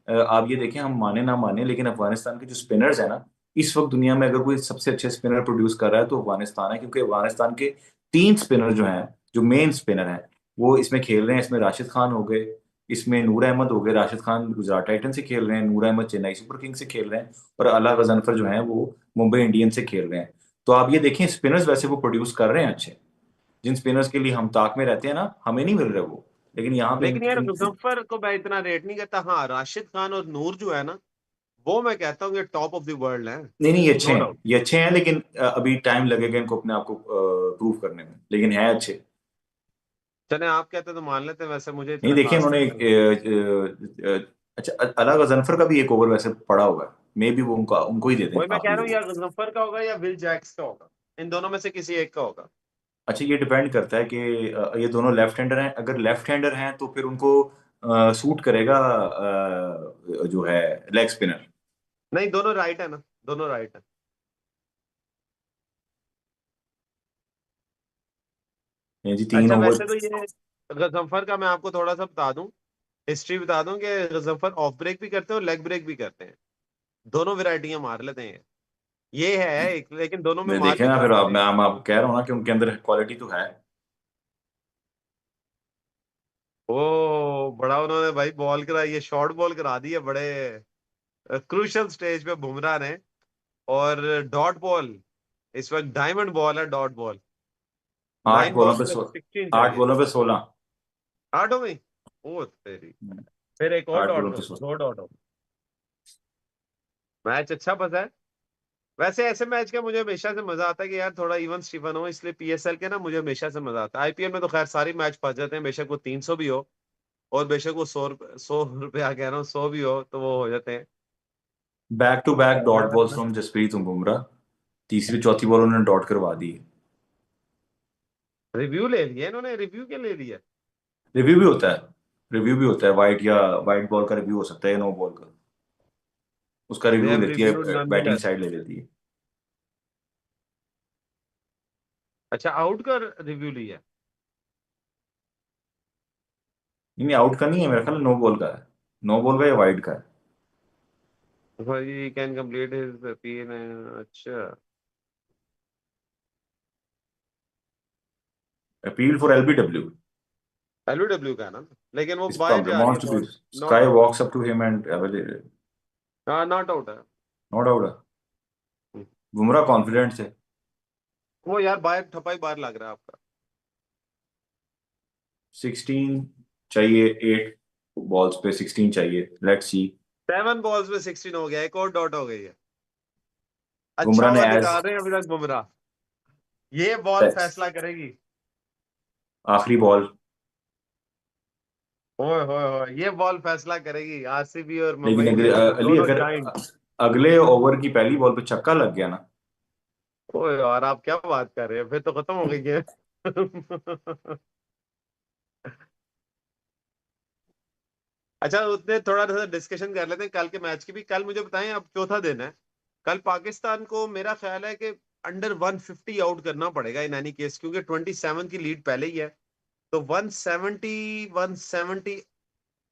आप ये देखें, हम माने ना माने लेकिन अफगानिस्तान के जो स्पिनर्स है ना, इस वक्त दुनिया में अगर कोई सबसे अच्छे स्पिनर प्रोड्यूस कर रहा है तो अफगानिस्तान है, क्योंकि अफगानिस्तान के 3 स्पिनर जो हैं, जो मेन स्पिनर हैं, वो इसमें खेल रहे हैं। इसमें राशिद खान हो गए, इसमें नूर अहमद हो गए। राशिद खान गुजरात टाइटन से खेल रहे हैं, नूर अहमद चेन्नई सुपर किंग्स से खेल रहे हैं, और अला गजनफर जो है वो मुंबई इंडियंस से खेल रहे हैं। तो आप ये देखें, स्पिनर्स वैसे वो प्रोड्यूस कर रहे हैं अच्छे। जिन स्पिनर्स के लिए हम ताक में रहते हैं ना, हमें नहीं मिल रहे वो, लेकिन यहाँ पे लेकिन यार मुजफ्फर को मैं इतना रेट नहीं करता। हाँ, राशिद खान और नूर जो है ना, वो मैं कहता हूँ ये टॉप ऑफ द वर्ल्ड है। नहीं नहीं, ये अच्छे नो हैं, डाउट। ये अच्छे हैं, लेकिन अभी टाइम लगेगा इनको अपने आप को प्रूव करने में, लेकिन है अच्छे। चले आप कहते तो मान लेते हैं, वैसे मुझे नहीं, इतना देखिए खास उन्होंने नहीं लगा। अच्छा, अला गजनफर का भी एक ओवर वैसे पड़ा हुआ है, मे भी वो उनका उनको ही दे दें वही मैं कह आखिरी रहा हूँ, ओवर। या मुजफ्फर का होगा या विल जैक्स का होगा, इन दोनों में से किसी एक का होगा। अच्छा, ये डिपेंड करता है कि ये दोनों लेफ्ट हैंडर हैं। अगर लेफ्ट हैंडर हैं तो फिर उनको सूट करेगा जो है लेग स्पिनर। नहीं, दोनों राइट है ना, दोनों राइट है। जी, 3 ओवर। वैसे तो ये गजनफर का मैं आपको थोड़ा सा बता दूं, हिस्ट्री बता दूं कि गजनफर ऑफ ब्रेक भी करते हैं और लेग ब्रेक भी करते हैं। दोनों वैरायटियां मार लेते हैं। ये है एक, लेकिन दोनों में मैं मार देखे भी ना, फिर खाते हैं। मैं आपको कह रहा हूँ ना कि उनके अंदर क्वालिटी तो है। ओ बड़ा उन्होंने भाई बॉल कराई है, शॉर्ट बॉल करा दी है बड़े क्रूशल स्टेज पे बुमराह ने। और डॉट बॉल, इस वक्त डायमंड बॉल है, डॉट बॉल। आठ 9 बॉलों बॉल्स पे में सो 16 8 चाहिए। बॉलों पे 16। 8 हो गई। ओ तेरी, फिर एक और 8 डॉट बॉलों पे हो, 16। 2 डॉट हो। मैच अच्छा फंसा है। वैसे ऐसे मैच का मुझे हमेशा से मजा आता है कि यार थोड़ा इवन स्टीवन हो, इसलिए पीएसएल के ना मुझे हमेशा से मजा आता है। आईपीएल में तो खैर सारी मैच फंस जाते हैं, बेशक वो 300 भी हो और बेशक वो 100 रुपया कह रहा हूँ, 100 भी हो तो वो हो जाते हैं। Back to back dot balls from Jasprit Bumrah. तीसरी चौथी बॉल उन्होंने डॉट करवा दी। रिव्यू ले लिया इन्होंने, रिव्यू क्या ले लिया। रिव्यू भी होता है, रिव्यू भी होता है। वाइट बॉल का रिव्यू हो सकता है, नो बॉल का, उसका दे रिव्यू हैव लेती है, रिव्यूड बैटिंग नॉनदलेस। साइड ले लेती है। अच्छा, आउट का रिव्यू लिया। नहीं नहीं, आउट का नहीं है मेरा ख्याल, नो बॉल का है। नो बॉल का या वाइड का है। भाई कैन कंप्लीट हिज अपील। अच्छा। Appeal for LBW. एलबीडब्ल्यू का है ना, लेकिन वो इस बाहर जा रही है wants to be, ball. Not sky out. Walks up to him and हाँ, नॉट आउट है। Not out. बुमराह कॉन्फिडेंट थे। वो यार बाहर ठपाई बाहर लग रहा है आपका। 16 चाहिए, 8 बॉल्स पे 16 चाहिए, लेट्स सी। 7 बॉल्स में 16 हो गया, एक और डॉट हो गई है। अच्छा बुमराह ने ओवर एज निकाल रहे हैं अभी तक बुमराह। ये बॉल फैसला करेगी। आखिरी बॉल। ओए होए होए, ये बॉल फैसला करेगी। आरसीबी और लेकिन मुंबई इंडियंस अली, दोनों अगर जाइंट। अगले ओवर की पहली बॉल पे छक्का लग गया ना। ओए यार, आप क्या बात कर रहे हैं, फिर तो खत्म हो गई है। अच्छा, उतने थोड़ा सा डिस्कशन कर लेते हैं कल के मैच की भी। कल मुझे बताएं, अब चौथा दिन है। कल पाकिस्तान को मेरा ख्याल है कि अंडर 150 आउट करना पड़ेगा इन एनी केस, क्योंकि 27 की लीड पहले ही है। तो 170, 170,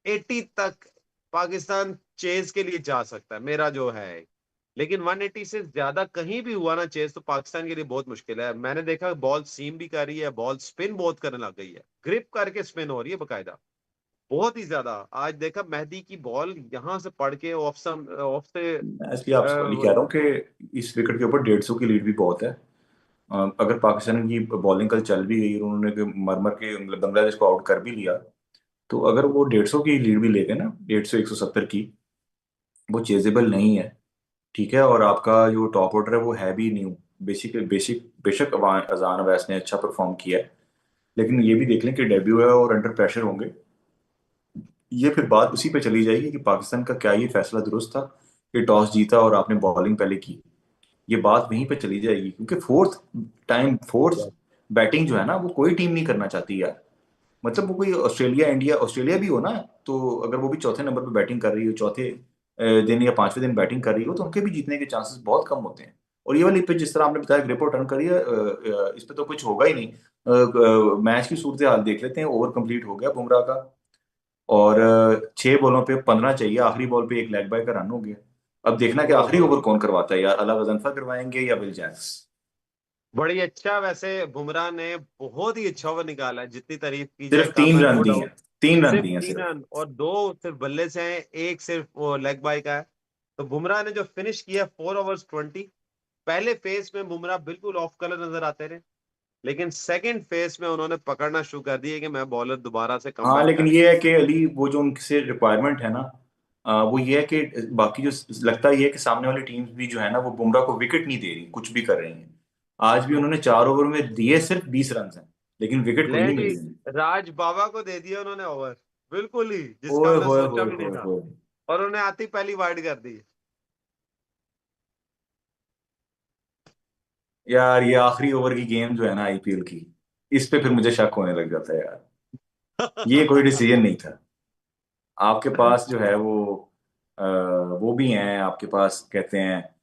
80 तक पाकिस्तान चेज के लिए जा सकता है, मेरा जो है। लेकिन 180 से ज्यादा कहीं भी हुआ ना चेज, तो पाकिस्तान के लिए बहुत मुश्किल है। मैंने देखा बॉल सीम भी कर रही है, बॉल स्पिन बहुत करने लग गई है, ग्रिप करके स्पिन हो रही है बकायदा, बहुत ही ज्यादा। आज देखा मेहदी की बॉल यहां से पड़ के ऑफ से मैं इसलिए आपसे पहले कह रहा हूँ कि इस विकेट के ऊपर 150 की लीड भी बहुत है। अगर पाकिस्तान की बॉलिंग कल चल भी गई और उन्होंने मर मर के मतलब बांग्लादेश को आउट कर भी लिया, तो अगर वो 150 की लीड भी लेते ना, 150 170 की, वो चेजेबल नहीं है। ठीक है, और आपका जो टॉप ऑर्डर है वो है भी न्यू। बेसिक बेसिक बेशक अजान अवैस ने अच्छा परफॉर्म किया है, लेकिन ये भी देख लें कि डेब्यू है और अंडर प्रेशर होंगे। ये फिर बात उसी पे चली जाएगी कि पाकिस्तान का क्या ये फैसला दुरुस्त था कि टॉस जीता और आपने बॉलिंग पहले की। ये बात वहीं पे चली जाएगी, क्योंकि फोर्थ बैटिंग जो है ना, वो कोई टीम नहीं करना चाहती यार। मतलब वो कोई ऑस्ट्रेलिया, इंडिया, ऑस्ट्रेलिया भी हो ना, तो अगर वो भी चौथे नंबर पे बैटिंग कर रही हो, चौथे दिन या पांचवें दिन बैटिंग कर रही हो, तो उनके भी जीतने के चांसेस बहुत कम होते हैं। और ये वाली पिच जिस तरह आपने बताया ग्रिप और टर्न करी है, इस पे तो कुछ होगा ही नहीं। मैच की सूरत हाल देख लेते हैं। ओवर कंप्लीट हो गया बुमराह का, और 6 बॉलों पे 15 चाहिए, आखिरी बॉल पे एक लेग बाय का रन हो गया। अब देखना कि आखिरी ओवर कौन करवाता है यार, अला गजनफर करवाएंगे या विल जैक्स। बड़ी अच्छा, वैसे बुमराह ने बहुत ही अच्छा ओवर निकाला है, जितनी तारीफ की जाए सिर्फ कम तीन है, रन नो दिए डाउट। हैं, 3 रन सिर्फ दिए हैं तीन सिर्फ। रन और दो सिर्फ बल्ले से हैं, एक सिर्फ वो लेग बाय का है। तो बुमराह ने जो फिनिश किया 4 ओवर्स 20, पहले फेज में बुमराह बिल्कुल ऑफ कलर नजर आते रहे, लेकिन सेकंड फेज में उन्होंने पकड़ना शुरू कर दिया कि मैं बॉलर दोबारा से कम हाँ बैक लेकिन कर। ये है कि अली वो जो उनसे रिक्वायरमेंट है ना, वो ये है कि बाकी जो लगता ही है कि सामने वाली टीम्स भी जो है ना वो बुमराह को विकेट नहीं दे रही, कुछ भी कर रही हैं। आज भी उन्होंने 4 ओवर में दिए सिर्फ 20 रन हैं, लेकिन विकेट ले कोई नहीं जी, मिल रही। राज बाबा को दे दिया उन्होंने ओवर, बिल्कुल ही जिसका ओए मैंने होए सोचा होए भी नहीं होए था, होए। और उन्हें आती पहली वाइड कर दी। यार ये आखिरी ओवर की गेम जो है ना आईपीएल की, इस पे फिर मुझे शक होने लग जाता है यार। ये कोई डिसीजन नहीं था। आपके पास जो है वो भी हैं आपके पास, कहते हैं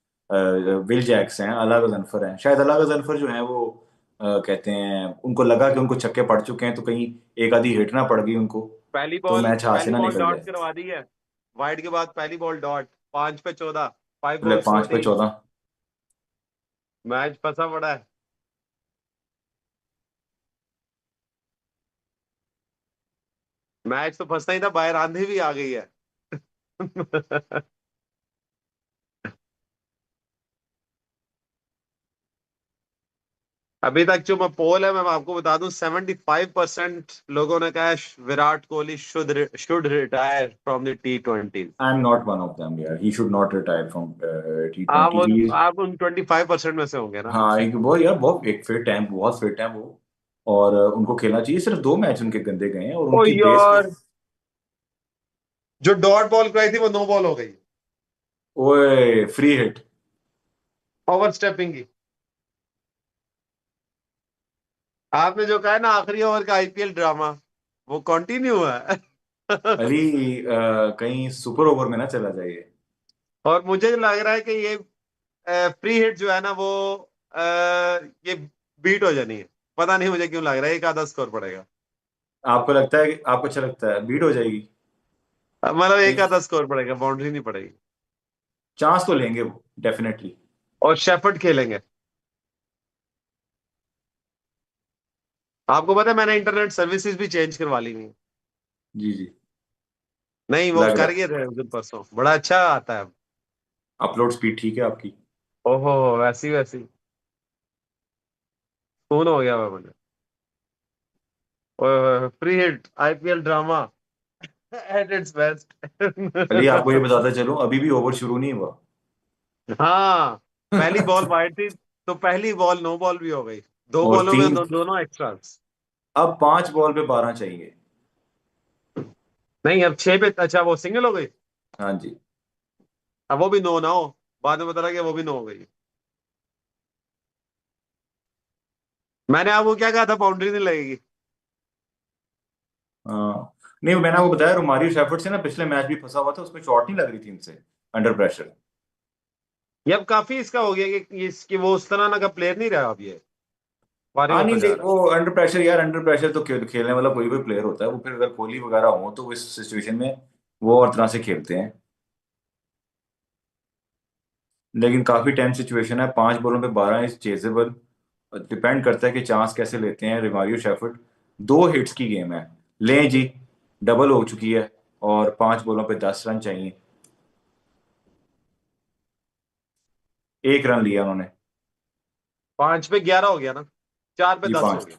विल जैक्स हैं, अला गजनफर हैं, शायद अला गजनफर जो है वो कहते हैं उनको लगा कि उनको छक्के पड़ चुके हैं तो कहीं एक आधी हिट ना पड़ गई उनको, तो मैच हाथ से पहली ना बॉल निकल डॉट जाए। करवा दी है, वाइड के बाद पहली बॉल डॉट, 5 पे 14, फाइव मतलब बॉल्स टू 5 पे टीम 14। मैच फंसा पड़ा है। मैच तो फंसता ही था, बाहर आंधी भी आ गई है। अभी तक जो मैं पोल है, मैं आपको बता दूं, 75% लोगों ने कहा है Virat Kohli should retire from the T20। I am not one of them यार, he should not retire from T आप ट्वेंटी। आप उन 25% में से होंगे ना। हाँ एक बहुत यार, बहुत एक फिट है, बहुत फिट है वो। और उनको खेलना चाहिए, सिर्फ 2 मैच उनके गंदे गए हैं और ओ उनकी पेस को। यार, जो डॉट बॉल कराई थी वो नो बॉल हो गई, ओए फ्री हिट। ओवर स्टेपिंग की। आपने जो कहा है ना आखिरी ओवर का आईपीएल ड्रामा, वो कंटिन्यू है। अली कहीं सुपर ओवर में ना चला जाइए। और मुझे लग रहा है कि ये फ्री हिट जो है ना वो अ, ये बीट हो जानी है। पता नहीं मुझे क्यों लग रहा है एक आधा स्कोर पड़ेगा। आपको लगता है कि आपको अच्छा लगता है बीट हो जाएगी? मतलब एक एक आधा स्कोर पड़ेगा, बाउंड्री नहीं पड़ेगी। चांस तो लेंगे वो डेफिनेटली। और शेफर्ड खेलेंगे। आपको पता है मैंने इंटरनेट सर्विसेज भी चेंज करवा ली हुई हैं। जी जी। नहीं, वो लग रहा कर है गए थे उस दिन परसों, बड़ा अच्छा आता है। अपलोड स्पीड ठीक है आपकी। ओहो, वैसी वैसी खून हो गया मैं। Free hit IPL drama at its best. Ali आपको ये बताता चलूं, अभी भी ओवर शुरू नहीं हुआ। हाँ, पहली बॉल वाइड थी, तो पहली बॉल नो बॉल भी हो गई, दो और बॉलों में तीन, दोनों एक्स्ट्रा। अब 5 बॉल पे 12 चाहिए। नहीं, अब 6 पे, अच्छा वो सिंगल हो गई। हाँ जी। अब वो भी नो ना हो, बाद में पता लगा कि वो भी नो हो गई। मैंने आपको क्या कहा था, बाउंड्री नहीं लगेगी। हाँ नहीं, मैंने आपको बताया रोमारियो शेफर्ड से ना पिछले मैच भी फंसा हुआ था, उसमें शॉट नहीं लग रही थी इनसे अंडर प्रेशर। ये अब काफी इसका हो गया कि इसकी वो उस तरह का प्लेयर नहीं रहा अब, ये बारी हाँ होता नहीं जा देख, रहा वो अंडर प्रेशर यार, अंडर प्रेशर तो खेलने वाला कोई भी प्लेयर होता है वो, फिर अगर कोहली वगैरह हो तो वो इस सिचुएशन में वो और तरह से खेलते हैं। लेकिन काफी टेंस सिचुएशन है, 5 बॉलों पे 12 इज चेजेबल। डिपेंड करता है कि चांस कैसे लेते हैं रिमारियो शेफर्ड। 2 हिट्स की गेम है, लें जी, डबल हो चुकी है और 5 बॉलों पे 10 रन चाहिए। 1 रन लिया उन्होंने। 5 पे 11 हो गया ना, 4 पे 10 हो 5। गया।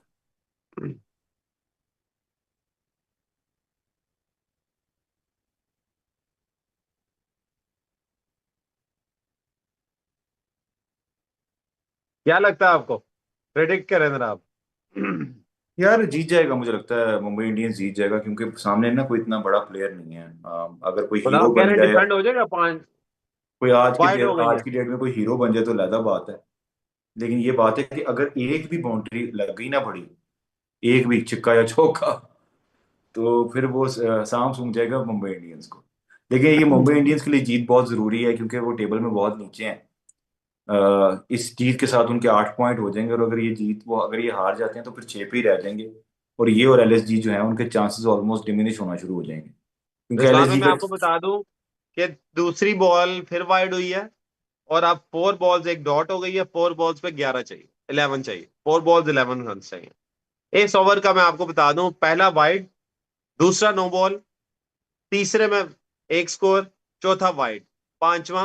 क्या लगता है आपको, प्रेडिक्ट करें जरा आप। यार जीत जाएगा, मुझे लगता है मुंबई इंडियंस जीत जाएगा क्योंकि सामने ना कोई इतना बड़ा प्लेयर नहीं है। अगर कोई मतलब हीरो आप कह बन रहे हैं जाए, डिफेंड हो जाएगा, 5 कोई वाइड हो गई आज है। की डेट में कोई हीरो बन जाए तो अलग बात है। लेकिन ये बात है कि अगर एक भी बाउंड्री लग गई ना बड़ी, एक भी छिक्का या चौका, तो फिर वो सांप सूंघ जाएगा मुंबई इंडियंस को। लेकिन ये मुंबई इंडियंस के लिए जीत बहुत जरूरी है क्योंकि वो टेबल में बहुत नीचे हैं। इस जीत के साथ उनके 8 पॉइंट हो जाएंगे और अगर ये हार जाते हैं तो फिर 6 पे ही रह जाएंगे। और ये और एलएसजी जो है उनके चांसेस ऑलमोस्ट डिमिनिश होना शुरू हो जाएंगे क्योंकि रिजवान भाई, एलएसजी मैं का। आपको बता दूं, कि दूसरी बॉल फिर वाइड हुई है और अब 4 बॉल्स एक डॉट हो गई है, 4 बॉल्स पे 11 चाहिए, 11 चाहिए, 4 बॉल्स 11 रन चाहिए। इस ओवर का मैं आपको बता दूं, पहला वाइड, दूसरा नो बॉल, तीसरे में एक स्कोर, चौथा वाइड, पांचवा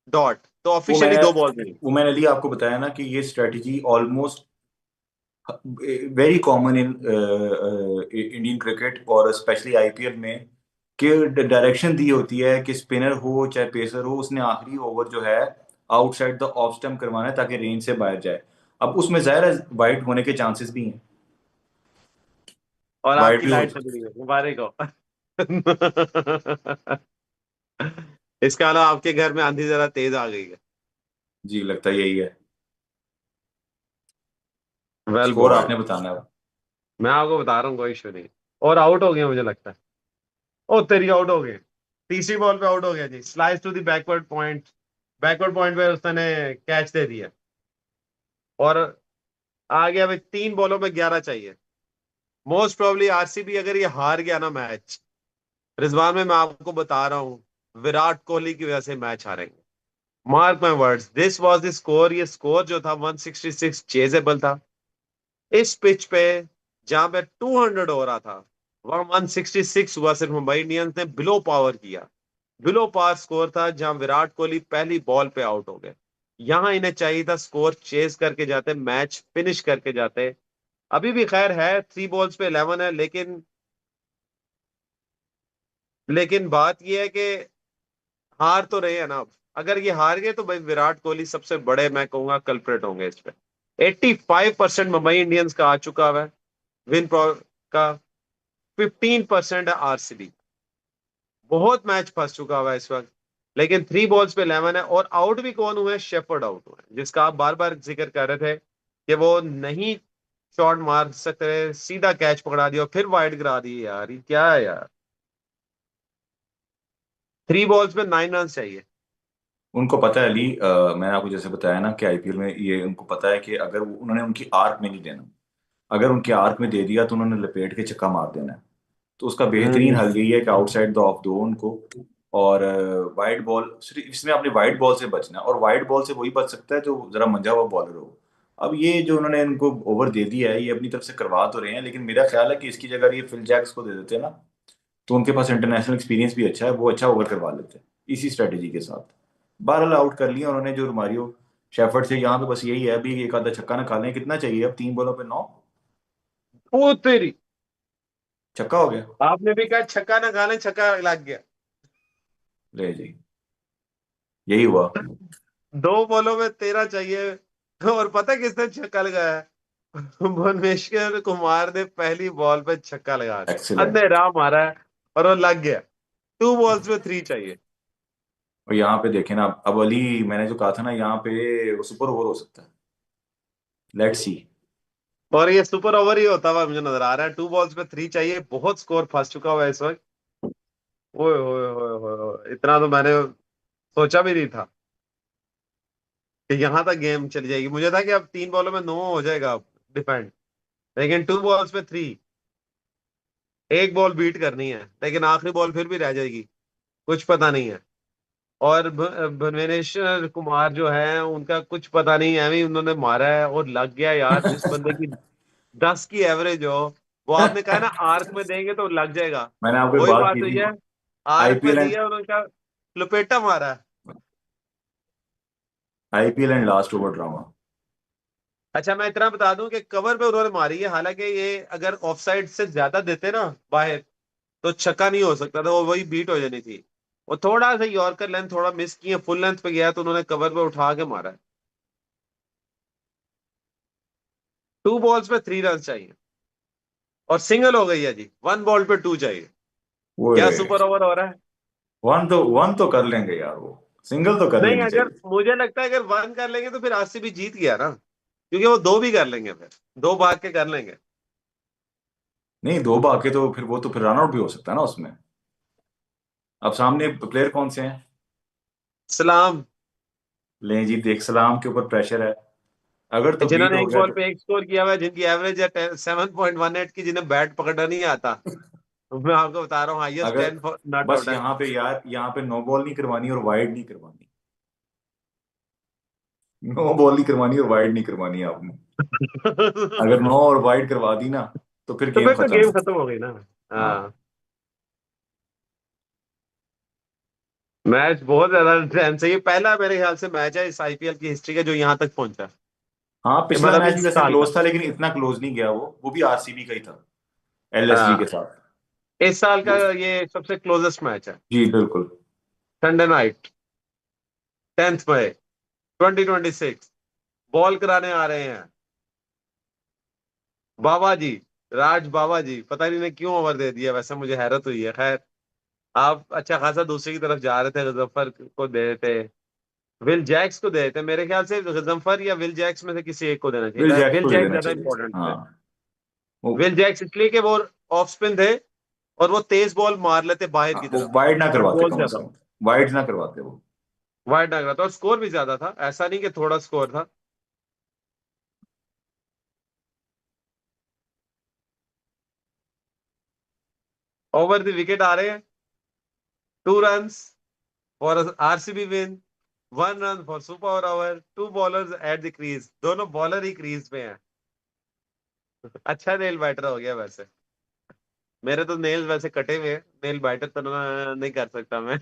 डॉट, तो वो ऑफिशियली मैंने 2 बॉल मिली। वो मैंने अली आपको बताया ना कि ये strategy almost very common in Indian cricket और स्पेशली आईपीएल में, कि डायरेक्शन दी होती है कि स्पिनर हो चाहे पेसर हो, उसने आखिरी ओवर जो है आउटसाइड द ऑफ स्टंप करवाना है ताकि रेंज से बाहर जाए। अब उसमें जाहिर है वाइड होने के चांसेस भी हैं, और वाइड आपकी भी हो लाइट सकता चली गई, मुबारक हो। इसका अलावा आपके घर में आंधी जरा तेज आ गई है। है। जी लगता है यही है। Well score bowled. आपने बताना है। मैं आपको बता रहा हूँ, कोई इशू नहीं। और आउट हो गए मुझे लगता है। ओ तेरी, आउट हो गए। तीसरी बॉल पे आउट हो गया जी, slice to the backward point. Backward point पे उसने कैच दे दिया। और आगे अभी 3 बॉलों में 11 चाहिए। मोस्ट प्रोबेबली आरसीबी अगर ये हार गया ना मैच, रिजवान में मैं आपको बता रहा हूं, विराट कोहली की वजह से मैच हारेंगे। Mark my words, this was the score. ये स्कोर जो था 166 चेजेबल था। इस पिच पे जहां पे 200 हो रहा था, वहां 166 हुआ। सिर्फ मुंबई इंडियंस ने बिलो पावर किया। बिलो पावर स्कोर था जहां विराट कोहली पहली बॉल पे आउट हो गए। यहां इन्हें चाहिए था स्कोर चेज करके जाते, मैच फिनिश करके जाते। अभी भी खैर है, 3 बॉल्स पे 11 है, लेकिन बात यह है कि हार तो रहे हैं ना अब। अगर ये हार गए तो भाई विराट कोहली सबसे बड़े, मैं कहूंगा, कल्प्रेट होंगे इस पे। 85% मुंबई इंडियंस का आ चुका हुआ है विन का। 15% है आरसीबी। बहुत मैच फंस चुका हुआ है इस वक्त। लेकिन 3 बॉल्स पे 11 है। और आउट भी कौन हुए? शेफर्ड आउट हुए, जिसका आप बार बार जिक्र कर रहे थे कि वो नहीं शॉट मार सकते, सीधा कैच पकड़ा दिया और फिर वाइड गिरा दी। यार ये क्या है यार। 3 बॉल्स पे 9 रन चाहिए। उनको पता है अली, मैंने आपको जैसे बताया ना कि आईपीएल में ये उनको पता है कि अगर उन्होंने उनकी आर्क में नहीं देना, अगर उनके आर्क में दे दिया तो उन्होंने लपेट के छक्का मार देना है। तो उसका बेहतरीन हम्म। हल यही है कि आउटसाइड द ऑफ दो उनको, और वाइड बॉल, सिर्फ इसमें अपनी वाइड बॉल से बचना है, और वाइड बॉल से वही बच सकता है जो जरा मंझा हुआ बॉलर हो। अब ये जो उन्होंने इनको ओवर दे दिया है, ये अपनी तरफ से करवा तो रहे हैं, लेकिन मेरा ख्याल है कि इसकी जगह ये फिल जैक्स को दे देते हैं ना, तो उनके पास इंटरनेशनल एक्सपीरियंस भी अच्छा है, वो अच्छा ओवर करवा लेते हैं इसी स्ट्रेटेजी के साथ। 12 आउट कर लिया उन्होंने जो रोमारियो शेफर्ड से। यहाँ पे बस यही है अभी, एक आधा छक्का ना खा लें, कितना चाहिए अब 3 बॉलों पे 9, ओ तेरी, छक्का हो गया। आपने भी कहा छक्का ना खाने, छक्का लग गया। ले जी, यही हुआ। 2 बॉलों में 13 चाहिए। और पता है किसने छक्का लगाया है? भुवनेश्वर कुमार ने पहली बॉल पे छक्का लगा दिया, एक्सीलेंट। अंधेरा मारा है और वो लग गया। 2 बॉल्स में 3 चाहिए। और यहाँ पे देखें ना, अब अली मैंने जो कहा था ना, यहाँ पे वो सुपर ओवर हो सकता है। Let's see. और ये सुपर ओवर ही होता हुआ मुझे नजर आ रहा है। 2 बॉल्स पे 3 चाहिए, बहुत स्कोर फंस चुका हुआ है इस वक्त। ओए ओए ओए ओए ओए, इतना तो मैंने सोचा भी नहीं था कि यहां तक गेम चली जाएगी। मुझे था कि अब 3 बॉलों में 9 हो जाएगा डिफेंड, लेकिन 2 बॉल्स पे 3। एक बॉल बीट करनी है, लेकिन आखिरी बॉल फिर भी रह जाएगी, कुछ पता नहीं है। और भुवनेश्वर कुमार जो है, उनका कुछ पता नहीं, एवं ही उन्होंने मारा है और लग गया। यार जिस बंदे की 10 की एवरेज हो, वो आपने कहा ना आर्क में देंगे तो लग जाएगा। मैंने आपको एक वही बात बात की हुई थी। है। आर्क में आईपीएल एंड दिया उनका, लपेटा मारा है। IPL and last over drama. अच्छा मैं इतना बता दूं कि कवर पे उन्होंने मारी है, हालांकि ये अगर ऑफसाइड से ज्यादा देते ना बाहर, तो छक्का नहीं हो सकता था, वो वही बीट हो जानी थी। वो थोड़ा सा यॉर्कर लेंथ थोड़ा मिस किया, फुल लेंथ पे गया तो उन्होंने कवर पे उठा के मारा है। 2 बॉल्स पे 3 रन चाहिए और सिंगल हो गई है जी। 1 बॉल पे 2 चाहिए। वो क्या सुपर ओवर हो रहा है? वन तो कर लेंगे यार, वो सिंगल तो कर नहीं, लेनी अगर चाहिए। मुझे लगता है अगर 1 कर लेंगे तो फिर आरसीबी जीत गया ना, क्योंकि वो 2 भी कर लेंगे, फिर 2 भाग के कर लेंगे। नहीं, दो भागे तो फिर वो तो फिर रन आउट भी हो सकता है ना उसमें। अब सामने प्लेयर कौन से हैं? सलाम, लें जी, देख सलाम के ऊपर प्रेशर है, अगर तो बीट जिन्होंने हो एक गया बॉल तो। पे एक स्कोर किया हुआ है, जिनकी एवरेज है 7.18 की, जिन्हें बैट पकड़ना नहीं आता। मैं आपको बता रहा हूँ हाईएस्ट अगर 10 नॉट बस आउट है। यहाँ पे यार, यहाँ पे नो बॉल नहीं करवानी और वाइड नहीं करवानी, नो बॉल नहीं करवानी और वाइड नहीं करवानी आपने। अगर नो और वाइड करवा दी ना तो फिर तो गेम फिर तो खत्म गेम है। खत्म हो गई ना। हाँ। हाँ मैच बहुत ज्यादा इंटेंस है, ये पहला मेरे ख्याल से मैच है इस आईपीएल की हिस्ट्री का जो यहाँ तक पहुंचा। हाँ, ये पिछला मतलब मैच भी इस वैसे साल का। क्लोज था लेकिन इतना क्लोज नहीं गया, वो भी आरसीबी का ही था, एलएसजी के हाँ, साथ। इस साल का वो- ये सबसे क्लोजेस्ट मैच है। जी बिल्कुल। संडे नाइट 10 मई 2026, बॉल कराने आ रहे हैं बाबा जी, राज बाबा जी। पता नहीं ने क्यों ओवर दे दिया, वैसे मुझे हैरत हुई है। खैर, आप अच्छा खासा दूसरे की तरफ जा रहे थे, गजफ्फर को दे रहे थे, विल जैक्स को दे रहे थे। मेरे ख्याल से गजफ्फर या विल जैक्स में से किसी एक को देना चाहिए विल था। जैक्स विल को दे जैक्स देना ज्यादा चाहिए था। इंपॉर्टेंट थे। हाँ वो विल जैक्स इसलिए कि वो ऑफ स्पिन थे और वो तेज बॉल मार लेते बाहर हाँ, की वो तरफ, वाइड ना और करवाते बॉल कम से ज्यादा कम, वाइड ना करवाते वो। वाइड ना था, और स्कोर भी ज्यादा था, ऐसा नहीं कि थोड़ा स्कोर था। ओवर द विकेट आ रहे हैं, 2 run for RCB win, 1 run for super over, 2 bowlers at the crease, दोनों बॉलर ही क्रीज पे हैं। अच्छा नेल बैटर हो गया वैसे। मेरे तो नेल वैसे कटे हुए हैं, नेल बैटर तो नहीं कर सकता मैं।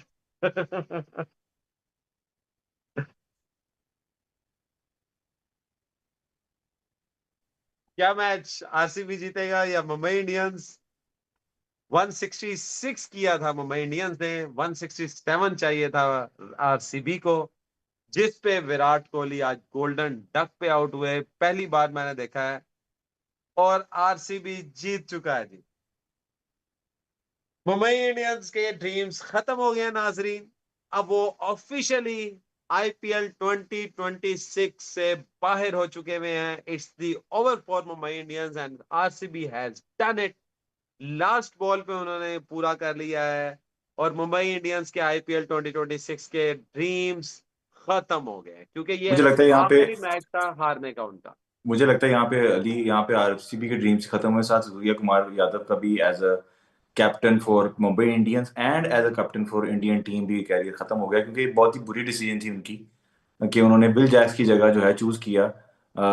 क्या मैच, आरसीबी जीतेगा या मुंबई इंडियंस? 166 किया था मुंबई इंडियंस ने, 167 चाहिए था आरसीबी को, जिस पे विराट कोहली आज गोल्डन डक पे आउट हुए, पहली बार मैंने देखा है। और आरसीबी जीत चुका है जी। मुंबई इंडियंस के ड्रीम्स खत्म हो गए नाजरीन। अब वो ऑफिशियली आईपीएल 2026 से बाहर हो चुके हुए हैं। It's the over for Mumbai Indians and RCB has done it. Last ball पे उन्होंने पूरा कर लिया है, और मुंबई इंडियंस के आईपीएल 2026 के ड्रीम्स खत्म हो गए, क्योंकि ये मुझे लगता है यहाँ पे आखिरी मैच था हारने का उनका। मुझे लगता है यहाँ पे अली, यहाँ पे आरसीबी के ड्रीम्स खत्म हुए, साथ सूर्या कुमार यादव का भी as a captain for Mumbai Indians and as a captain for Indian team भी कैरियर खत्म हो गया, क्योंकि बहुत ही बुरी डिसीजन थी उनकी कि उन्होंने बिल जैक्स की जगह जो है चूज किया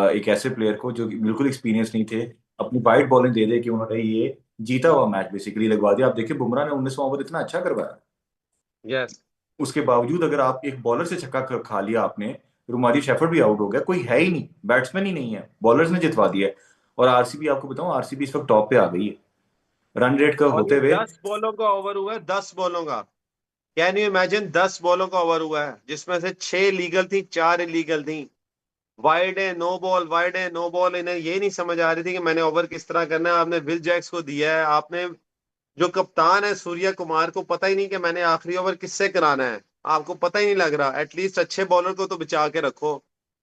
एक ऐसे प्लेयर को जो कि बिल्कुल एक्सपीरियंस नहीं थे, अपनी वाइट बॉलिंग दे दे कि उन्होंने ये जीता हुआ मैच बेसिकली लगवा दिया। आप देखिए बुमराह ने 19 ओवर इतना अच्छा करवाया, यस। उसके बावजूद अगर आप एक बॉलर से छक्का खा लिया आपने, रुमारी शेफर्ड भी आउट हो गया, कोई है ही नहीं, बैट्समैन ही नहीं है, बॉलर्स ने जितवा दिया है। और आरसीबी, आपको बताऊं, आरसीबी इस वक्त टॉप पे आ गई है रन रेट का और होते ये हुए। 10 बॉलों का ओवर हुआ है, 10 बॉलों का। कैन यू इमेजिन, 10 बॉलों का ओवर हुआ है जिसमें से 6 लीगल थी, 4 इलीगल थी। वाइड है, नो बॉल, वाइड है, नो बॉल। इन्हें ये नहीं समझ आ रही थी कि मैंने ओवर किस तरह करना है। आपने विल जैक्स को दिया है, आपने जो कप्तान है सूर्या कुमार को पता ही नहीं कि मैंने आखिरी ओवर किससे कराना है। आपको पता ही नहीं लग रहा। एटलीस्ट अच्छे बॉलर को तो बचा के रखो,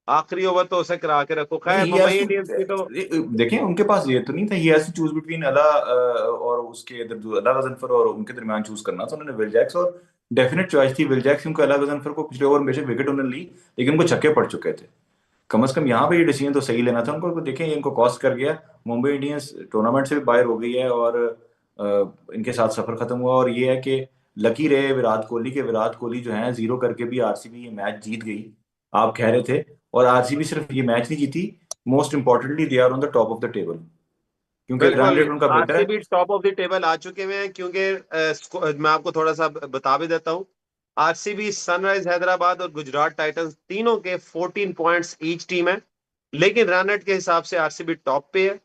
आखिरी ओवर तो उसे करा के रखो। नहीं, खैर, ही मुंबई हैज टू, इंडियंस की तो देखें उनके पास ये तो नहीं था, he has to choose between अला और उसके इधर जो अला गजनफर और उनके दरमियान चूज करना था, उन्होंने विल जैक्स, और डेफिनेट चॉइस थी विल जैक्स, क्योंकि अला गजनफर को पिछले ओवर में से विकेट उन्होंने ली लेकिन उनको छक्के पड़ चुके थे। कम से कम यहाँ पे ये डिसीजन तो सही लेना था उनको। देखें ये इनको कॉस्ट कर गया, मुंबई इंडियंस टूर्नामेंट से भी बाहर हो गई है और इनके साथ सफर खत्म हुआ। और ये है कि लकी रहे विराट कोहली के, विराट कोहली जो है जीरो करके भी आरसीबी ये मैच जीत गई, आप कह रहे थे। और आरसीबी सिर्फ ये मैच नहीं जीती, most importantly they are on the top of the table, क्योंकि रन बिल्कुल रेट उनका बेहतर है। RCB top of the table आ चुके हुए हैं, क्योंकि मैं आपको थोड़ा सा बता भी देता हूँ। आरसीबी, सनराइज हैदराबाद और गुजरात टाइटंस तीनों के 14 पॉइंट्स ईच टीम है, लेकिन रन रेट के हिसाब से आरसीबी टॉप पे है।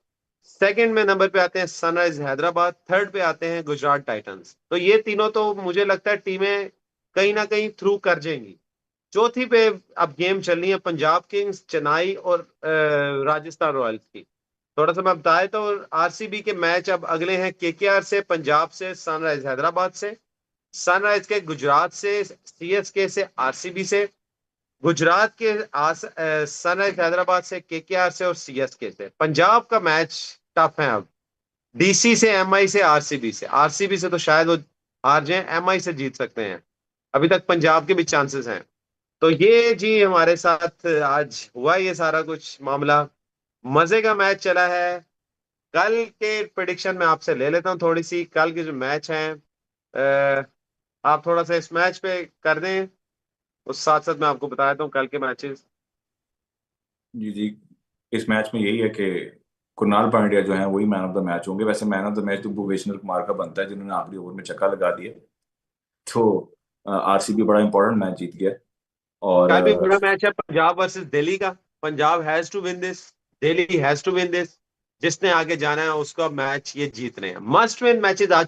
सेकंड में नंबर पे आते हैं सनराइज हैदराबाद, थर्ड पे आते हैं गुजरात टाइटंस। तो ये तीनों तो मुझे लगता है टीमें कहीं ना कहीं थ्रू कर जाएंगी। चौथी पे अब गेम चलनी है पंजाब किंग्स, चेन्नई और राजस्थान रॉयल्स की। थोड़ा सा मैं बताया तो आरसीबी के मैच अब अगले हैं केकेआर से, पंजाब से, सनराइज हैदराबाद से, सनराइज के गुजरात से, सीएसके से, आरसीबी से, गुजरात के सनराइज हैदराबाद से, केकेआर से और सीएसके से। पंजाब का मैच टफ है अब, डीसी से, एमआई से, आरसीबी से। आरसीबी से तो शायद वो हार जाए, एमआई से जीत सकते हैं। अभी तक पंजाब के भी चांसेस हैं। तो ये जी हमारे साथ आज हुआ ये सारा कुछ मामला। मजे का मैच चला है। कल के प्रिडिक्शन में आपसे ले लेता हूँ थोड़ी सी। कल के जो मैच हैं आप थोड़ा सा इस मैच पे कर दें, उस साथ साथ मैं आपको बता देता हूँ कल के मैचेस। जी जी, इस मैच में यही है कि कुणाल पांड्या जो है वही मैन ऑफ द मैच होंगे। वैसे मैन ऑफ द मैच तो भुवनेश्वर कुमार का बनता है, जिन्होंने आखिरी ओवर में छक्का लगा दिया। तो आरसीबी बड़ा इंपॉर्टेंट मैच जीत गया। और कल भी बड़ा मैच है पंजाब वर्सेस दिल्ली का। Punjab has to win this, Delhi has to win this. जिसने आगे जाना है उसका मैच ये जीतने हैं, मस्ट विन मैचेस आ